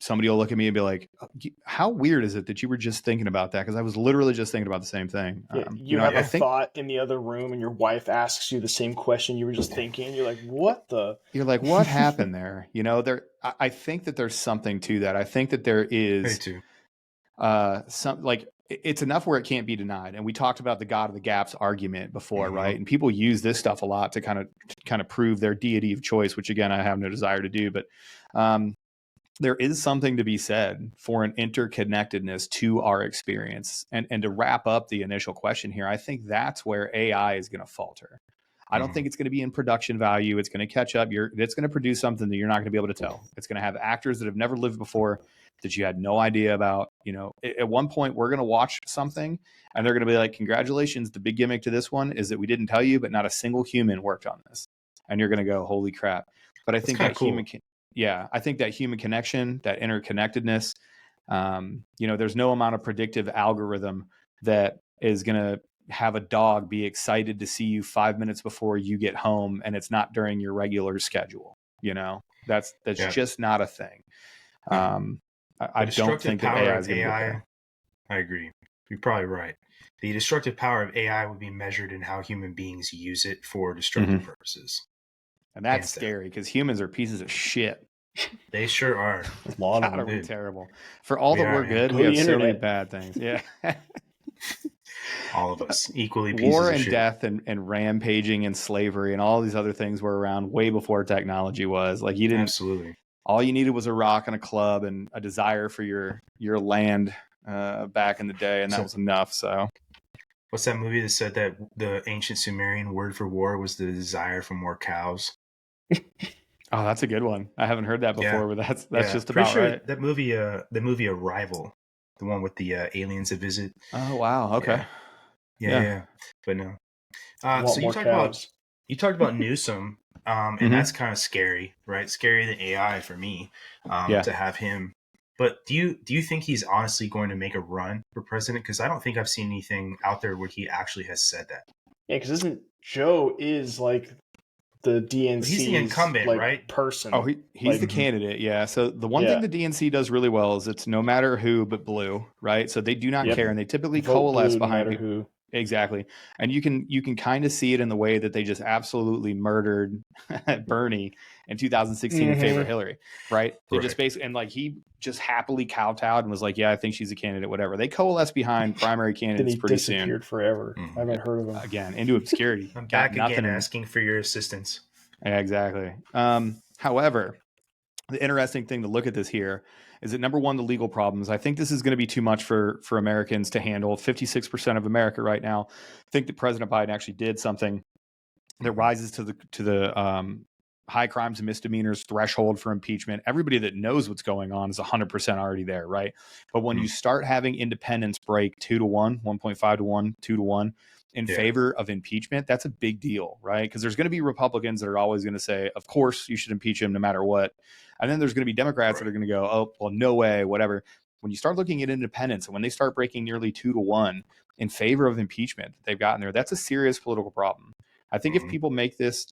somebody will look at me and be like, how weird is it that you were just thinking about that? Because I was literally just thinking about the same thing. Yeah, you have a thought in the other room and your wife asks you the same question you were just thinking. You're like, You're like, what happened there? I think that there's something to that. I think that there is some, like, it's enough where it can't be denied. And we talked about the God of the gaps argument before, right? And people use this stuff a lot to kind of prove their deity of choice, which again, I have no desire to do, but there is something to be said for an interconnectedness to our experience. And to wrap up the initial question here, I think that's where AI is going to falter. I don't think it's going to be in production value. It's going to catch up. It's going to produce something that you're not going to be able to tell. It's going to have actors that have never lived before that you had no idea about. At one point we're going to watch something and they're going to be like, congratulations. The big gimmick to this one is that we didn't tell you, but not a single human worked on this. And you're going to go, holy crap. But I think that I think that human connection, that interconnectedness, there's no amount of predictive algorithm that is going to have a dog be excited to see you 5 minutes before you get home, and it's not during your regular schedule. That's just not a thing. I don't think that AI is going to get there. I agree. You're probably right. the destructive power of AI would be measured in how human beings use it for destructive purposes. And that's scary because humans are pieces of shit. They sure are. God, are we terrible? For all that we're good, we have so many bad things. Yeah. All of us equally pieces War of and shit. death and rampaging and slavery and all these other things were around way before technology was. Like, you didn't. Absolutely. All you needed was a rock and a club and a desire for your land back in the day, and that was enough. So, what's that movie that said that the ancient Sumerian word for war was the desire for more cows? Oh, that's a good one. I haven't heard that before, but that's just about sure right. That movie, the movie Arrival, the one with the aliens that visit. Oh wow, okay. Yeah. But no. So you talked about Newsom, and that's kind of scary, right? Scarier than AI for me, to have him. But do you think he's honestly going to make a run for president? Because I don't think I've seen anything out there where he actually has said that. Yeah, because isn't Joe is like the DNC? He's the incumbent, right? Person. Oh, he's the candidate. Yeah. So the one thing the DNC does really well is it's no matter who but blue, right? So they do not care, and they typically coalesce behind people. Who. Exactly. And you can kind of see it in the way that they just absolutely murdered Bernie in 2016 in favor of Hillary, right? They just basically, and like he just happily kowtowed and was like, yeah, I think she's a candidate, whatever. They coalesce behind primary candidates pretty soon. Then he disappeared forever. I haven't heard of him. Again, into obscurity. I'm back again asking for your assistance. Yeah, exactly. However, the interesting thing to look at this here is that, number one, the legal problems. I think this is going to be too much for Americans to handle. 56% of America right now think that President Biden actually did something that rises to the high crimes and misdemeanors threshold for impeachment. Everybody that knows what's going on is 100% already there, right? But when you start having independents break 2-1, 1.5-1, 2-1 in favor of impeachment, that's a big deal, right? Because there's going to be Republicans that are always going to say, of course, you should impeach him no matter what. And then there's going to be Democrats that are going to go, oh, well, no way, whatever. When you start looking at independents and when they start breaking nearly 2-1 in favor of impeachment, they've gotten there, that's a serious political problem. I think if people make this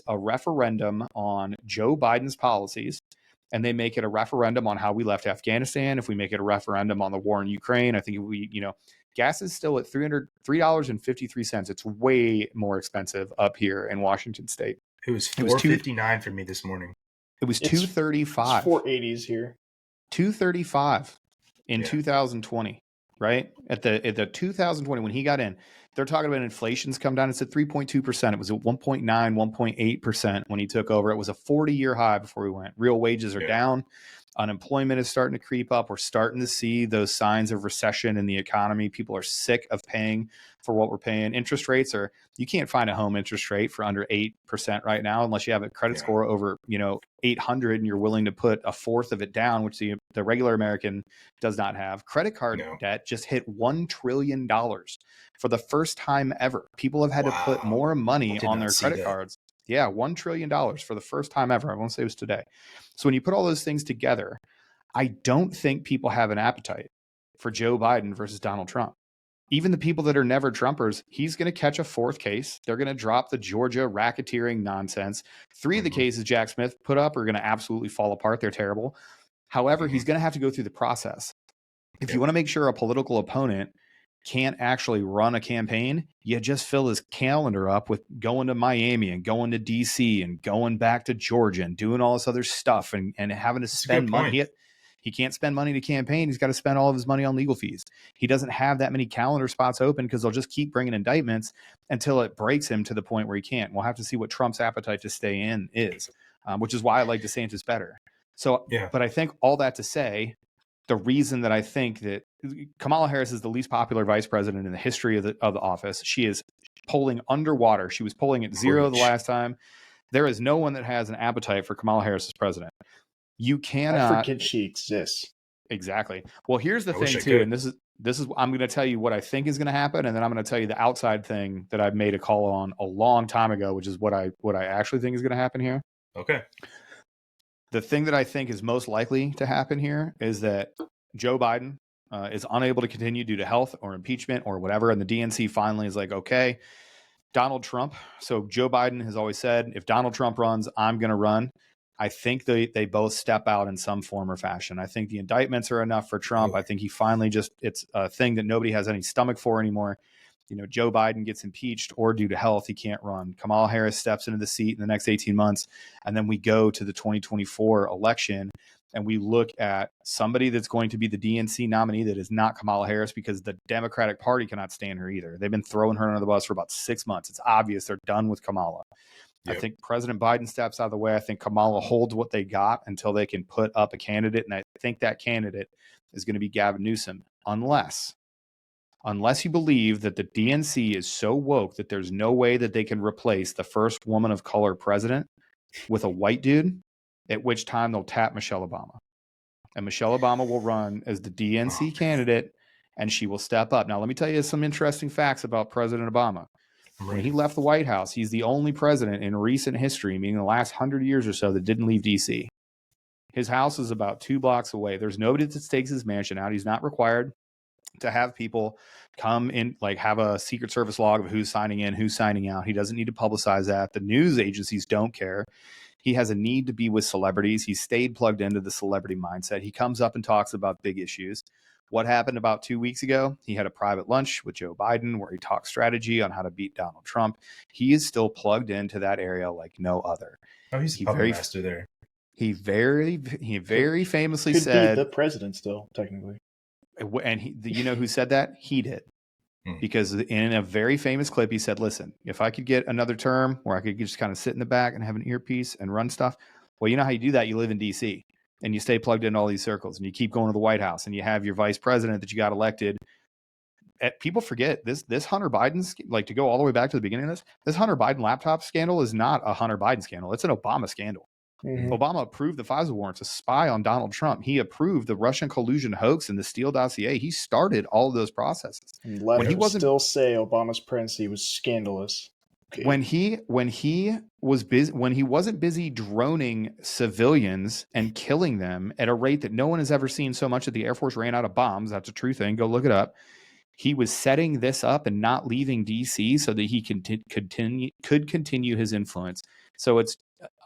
a referendum on Joe Biden's policies, and they make it a referendum on how we left Afghanistan, if we make it a referendum on the war in Ukraine, I think if we, gas is still at $3.53. It's way more expensive up here in Washington State. It was $4.59 for me this morning. It was $2.35. It's 480s here. $2.35 in 2020, right? At the 2020 when he got in, they're talking about inflation's come down. It's at 3.2%. It was at 1.9, 1.8% when he took over. It was a 40-year high before he went. Real wages are down. Unemployment is starting to creep up. We're starting to see those signs of recession in the economy. People are sick of paying for what we're paying. Interest rates are, you can't find a home interest rate for under 8% right now, unless you have a credit score over, 800 and you're willing to put a fourth of it down, which the regular American does not have. Credit card debt just hit $1 trillion for the first time ever. People have had to put more money on their credit cards. Yeah, $1 trillion for the first time ever. I won't say it was today. So when you put all those things together, I don't think people have an appetite for Joe Biden versus Donald Trump. Even the people that are never Trumpers, he's going to catch a fourth case. They're going to drop the Georgia racketeering nonsense. 3 of the cases Jack Smith put up are going to absolutely fall apart. They're terrible. However, he's going to have to go through the process. If you want to make sure a political opponent can't actually run a campaign, you just fill his calendar up with going to Miami and going to DC and going back to Georgia and doing all this other stuff and having to spend money. He can't spend money to campaign. He's got to spend all of his money on legal fees. He doesn't have that many calendar spots open because they'll just keep bringing indictments until it breaks him to the point where he can't. We'll have to see what Trump's appetite to stay in is, which is why I like DeSantis better. So, but I think all that to say, the reason that I think that Kamala Harris is the least popular vice president in the history of the office. She is polling underwater. She was polling at 0 the last time. There is no one that has an appetite for Kamala Harris as president. You cannot. I forget she exists. Exactly. Well, here's the thing too, and this is I'm going to tell you what I think is going to happen, and then I'm going to tell you the outside thing that I've made a call on a long time ago, which is what I actually think is going to happen here. Okay. The thing that I think is most likely to happen here is that Joe Biden is unable to continue due to health or impeachment or whatever, and the DNC finally is like, okay, Donald Trump. So Joe Biden has always said, if Donald Trump runs, I'm going to run. I think they both step out in some form or fashion. I think the indictments are enough for Trump. I think he finally it's a thing that nobody has any stomach for anymore. Joe Biden gets impeached, or due to health, he can't run. Kamala Harris steps into the seat in the next 18 months. And then we go to the 2024 election and we look at somebody that's going to be the DNC nominee that is not Kamala Harris, because the Democratic Party cannot stand her either. They've been throwing her under the bus for about 6 months. It's obvious they're done with Kamala. Yep. I think President Biden steps out of the way. I think Kamala holds what they got until they can put up a candidate. And I think that candidate is going to be Gavin Newsom, unless you believe that the DNC is so woke that there's no way that they can replace the first woman of color president with a white dude, at which time they'll tap Michelle Obama. And Michelle Obama will run as the DNC candidate, and she will step up. Now, let me tell you some interesting facts about President Obama. When he left the White House, he's the only president in recent history, meaning the last 100 years or so, that didn't leave D.C. His house is about 2 blocks away. There's nobody that takes his mansion out. He's not required to have people come in, like have a Secret Service log of who's signing in, who's signing out. He doesn't need to publicize that. The news agencies don't care. He has a need to be with celebrities. He stayed plugged into the celebrity mindset. He comes up and talks about big issues. What happened about 2 weeks ago? He had a private lunch with Joe Biden where he talked strategy on how to beat Donald Trump. He is still plugged into that area like no other. Oh, he's a puppet master there. He very famously could said, be the president still, technically. And you know who said that? He did. Because in a very famous clip, he said, listen, if I could get another term where I could just kind of sit in the back and have an earpiece and run stuff. Well, you know how you do that? You live in D.C. and you stay plugged into all these circles and you keep going to the White House and you have your vice president that you got elected. People forget this Hunter Biden's, like, to go all the way back to the beginning of this Hunter Biden laptop scandal is not a Hunter Biden scandal. It's an Obama scandal. Mm-hmm. Obama approved the FISA warrant to spy on Donald Trump. He approved the Russian collusion hoax and the Steele dossier. He started all of those processes. And still say Obama's presidency was scandalous. Okay. When he wasn't busy droning civilians and killing them at a rate that no one has ever seen so much that the Air Force ran out of bombs. That's a true thing. Go look it up. He was setting this up and not leaving DC so that he could continue his influence. So it's,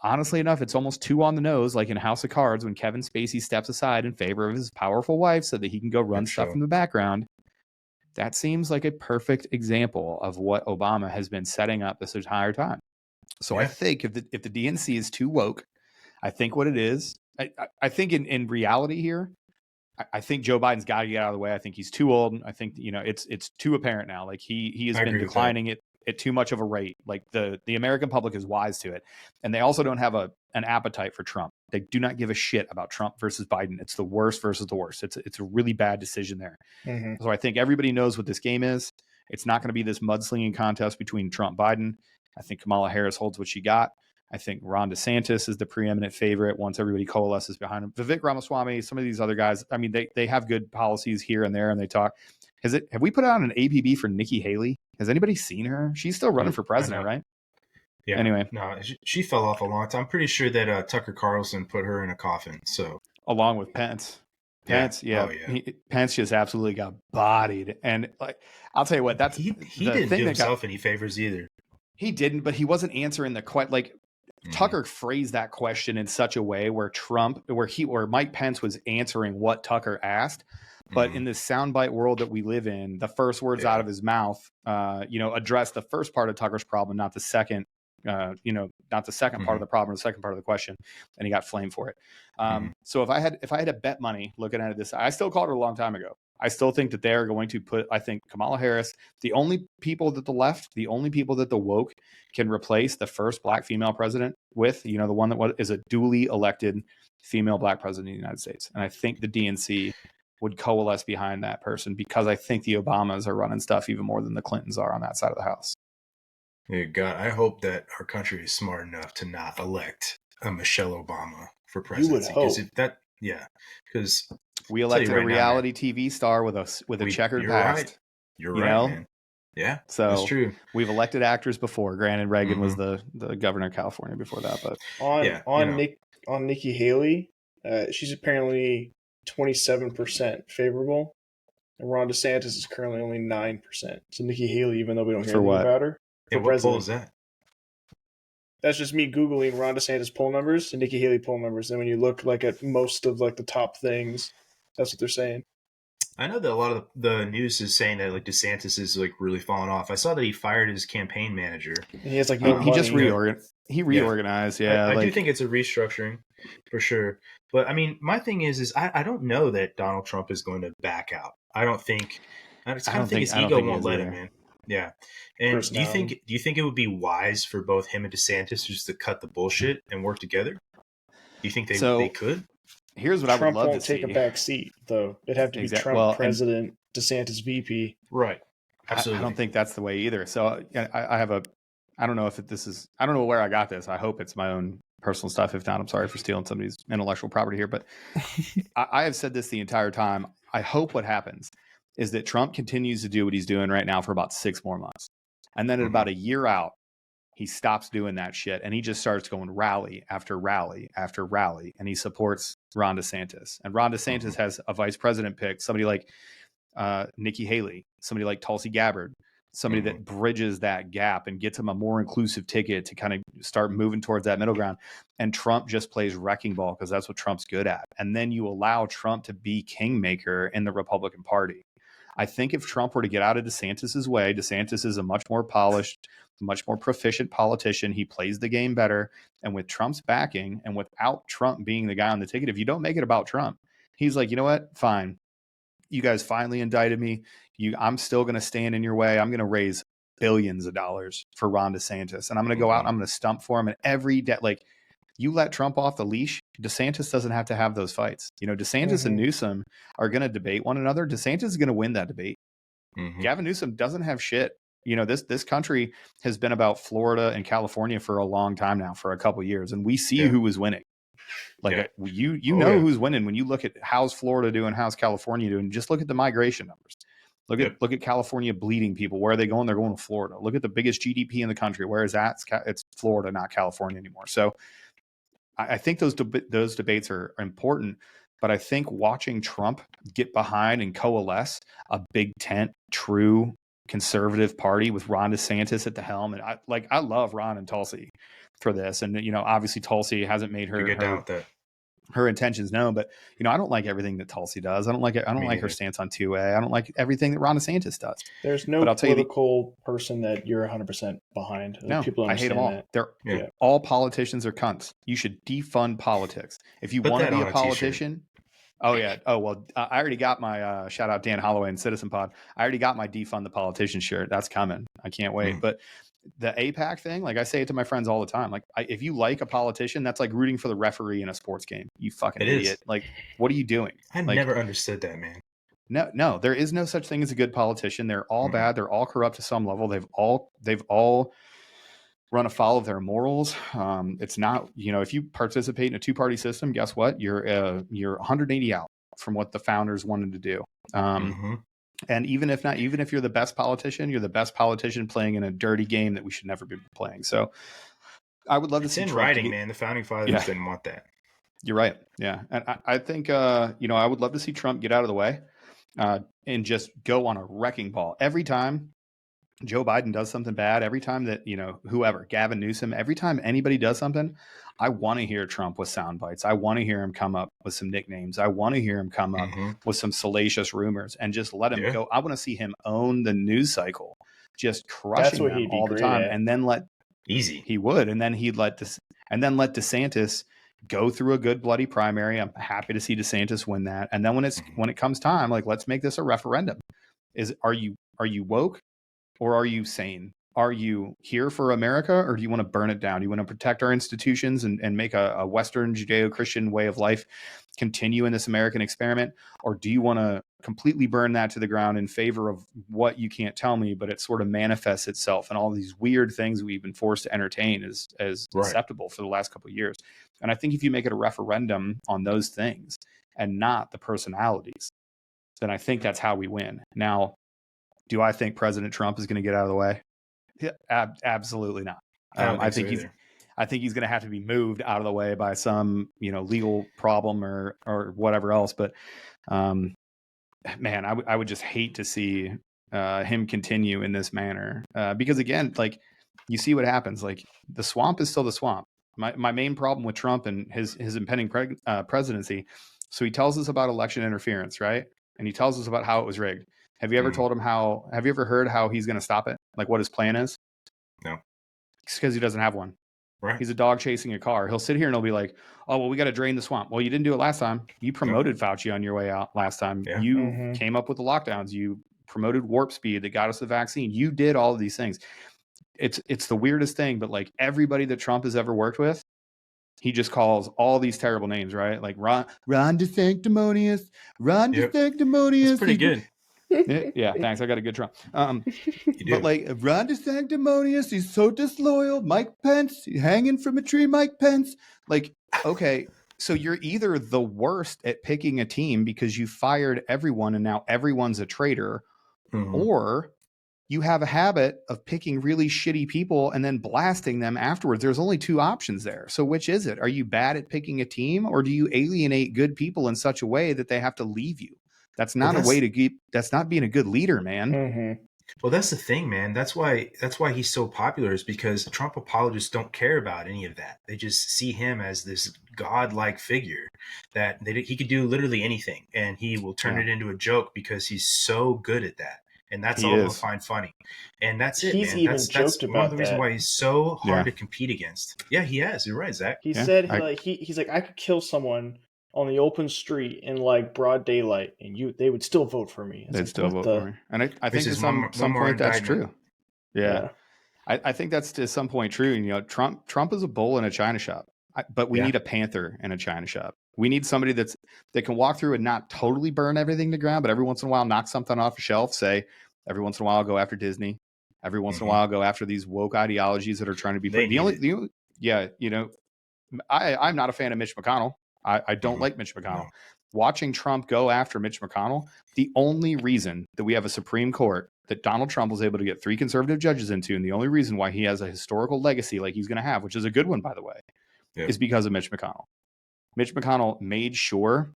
honestly enough, it's almost too on the nose, like in House of Cards when Kevin Spacey steps aside in favor of his powerful wife so that he can go run stuff in the background. That seems like a perfect example of what Obama has been setting up this entire time. So I think if the DNC is too woke, I think what it is, I think in reality here, I think Joe Biden's got to get out of the way. I think he's too old. I think, it's too apparent now. Like he has been declining it at too much of a rate. Like the American public is wise to it. And they also don't have an appetite for Trump. They do not give a shit about Trump versus Biden. It's the worst versus the worst. It's a really bad decision there. Mm-hmm. So I think everybody knows what this game is. It's not going to be this mudslinging contest between Trump and Biden. I think Kamala Harris holds what she got. I think Ron DeSantis is the preeminent favorite once everybody coalesces behind him. Vivek Ramaswamy, some of these other guys, I mean, they have good policies here and there, and they talk. Have we put out an APB for Nikki Haley? Has anybody seen her? She's still running for president, right? Yeah. Anyway, no, she fell off a long time. I'm pretty sure that Tucker Carlson put her in a coffin. So along with Pence. Pence just absolutely got bodied. And like, I'll tell you what, that's he didn't do himself any favors either. He didn't, but he wasn't answering the question. Like, Tucker phrased that question in such a way where Mike Pence was answering what Tucker asked. But in this soundbite world that we live in, the first words out of his mouth, address the first part of Tucker's problem, not the second, not the second part of the problem, or the second part of the question. And he got flamed for it. So if I had to bet money looking at it I still called it a long time ago. I still think that they're going to put, I think Kamala Harris, the only people that the woke can replace the first black female president with, the one that is a duly elected female black president of the United States. And I think the DNC would coalesce behind that person because I think the Obamas are running stuff even more than the Clintons are on that side of the house. Yeah, God, I hope that our country is smart enough to not elect a Michelle Obama for presidency. You would hope. Because we elected a reality TV star with a checkered past. Right. You're right, man. Yeah, so that's true. We've elected actors before. Granted, Reagan was the governor of California before that, but on Nikki Haley, she's apparently 27% favorable, and Ron DeSantis is currently only 9%. So Nikki Haley, even though we don't hear anything about her, what poll is that? That's just me Googling Ron DeSantis poll numbers and Nikki Haley poll numbers. And when you look like at most of like the top things, that's what they're saying. I know that a lot of the news is saying that like DeSantis is like really falling off. I saw that he fired his campaign manager. And he has like no money. He just reorganized. Yeah, I do think it's a restructuring for sure. But I mean, my thing is I don't know that Donald Trump is going to back out. I think his ego won't let him, man. Yeah. And do you think it would be wise for both him and DeSantis just to cut the bullshit and work together? Do you think they could? Here's what Trump I would love to see. Trump won't take a back seat, though. It'd have to be Trump president, DeSantis VP. Right. Absolutely. I don't think that's the way either. So I have I don't know if I don't know where I got this. I hope it's my own personal stuff. If not, I'm sorry for stealing somebody's intellectual property here. But I have said this the entire time. I hope what happens is that Trump continues to do what he's doing right now for about 6 more months. And then at about a year out, he stops doing that shit and he just starts going rally after rally after rally. And he supports Ron DeSantis. And Ron DeSantis has a vice president pick, somebody like Nikki Haley, somebody like Tulsi Gabbard, somebody that bridges that gap and gets him a more inclusive ticket to kind of start moving towards that middle ground. And Trump just plays wrecking ball because that's what Trump's good at. And then you allow Trump to be kingmaker in the Republican Party. I think if Trump were to get out of DeSantis's way, DeSantis is a much more polished, much more proficient politician. He plays the game better. And with Trump's backing and without Trump being the guy on the ticket, if you don't make it about Trump, he's like, you know what? Fine. You guys finally indicted me. I'm still going to stand in your way. I'm going to raise billions of dollars for Ron DeSantis. And I'm going to go out and I'm going to stump for him. And every day, like, you let Trump off the leash, DeSantis doesn't have to have those fights. You know, DeSantis and Newsom are going to debate one another. DeSantis is going to win that debate. Gavin Newsom doesn't have shit. You know, this country has been about Florida and California for a long time now, for a couple of years. And we see who was winning. Like you know who's winning when you look at how's Florida doing, how's California doing. Just look at the migration numbers. Look at California bleeding people. Where are they going? They're going to Florida. Look at the biggest GDP in the country. Where is that? It's Florida, not California anymore. So I think those debates are important, but I think watching Trump get behind and coalesce a big tent, true conservative party with Ron DeSantis at the helm, and I love Ron and Tulsi for this, and you know, obviously Tulsi hasn't made her intentions known, but you know, I don't like everything that Tulsi does. I don't like her stance on 2A. I don't like everything that Ron DeSantis does. There's no political person that you're 100% behind. No, people I hate them all. that. They're all politicians are cunts. You should defund politics. If you want to be a politician. Oh yeah. Oh well, I already got my shout out Dan Holloway and Citizen Pod. I already got my defund the politician shirt. That's coming. I can't wait. But the APAC thing, like I say it to my friends all the time. Like, if you like a politician, that's like rooting for the referee in a sports game. You fucking idiot. Like, what are you doing? I never understood that, man. No, there is no such thing as a good politician. They're all bad. They're all corrupt to some level. They've all run afoul of their morals. It's not, you know, if you participate in a two-party system, guess what? You're 180 out from what the founders wanted to do. And even if you're the best politician, you're the best politician playing in a dirty game that we should never be playing. So I would love to see in writing, man. The founding fathers didn't want that. You're right. Yeah. And I think, you know, I would love to see Trump get out of the way and just go on a wrecking ball. Every time Joe Biden does something bad, every time that, you know, whoever, Gavin Newsom, every time anybody does something, I want to hear Trump with sound bites. I want to hear him come up with some nicknames. I want to hear him come up with some salacious rumors and just let him go. I want to see him own the news cycle, just crushing them all the time. And then he would. And then he'd let DeSantis go through a good bloody primary. I'm happy to see DeSantis win that. And then when it comes time, like, let's make this a referendum. Are you woke or are you sane? Are you here for America, or do you want to burn it down? Do you want to protect our institutions and make a Western Judeo-Christian way of life continue in this American experiment? Or do you want to completely burn that to the ground in favor of what you can't tell me, but it sort of manifests itself and all these weird things we've been forced to entertain as acceptable for the last couple of years? And I think if you make it a referendum on those things and not the personalities, then I think that's how we win. Now, do I think President Trump is going to get out of the way? Yeah, absolutely not. I think he's going to have to be moved out of the way by some, you know, legal problem or whatever else. But man, I would just hate to see him continue in this manner because, again, like, you see what happens. Like the swamp is still the swamp. My main problem with Trump and his impending presidency. So he tells us about election interference, right? And he tells us about how it was rigged. Have you ever told him how? Have you ever heard how he's going to stop it? Like what his plan is? No. It's because he doesn't have one. Right. He's a dog chasing a car. He'll sit here and he'll be like, "Oh well, we got to drain the swamp." Well, you didn't do it last time. You promoted Fauci on your way out last time. Yeah. You came up with the lockdowns. You promoted warp speed that got us the vaccine. You did all of these things. It's the weirdest thing, but like everybody that Trump has ever worked with, he just calls all these terrible names, right? Like Ron DeSanctimonious, Ron DeSanctimonious. That's pretty good. Yeah, thanks. I got a good Trump. But like Ron DeSanctimonious, he's so disloyal. Mike Pence, hanging from a tree. Mike Pence, like, okay, so you're either the worst at picking a team because you fired everyone and now everyone's a traitor, or you have a habit of picking really shitty people and then blasting them afterwards. There's only two options there. So which is it? Are you bad at picking a team, or do you alienate good people in such a way that they have to leave you? That's not a way to keep. That's not being a good leader, man. Well, that's the thing, man. That's why he's so popular, is because Trump apologists don't care about any of that. They just see him as this godlike figure that he could do literally anything, and he will turn it into a joke because he's so good at that. And that's all they'll find funny. And that's it, he's man. Even that's joked about one of the reasons that. why he's so hard to compete against. Yeah, he has. You're right, Zach. He said he's like, I could kill someone on the open street in like broad daylight, and they would still vote for me. They'd still vote for me. And I think at some point that's true. Yeah. I think that's to some point true. You know, Trump is a bull in a china shop, but we need a panther in a china shop. We need somebody that can walk through and not totally burn everything to the ground, but every once in a while knock something off a shelf. Say every once in a while I'll go after Disney. Every once in a while I'll go after these woke ideologies that are trying to be. I'm not a fan of Mitch McConnell. I don't like Mitch McConnell. No. Watching Trump go after Mitch McConnell, the only reason that we have a Supreme Court that Donald Trump was able to get 3 conservative judges into, and the only reason why he has a historical legacy like he's going to have, which is a good one, by the way, is because of Mitch McConnell. Mitch McConnell made sure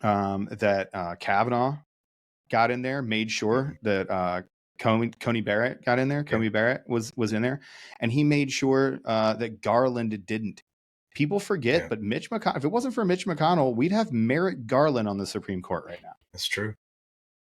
that Kavanaugh got in there, made sure that Coney Barrett got in there. Coney Barrett was in there, and he made sure that Garland didn't. People forget, but Mitch McConnell, if it wasn't for Mitch McConnell, we'd have Merrick Garland on the Supreme Court right now. That's true.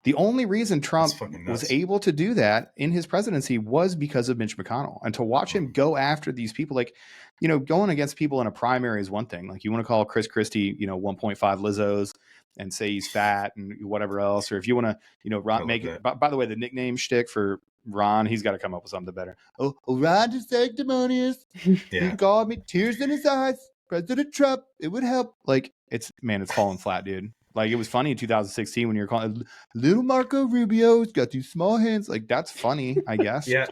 The only reason Trump was able to do that in his presidency was because of Mitch McConnell. And to watch him go after these people, like, you know, going against people in a primary is one thing. Like, you want to call Chris Christie, 1.5 Lizzos and say he's fat and whatever else. Or if you want to, make it, by the way, the nickname shtick for Ron, he's got to come up with something better. Oh, Ron DeSanctimonious. He called me, tears in his eyes. President Trump, it would help. Like, it's falling flat, dude. Like, it was funny in 2016 when you're calling little Marco Rubio's got these small hands. Like, that's funny, I guess. Yeah.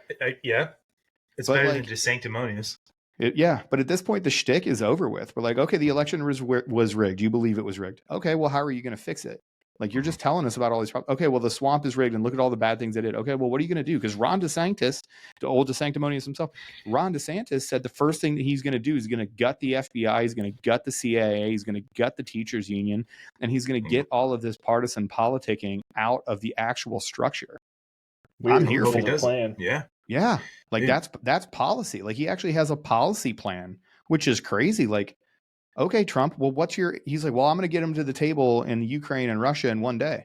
It's better than just sanctimonious. But at this point, the shtick is over with. We're like, okay, the election was rigged. You believe it was rigged. Okay, well, how are you going to fix it? Like, you're just telling us about all these problems. Okay, well, the swamp is rigged, and look at all the bad things they did. Okay, well, what are you going to do? Because Ron DeSantis, the old DeSanctimonious himself, Ron DeSantis said the first thing that he's going to do is going to gut the FBI, he's going to gut the CIA, he's going to gut the teachers union, and he's going to get all of this partisan politicking out of the actual structure. I'm here for the plan. Yeah. Like, that's policy. Like, he actually has a policy plan, which is crazy. Like, okay, Trump, well, he's like, well, I'm going to get him to the table in Ukraine and Russia in one day.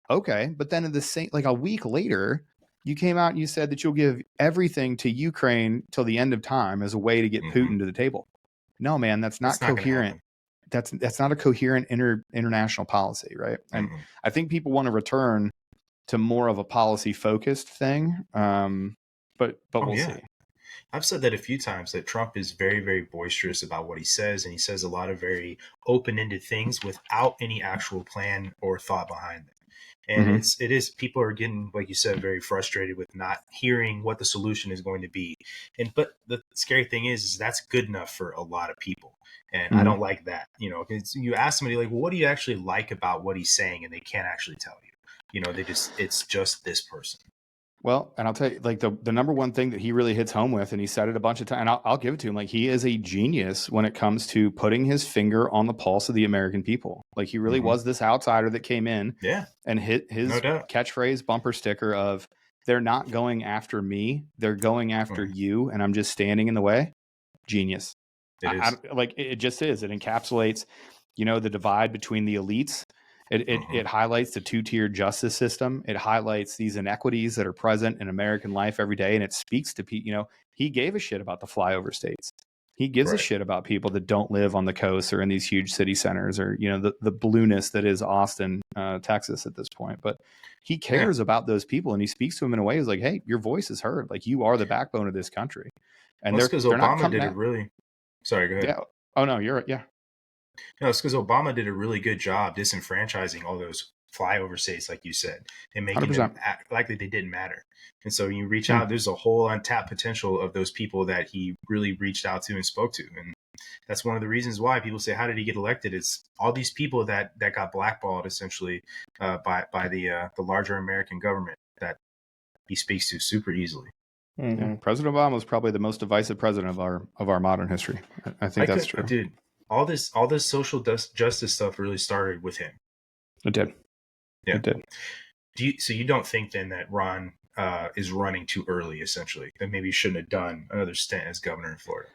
Okay. But then a week later, you came out and you said that you'll give everything to Ukraine till the end of time as a way to get Putin to the table. No, man, that's not coherent. That's not a coherent international policy. Right. And I think people want to return to more of a policy focused thing. But we'll see. I've said that a few times, that Trump is very, very boisterous about what he says, and he says a lot of very open-ended things without any actual plan or thought behind them. And it is people are getting, like you said, very frustrated with not hearing what the solution is going to be. But the scary thing is that's good enough for a lot of people. And I don't like that. You ask somebody like, well, what do you actually like about what he's saying? And they can't actually tell you. It's just this person. Well, and I'll tell you, like, the number one thing that he really hits home with, and he said it a bunch of times, and I'll give it to him, like, he is a genius when it comes to putting his finger on the pulse of the American people. Like, he really was this outsider that came in and hit his catchphrase bumper sticker of, they're not going after me. They're going after you, and I'm just standing in the way. Genius. It just is. It encapsulates, the divide between the elites. It highlights the two-tiered justice system. It highlights these inequities that are present in American life every day, and it speaks to people. He gave a shit about the flyover states. He gives a shit about people that don't live on the coast or in these huge city centers, or the blueness that is Austin, Texas at this point. But he cares about those people, and he speaks to them in a way who's like, "Hey, your voice is heard. Like, you are the backbone of this country." And that's because Obama did it really. Sorry, go ahead. Yeah. Oh no, you're yeah. No, it's because Obama did a really good job disenfranchising all those flyover states, like you said, and making 100%. Them act like they didn't matter. And so you reach out, there's a whole untapped potential of those people that he really reached out to and spoke to. And that's one of the reasons why people say, how did he get elected? It's all these people that got blackballed essentially by the larger American government that he speaks to super easily. Mm-hmm. Yeah, President Obama was probably the most divisive president of our modern history. I think that's true. Dude, all this social justice stuff really started with him. It did. Yeah. It did. So you don't think then that Ron is running too early, essentially, that maybe he shouldn't have done another stint as governor in Florida?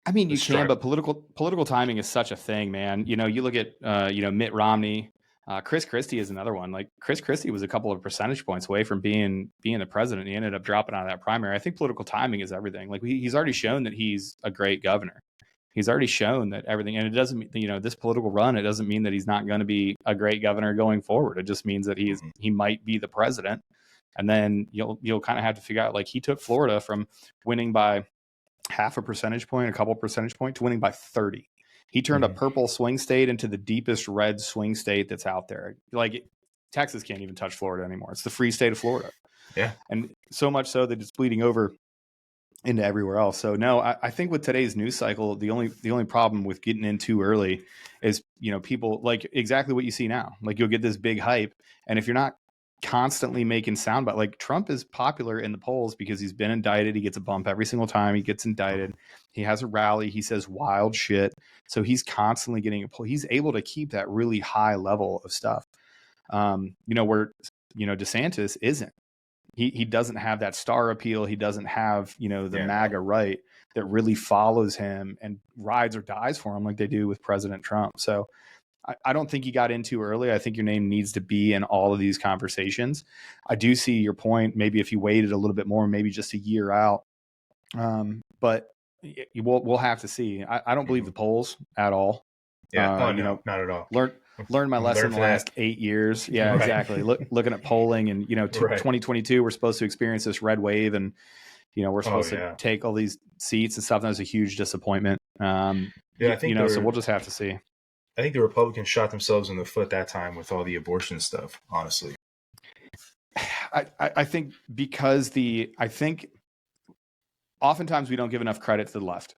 I mean, you can, but political timing is such a thing, man. You look at Mitt Romney. Chris Christie is another one. Like, Chris Christie was a couple of percentage points away from being the president. He ended up dropping out of that primary. I think political timing is everything. Like, he's already shown that he's a great governor. He's already shown that everything, and it doesn't mean, this political run, it doesn't mean that he's not going to be a great governor going forward. It just means that he might be the president. And then you'll kind of have to figure out, like, he took Florida from winning by half a percentage point, a couple percentage point, to winning by 30. He turned a purple swing state into the deepest red swing state that's out there. Like, Texas can't even touch Florida anymore. It's the free state of Florida. Yeah. And so much so that it's bleeding over into everywhere else. So no, I think with today's news cycle, the only problem with getting in too early is, people, like, exactly what you see now. Like, you'll get this big hype, and if you're not constantly making soundbite, like, Trump is popular in the polls because he's been indicted. He gets a bump every single time he gets indicted. He has a rally. He says wild shit. So he's constantly getting a poll. He's able to keep that really high level of stuff. Where, DeSantis isn't. He doesn't have that star appeal. He doesn't have, the MAGA right that really follows him and rides or dies for him like they do with President Trump. So I don't think he got in too early. I think your name needs to be in all of these conversations. I do see your point. Maybe if you waited a little bit more, maybe just a year out. But we'll have to see. I don't believe the polls at all. Yeah. Not at all. Learned my lesson the last 8 years. Yeah, right. Exactly. Looking at polling, and 2022, we're supposed to experience this red wave, and we're supposed to take all these seats and stuff. That was a huge disappointment. I think so we'll just have to see. I think the Republicans shot themselves in the foot that time with all the abortion stuff, honestly. I think because I think oftentimes we don't give enough credit to the left.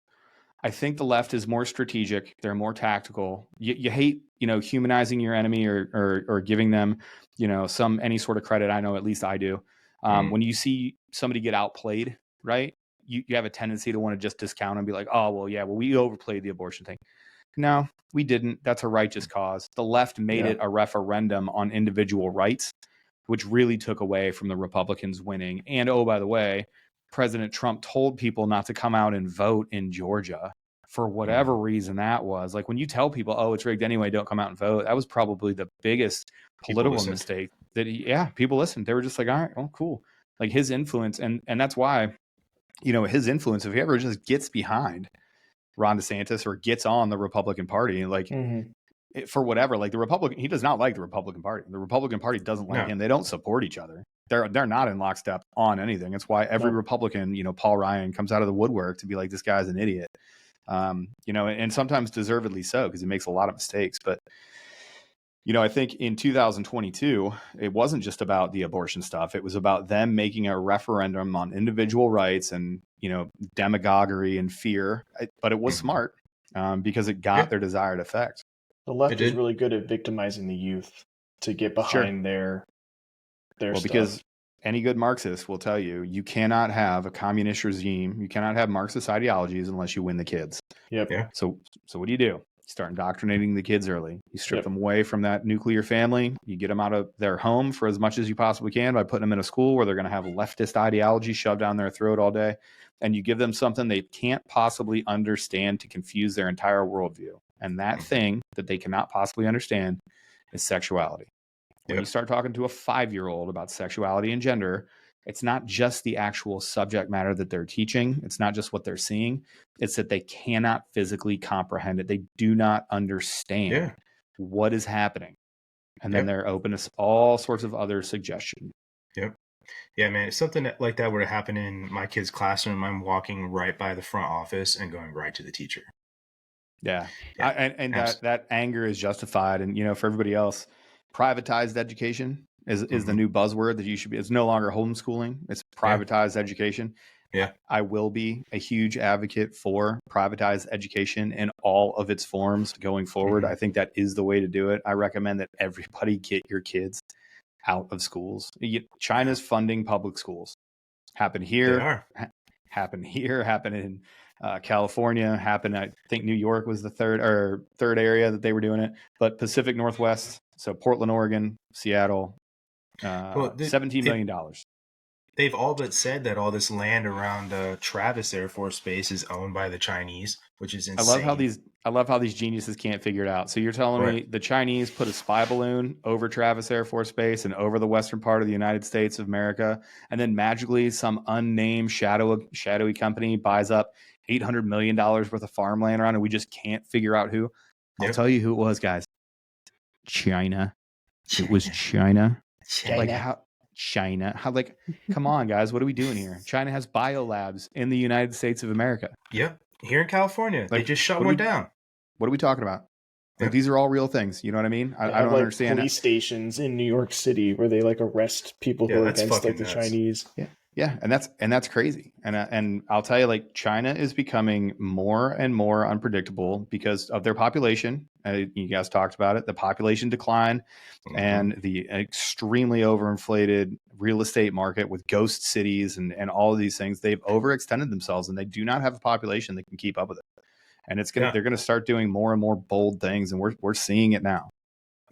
I think the left is more strategic. They're more tactical. You hate, humanizing your enemy or giving them, any sort of credit. I know, at least I do. When you see somebody get outplayed, right? You have a tendency to want to just discount and be like, oh, well, we overplayed the abortion thing. No, we didn't. That's a righteous cause. The left made it a referendum on individual rights, which really took away from the Republicans winning. And, oh, by the way, President Trump told people not to come out and vote in Georgia for whatever reason that was. Like, when you tell people, oh, it's rigged anyway, don't come out and vote, that was probably the biggest political mistake that people listened. They were just like, all right, oh, cool. Like, his influence, and that's why, his influence, if he ever just gets behind Ron DeSantis or gets on the Republican Party, like, for whatever, like, he does not like the Republican Party. The Republican Party doesn't like him. They don't support each other. They're not in lockstep on anything. That's why every Republican, Paul Ryan, comes out of the woodwork to be like, this guy's an idiot. And sometimes deservedly so, because he makes a lot of mistakes. But, I think in 2022, it wasn't just about the abortion stuff. It was about them making a referendum on individual rights and, demagoguery and fear. But it was smart because it got their desired effect. The left is really good at victimizing the youth to get behind their stuff. Because any good Marxist will tell you, you cannot have a communist regime. You cannot have Marxist ideologies unless you win the kids. Yep. Yeah. So what do? Start indoctrinating the kids early. You strip them away from that nuclear family. You get them out of their home for as much as you possibly can by putting them in a school where they're going to have leftist ideology shoved down their throat all day. And you give them something they can't possibly understand to confuse their entire worldview. And that thing that they cannot possibly understand is sexuality. When you start talking to a 5-year-old about sexuality and gender, it's not just the actual subject matter that they're teaching. It's not just what they're seeing. It's that they cannot physically comprehend it. They do not understand what is happening. And then they're open to all sorts of other suggestions. Yep. Yeah, man. If something like that were to happen in my kid's classroom, I'm walking right by the front office and going right to the teacher. Yeah. And that anger is justified. And, you know, for everybody else, privatized education is the new buzzword that you should be. It's no longer homeschooling. It's privatized education. Yeah. I will be a huge advocate for privatized education in all of its forms going forward. I think that is the way to do it. I recommend that everybody get your kids out of schools. China's funding public schools. Happen here, happen in California, I think New York was the third area that they were doing it, but Pacific Northwest, so Portland, Oregon, Seattle, $17 million. They've all but said that all this land around Travis Air Force Base is owned by the Chinese, which is insane. I love how these geniuses can't figure it out. So you're telling me the Chinese put a spy balloon over Travis Air Force Base and over the western part of the United States of America, and then magically some unnamed shadowy company buys up $800 million worth of farmland around, and we just can't figure out who? I'll tell you who it was, guys. China. It was China. Like how? China. How, like, come on, guys, what are we doing here? China has biolabs in the United States of America. Yep. Here in California. Like, they just shut one down. What are we talking about? Like, these are all real things. You know what I mean? I don't understand. Police stations in New York City where they like arrest people who are against like the Chinese. Yeah, and that's crazy. And I'll tell you, like, China is becoming more and more unpredictable because of their population. You guys talked about it, the population decline and the extremely overinflated real estate market with ghost cities and all of these things. They've overextended themselves and they do not have a population that can keep up with it. And they're going to start doing more and more bold things, and we're seeing it now.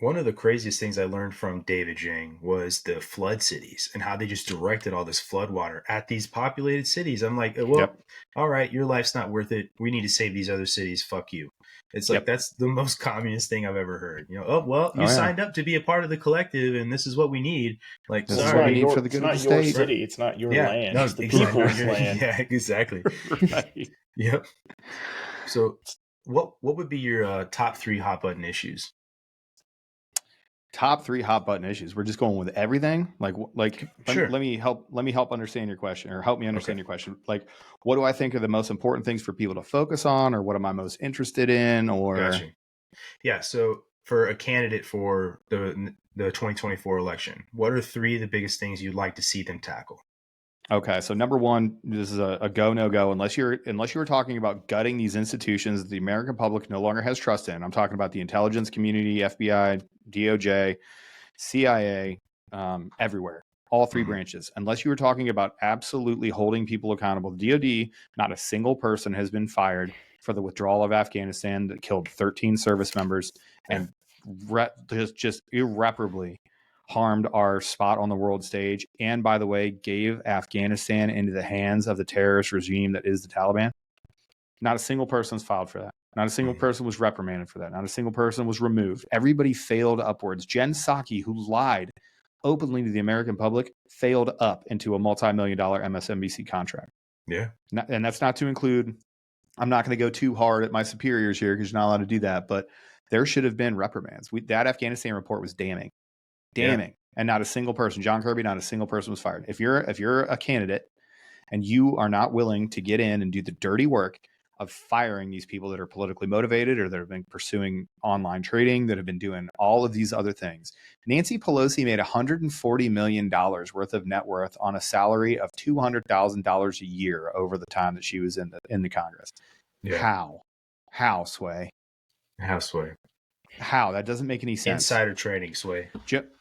One of the craziest things I learned from David Jing was the flood cities and how they just directed all this flood water at these populated cities. I'm like, well, all right, your life's not worth it. We need to save these other cities. Fuck you. It's like, that's the most communist thing I've ever heard. You know, you signed up to be a part of the collective and this is what we need. Like, this is what we need for the good of the state. It's not your city. It's not your land. No, it's the people's land. Yeah, exactly. Right. Yep. So what would be your top 3 hot button issues? Top 3 hot button issues. We're just going with everything. Sure. Let me help understand your question, or help me understand your question. Like, what do I think are the most important things for people to focus on, or what am I most interested in? Or Gotcha. Yeah. So for a candidate for the 2024 election, what are 3 of the biggest things you'd like to see them tackle? Okay, so number 1, this is a go, no go. Unless you were talking about gutting these institutions that the American public no longer has trust in. I'm talking about the intelligence community, FBI, DOJ, CIA, everywhere, all 3 branches. Unless you were talking about absolutely holding people accountable, the DOD, not a single person has been fired for the withdrawal of Afghanistan that killed 13 service members and just irreparably harmed our spot on the world stage, and by the way, gave Afghanistan into the hands of the terrorist regime that is the Taliban. Not a single person's filed for that. Not a single person was reprimanded for that. Not a single person was removed. Everybody failed upwards. Jen Psaki, who lied openly to the American public, failed up into a multi-million-dollar MSNBC contract. Yeah. And that's not to include, I'm not going to go too hard at my superiors here because you're not allowed to do that, but there should have been reprimands. That Afghanistan report was damning. And not a single person, John Kirby, not a single person was fired. If you're a candidate and you are not willing to get in and do the dirty work of firing these people that are politically motivated or that have been pursuing online trading, that have been doing all of these other things. Nancy Pelosi made $140 million worth of net worth on a salary of $200,000 a year over the time that she was in the Congress. Yeah. How, Sway? How, Sway? How? That doesn't make any sense. Insider trading, Sway.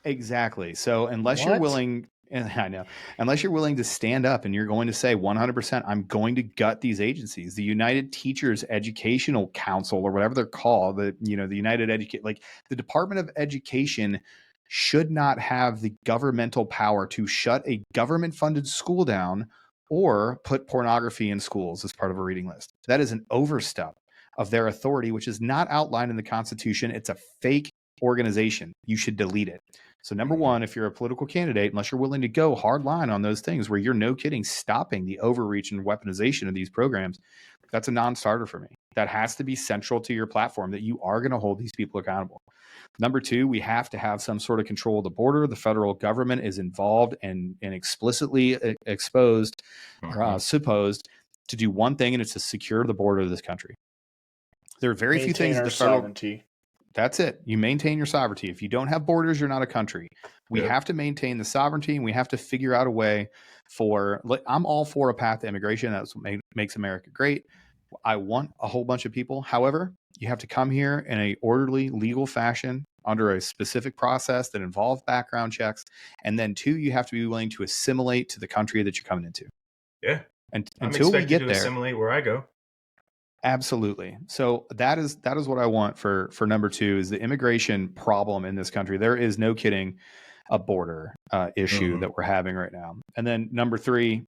Exactly. So unless you're willing I know. Unless you're willing to stand up and you're going to say 100%, I'm going to gut these agencies. The United Teachers Educational Council, or whatever they're called, the the Department of Education should not have the governmental power to shut a government-funded school down or put pornography in schools as part of a reading list. That is an overstep of their authority, which is not outlined in the Constitution. It's a fake organization. You should delete it. So number one, if you're a political candidate, unless you're willing to go hard line on those things where you're no kidding stopping the overreach and weaponization of these programs, that's a non-starter for me. That has to be central to your platform, that you are going to hold these people accountable. Number two, we have to have some sort of control of the border. The federal government is involved and explicitly exposed or supposed to do one thing, and it's to secure the border of this country. There are very few things that the federal sovereignty. That's it. You maintain your sovereignty. If you don't have borders, you're not a country. We have to maintain the sovereignty, and we have to figure out a way for, I'm all for a path to immigration. That's what makes America great. I want a whole bunch of people. However, you have to come here in a orderly, legal fashion under a specific process that involves background checks. And then two, you have to be willing to assimilate to the country that you're coming into. Yeah. And I'm until we get to there, assimilate where I go. Absolutely. So that is what I want for number two, is the immigration problem in this country. There is, no kidding, a border issue that we're having right now. And then number three,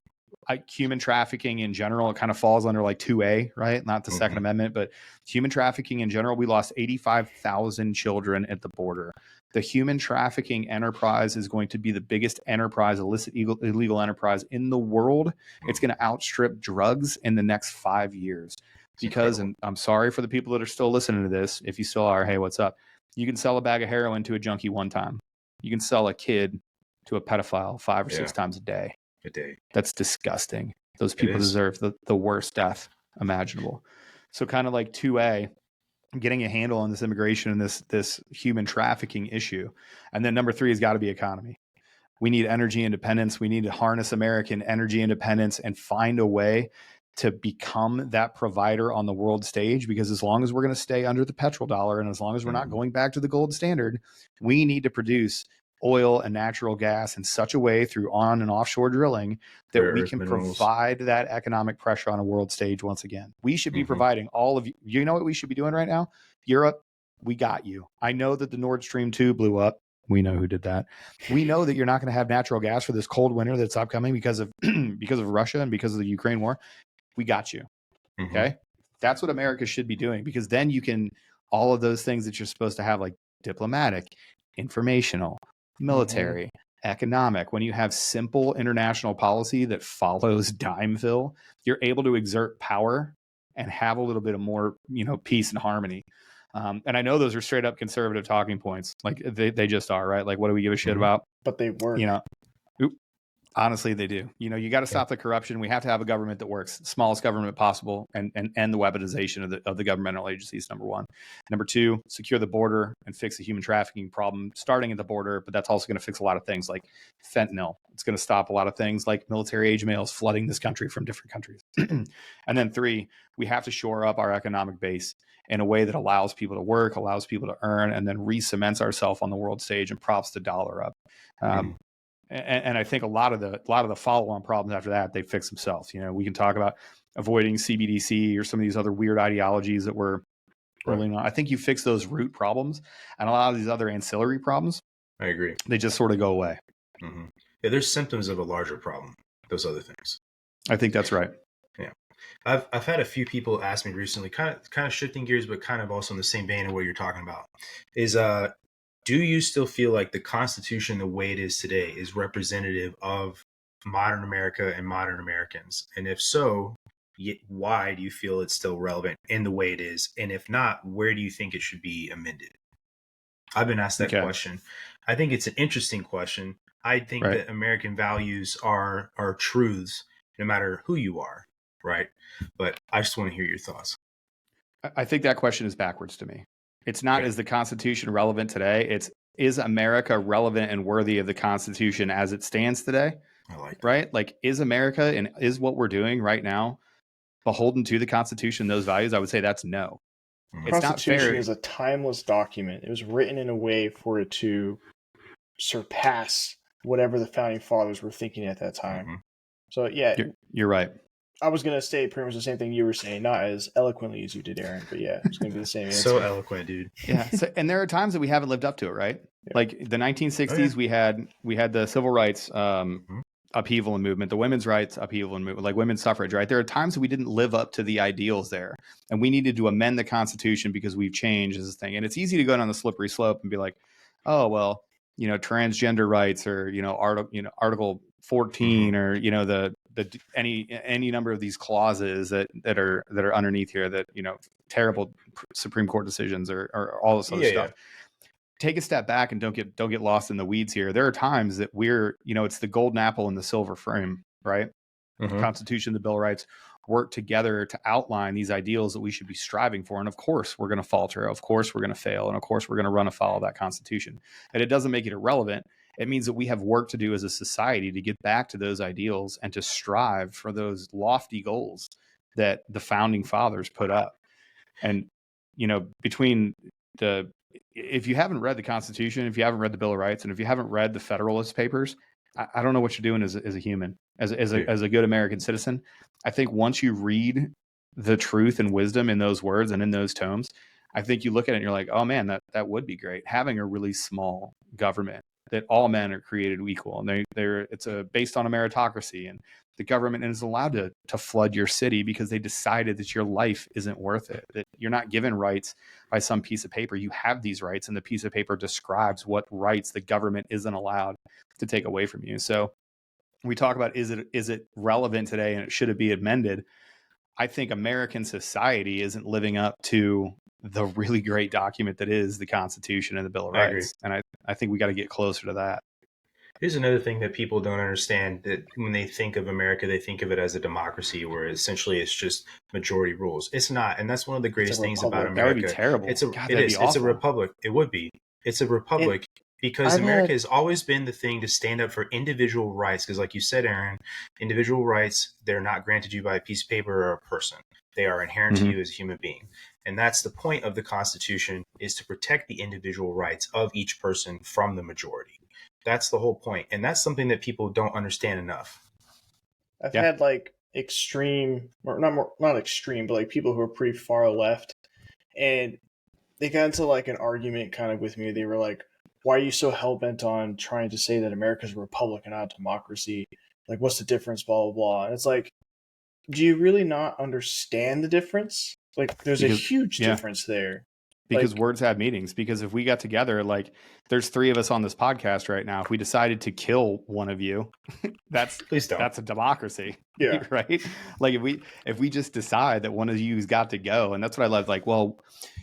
human trafficking in general, it kind of falls under like 2A, right? Not the Second Amendment, but human trafficking in general. We lost 85,000 children at the border. The human trafficking enterprise is going to be the biggest enterprise, illicit, illegal enterprise in the world. It's going to outstrip drugs in the next 5 years. Because, and I'm sorry for the people that are still listening to this, if you still are, hey, what's up? You can sell a bag of heroin to a junkie one time. You can sell a kid to a pedophile 5 or 6 times a day. That's disgusting. Those people deserve the worst death imaginable. So kind of like 2A, getting a handle on this immigration and this human trafficking issue. And then number three has got to be economy. We need energy independence. We need to harness American energy independence and find a way to become that provider on the world stage, because as long as we're going to stay under the petrodollar and as long as we're not going back to the gold standard, we need to produce oil and natural gas in such a way through on and offshore drilling that we can provide that economic pressure on a world stage once again. We should be providing all of you know what we should be doing right now? Europe, we got you. I know that the Nord Stream 2 blew up. We know who did that. We know that you're not going to have natural gas for this cold winter that's upcoming because of Russia and because of the Ukraine war. We got you. Okay. That's what America should be doing, because then you can, all of those things that you're supposed to have, like diplomatic, informational, military, economic, when you have simple international policy that follows Dimeville, you're able to exert power and have a little bit of more, peace and harmony. And I know those are straight up conservative talking points. Like they just are, right? Like, what do we give a shit about? But they work. Honestly, they do. You got to stop the corruption. We have to have a government that works, smallest government possible, and end the weaponization of the governmental agencies. Number one. Number two, secure the border and fix the human trafficking problem, starting at the border. But that's also going to fix a lot of things like fentanyl. It's going to stop a lot of things like military age males flooding this country from different countries. And then three, we have to shore up our economic base in a way that allows people to work, allows people to earn, and then re-cements ourselves on the world stage and props the dollar up. And I think a lot of the follow-on problems after that, they fix themselves. We can talk about avoiding CBDC or some of these other weird ideologies that we're rolling on. I think you fix those root problems, and a lot of these other ancillary problems, I agree, they just sort of go away. Yeah, there's symptoms of a larger problem, those other things. I think that's right. Yeah. I've had a few people ask me recently, kind of shifting gears, but kind of also in the same vein of what you're talking about, is do you still feel like the Constitution, the way it is today, is representative of modern America and modern Americans? And if so, why do you feel it's still relevant in the way it is? And if not, where do you think it should be amended? I've been asked that question. I think it's an interesting question. I think that American values are truths, no matter who you are, right? But I just want to hear your thoughts. I think that question is backwards to me. It's not, is the Constitution relevant today? It's, is America relevant and worthy of the Constitution as it stands today? I like that. Right? Like, is America and is what we're doing right now beholden to the Constitution, those values? I would say that's no. The Constitution is a timeless document. It was written in a way for it to surpass whatever the founding fathers were thinking at that time. Mm-hmm. So yeah, you're right. I was going to say pretty much the same thing you were saying, not as eloquently as you did, Aaron, but yeah, it's going to be the same answer. So eloquent, dude. Yeah. So, and there are times that we haven't lived up to it, right? Yeah. Like the 1960s, we had the civil rights upheaval and movement, the women's rights upheaval and movement, like women's suffrage, right? There are times that we didn't live up to the ideals there, and we needed to amend the Constitution because we've changed as a thing. And it's easy to go down the slippery slope and be like, oh, well, transgender rights, or, Article 14, or, any number of these clauses that are underneath here that, terrible Supreme Court decisions or all this other stuff. Take a step back and don't get lost in the weeds here. There are times that we're, it's the golden apple in the silver frame, right? Mm-hmm. The Constitution, the Bill of Rights work together to outline these ideals that we should be striving for. And of course, we're going to falter. Of course, we're going to fail. And of course, we're going to run afoul of that Constitution. And it doesn't make it irrelevant. It means that we have work to do as a society to get back to those ideals and to strive for those lofty goals that the founding fathers put up. And, if you haven't read the Constitution, if you haven't read the Bill of Rights, and if you haven't read the Federalist Papers, I don't know what you're doing as a human, as a good American citizen. I think once you read the truth and wisdom in those words and in those tomes, I think you look at it and you're like, oh man, that would be great. Having a really small government that all men are created equal, and it's based on a meritocracy, and the government is allowed to flood your city because they decided that your life isn't worth it, that you're not given rights by some piece of paper. You have these rights, and the piece of paper describes what rights the government isn't allowed to take away from you. So we talk about, is it relevant today, and should it be amended? I think American society isn't living up to the really great document that is the Constitution and the Bill of Rights. And I think we got to get closer to that. Here's another thing that people don't understand, that when they think of America, they think of it as a democracy where essentially it's just majority rules. It's not. And that's one of the greatest things about America. That would be terrible. It's a republic. It would be. It's a republic because America has always been the thing to stand up for individual rights. Because like you said, Aaron, individual rights, they're not granted you by a piece of paper or a person. They are inherent to you as a human being. And that's the point of the Constitution, is to protect the individual rights of each person from the majority. That's the whole point. And that's something that people don't understand enough. I've had like extreme, or not extreme, but like people who are pretty far left. And they got into like an argument kind of with me. They were like, why are you so hell-bent on trying to say that America's a republic and not a democracy? Like, what's the difference, blah, blah, blah. And it's like, do you really not understand the difference? Like, there's a huge difference there. Because words have meanings. Because if we got together, like, there's 3 of us on this podcast right now. If we decided to kill one of you, that's a democracy. Yeah. Right? Like, if we just decide that one of you's got to go, and that's what I love. Like, well,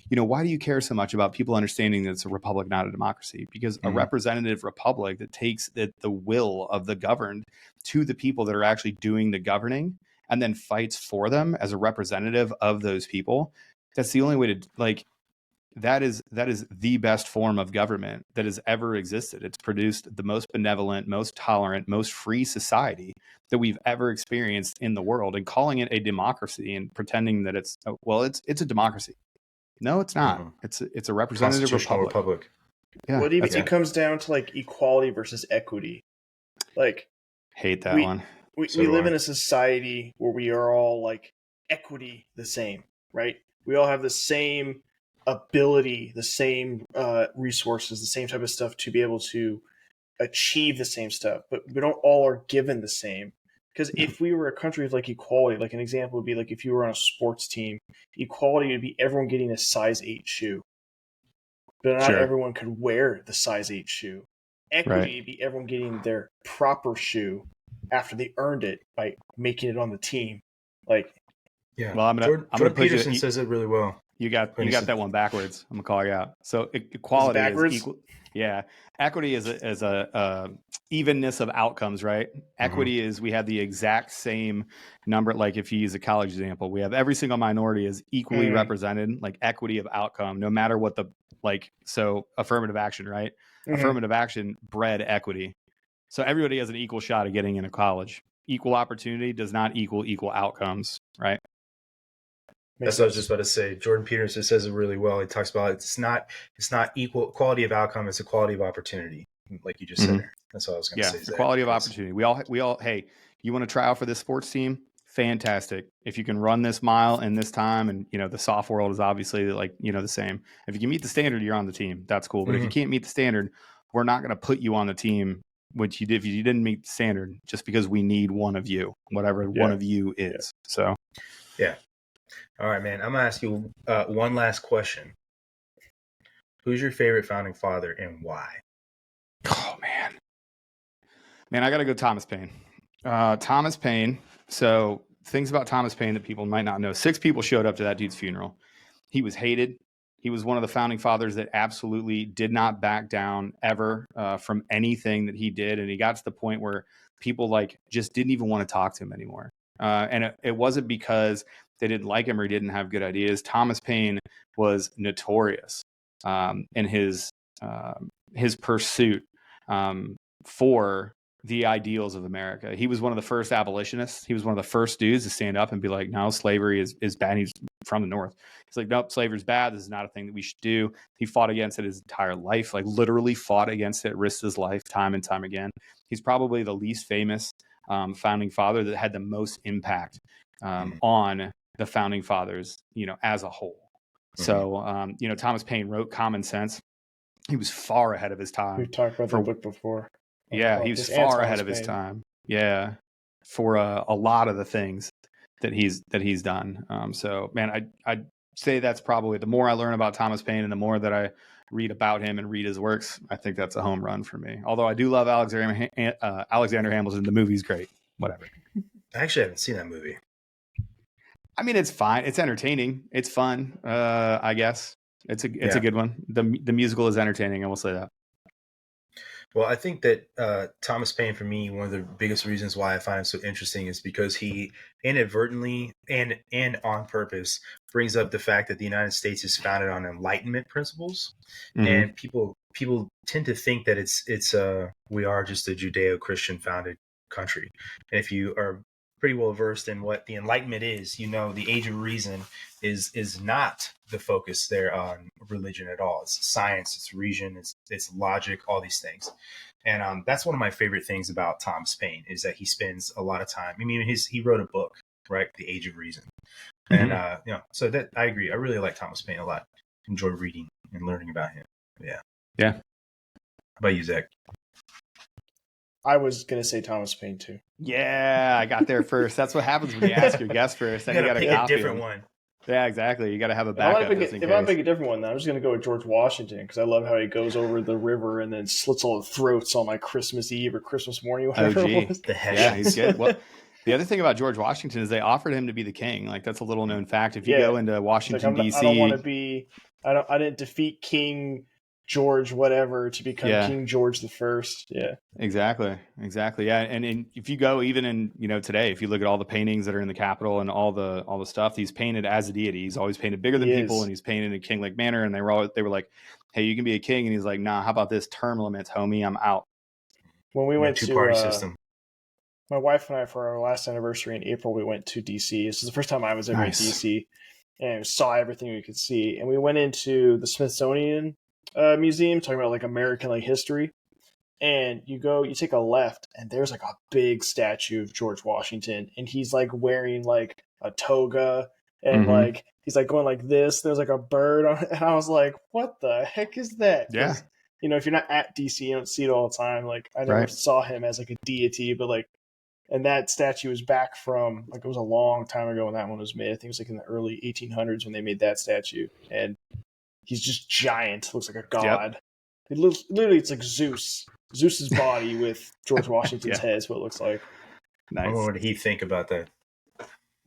why do you care so much about people understanding that it's a republic, not a democracy? Because a representative republic that takes the will of the governed to the people that are actually doing the governing, and then fights for them as a representative of those people, that's the only way to, like, that is the best form of government that has ever existed. It's produced the most benevolent, most tolerant, most free society that we've ever experienced in the world. And calling it a democracy and pretending that it's a democracy. No, it's not. It's a representative republic. Yeah, what even it comes down to, like, equality versus equity. Like, hate that one. We live in a society where we are all, like, equity the same, right? We all have the same ability, the same resources, the same type of stuff to be able to achieve the same stuff, but we don't all are given the same. Because if we were a country of, like, equality, like an example would be like if you were on a sports team, equality would be everyone getting a size 8 shoe. But not everyone could wear the size 8 shoe. Equity would be everyone getting their proper shoe after they earned it by making it on the team. Like, yeah. Well, Jordan Peterson says it really well. You got that one backwards. I'm gonna call you out. So equality is equal. Yeah, equity is a evenness of outcomes, right? Equity is we have the exact same number. Like if you use a college example, we have every single minority is equally represented. Like equity of outcome, no matter what so affirmative action, right? Affirmative action bred equity. So everybody has an equal shot of getting into college. Equal opportunity does not equal outcomes, right? That's what I was just about to say. Jordan Peterson says it really well. He talks about it's not equal quality of outcome, it's a quality of opportunity. like you just said there. That's all I was going to say. Equality of opportunity. We all. Hey, you want to try out for this sports team? Fantastic. If you can run this mile in this time, and the soft world is obviously the same. If you can meet the standard, you're on the team. That's cool. But if you can't meet the standard, we're not going to put you on the team. Which you did if you didn't meet the standard, just because we need one of you, whatever one of you is. So, yeah. All right, man. I'm gonna ask you one last question. Who's your favorite founding father and why? Oh man, I got to go Thomas Paine. Thomas Paine. So things about Thomas Paine that people might not know. 6 people showed up to that dude's funeral. He was hated. He was one of the founding fathers that absolutely did not back down ever from anything that he did. And he got to the point where people just didn't even want to talk to him anymore. And it wasn't because they didn't like him or he didn't have good ideas. Thomas Paine was notorious in his pursuit for the ideals of America. He was one of the first abolitionists. He was one of the first dudes to stand up and be like, no, slavery is bad. He's from the North. He's like, nope, slavery's bad. This is not a thing that we should do. He fought against it his entire life, literally fought against it, risked his life time and time again. He's probably the least famous founding father that had the most impact on the founding fathers, as a whole. So, Thomas Paine wrote Common Sense. He was far ahead of his time. We've talked about that book before. Yeah, he was far ahead of his time. Yeah, for a lot of the things that he's done. So, man, I'd say that's probably, the more I learn about Thomas Paine and the more that I read about him and read his works, I think that's a home run for me. Although I do love Alexander Hamilton. The movie's great. Whatever. I actually haven't seen that movie. I mean, it's fine. It's entertaining. It's fun. I guess it's a good one. The musical is entertaining. I will say that. Well, I think that Thomas Paine, for me, one of the biggest reasons why I find him so interesting is because he inadvertently and on purpose brings up the fact that the United States is founded on Enlightenment principles, and people tend to think that it's we are just a Judeo-Christian founded country, and if you are pretty well versed in what the Enlightenment is, the Age of Reason is not the focus there on religion at all. It's science, it's reason, it's logic, all these things. And that's one of my favorite things about Thomas Paine is that he spends a lot of time. I mean, he wrote a book, right? The Age of Reason. And, so that I agree. I really like Thomas Paine a lot. Enjoy reading and learning about him. Yeah. Yeah. How about you, Zach? I was going to say Thomas Paine too. Yeah, I got there first. That's what happens when you ask your guest first. Then you got to pick a different one. Yeah, exactly. You got to have a backup. If I pick a different one, then I'm just going to go with George Washington because I love how he goes over the river and then slits all the throats on Christmas Eve or Christmas morning. Whatever it was. Yeah, he's good. Well, the other thing about George Washington is they offered him to be the king. That's a little known fact. If you go into Washington D.C., I don't want to be. I didn't defeat King George whatever to become King George the First. Yeah, exactly. Yeah, and if you go even in today, if you look at all the paintings that are in the Capitol and all the stuff, he's painted as a deity. He's always painted bigger than people, and he's painted in a king-like manner. And they were like, "Hey, you can be a king," and he's like, "Nah, how about this term limits, homie? I'm out." When we went to two-party system, my wife and I, for our last anniversary in April, we went to DC. This is the first time I was ever in DC, and saw everything we could see. And we went into the Smithsonian museum talking about American history, and you take a left and there's a big statue of George Washington, and he's wearing a toga and he's going like this. There's a bird on it, and I was like, what the heck is that? Yeah, if you're not at DC, you don't see it all the time. I never saw him as a deity, but and that statue is back from it was a long time ago when that one was made. I think it was in the early 1800s when they made that statue, and he's just giant. Looks like a god. It looks literally. It's like Zeus's body with George Washington's head. Is what it looks like. Nice. What did he think about that?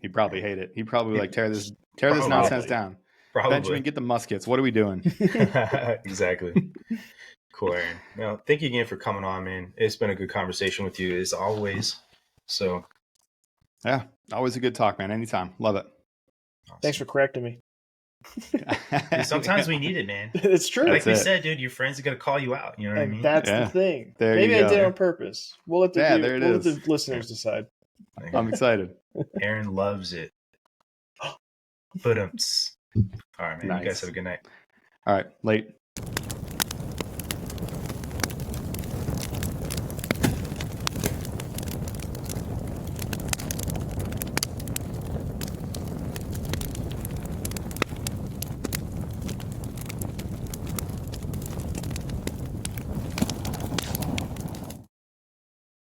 He'd probably hate it. He'd probably tear this nonsense down. Probably. Benjamin, get the muskets. What are we doing? Exactly. Cool, Aaron. Now, thank you again for coming on, man. It's been a good conversation with you as always. So, yeah, always a good talk, man. Anytime. Love it. Awesome. Thanks for correcting me. Dude, sometimes we need it, man. It's true. Like we said, dude, your friends are going to call you out. You know what I mean? That's the thing. Maybe I did it on purpose. We'll let the listeners decide. I'm excited. Aaron loves it. But all right, man. Nice. You guys have a good night. All right. Late.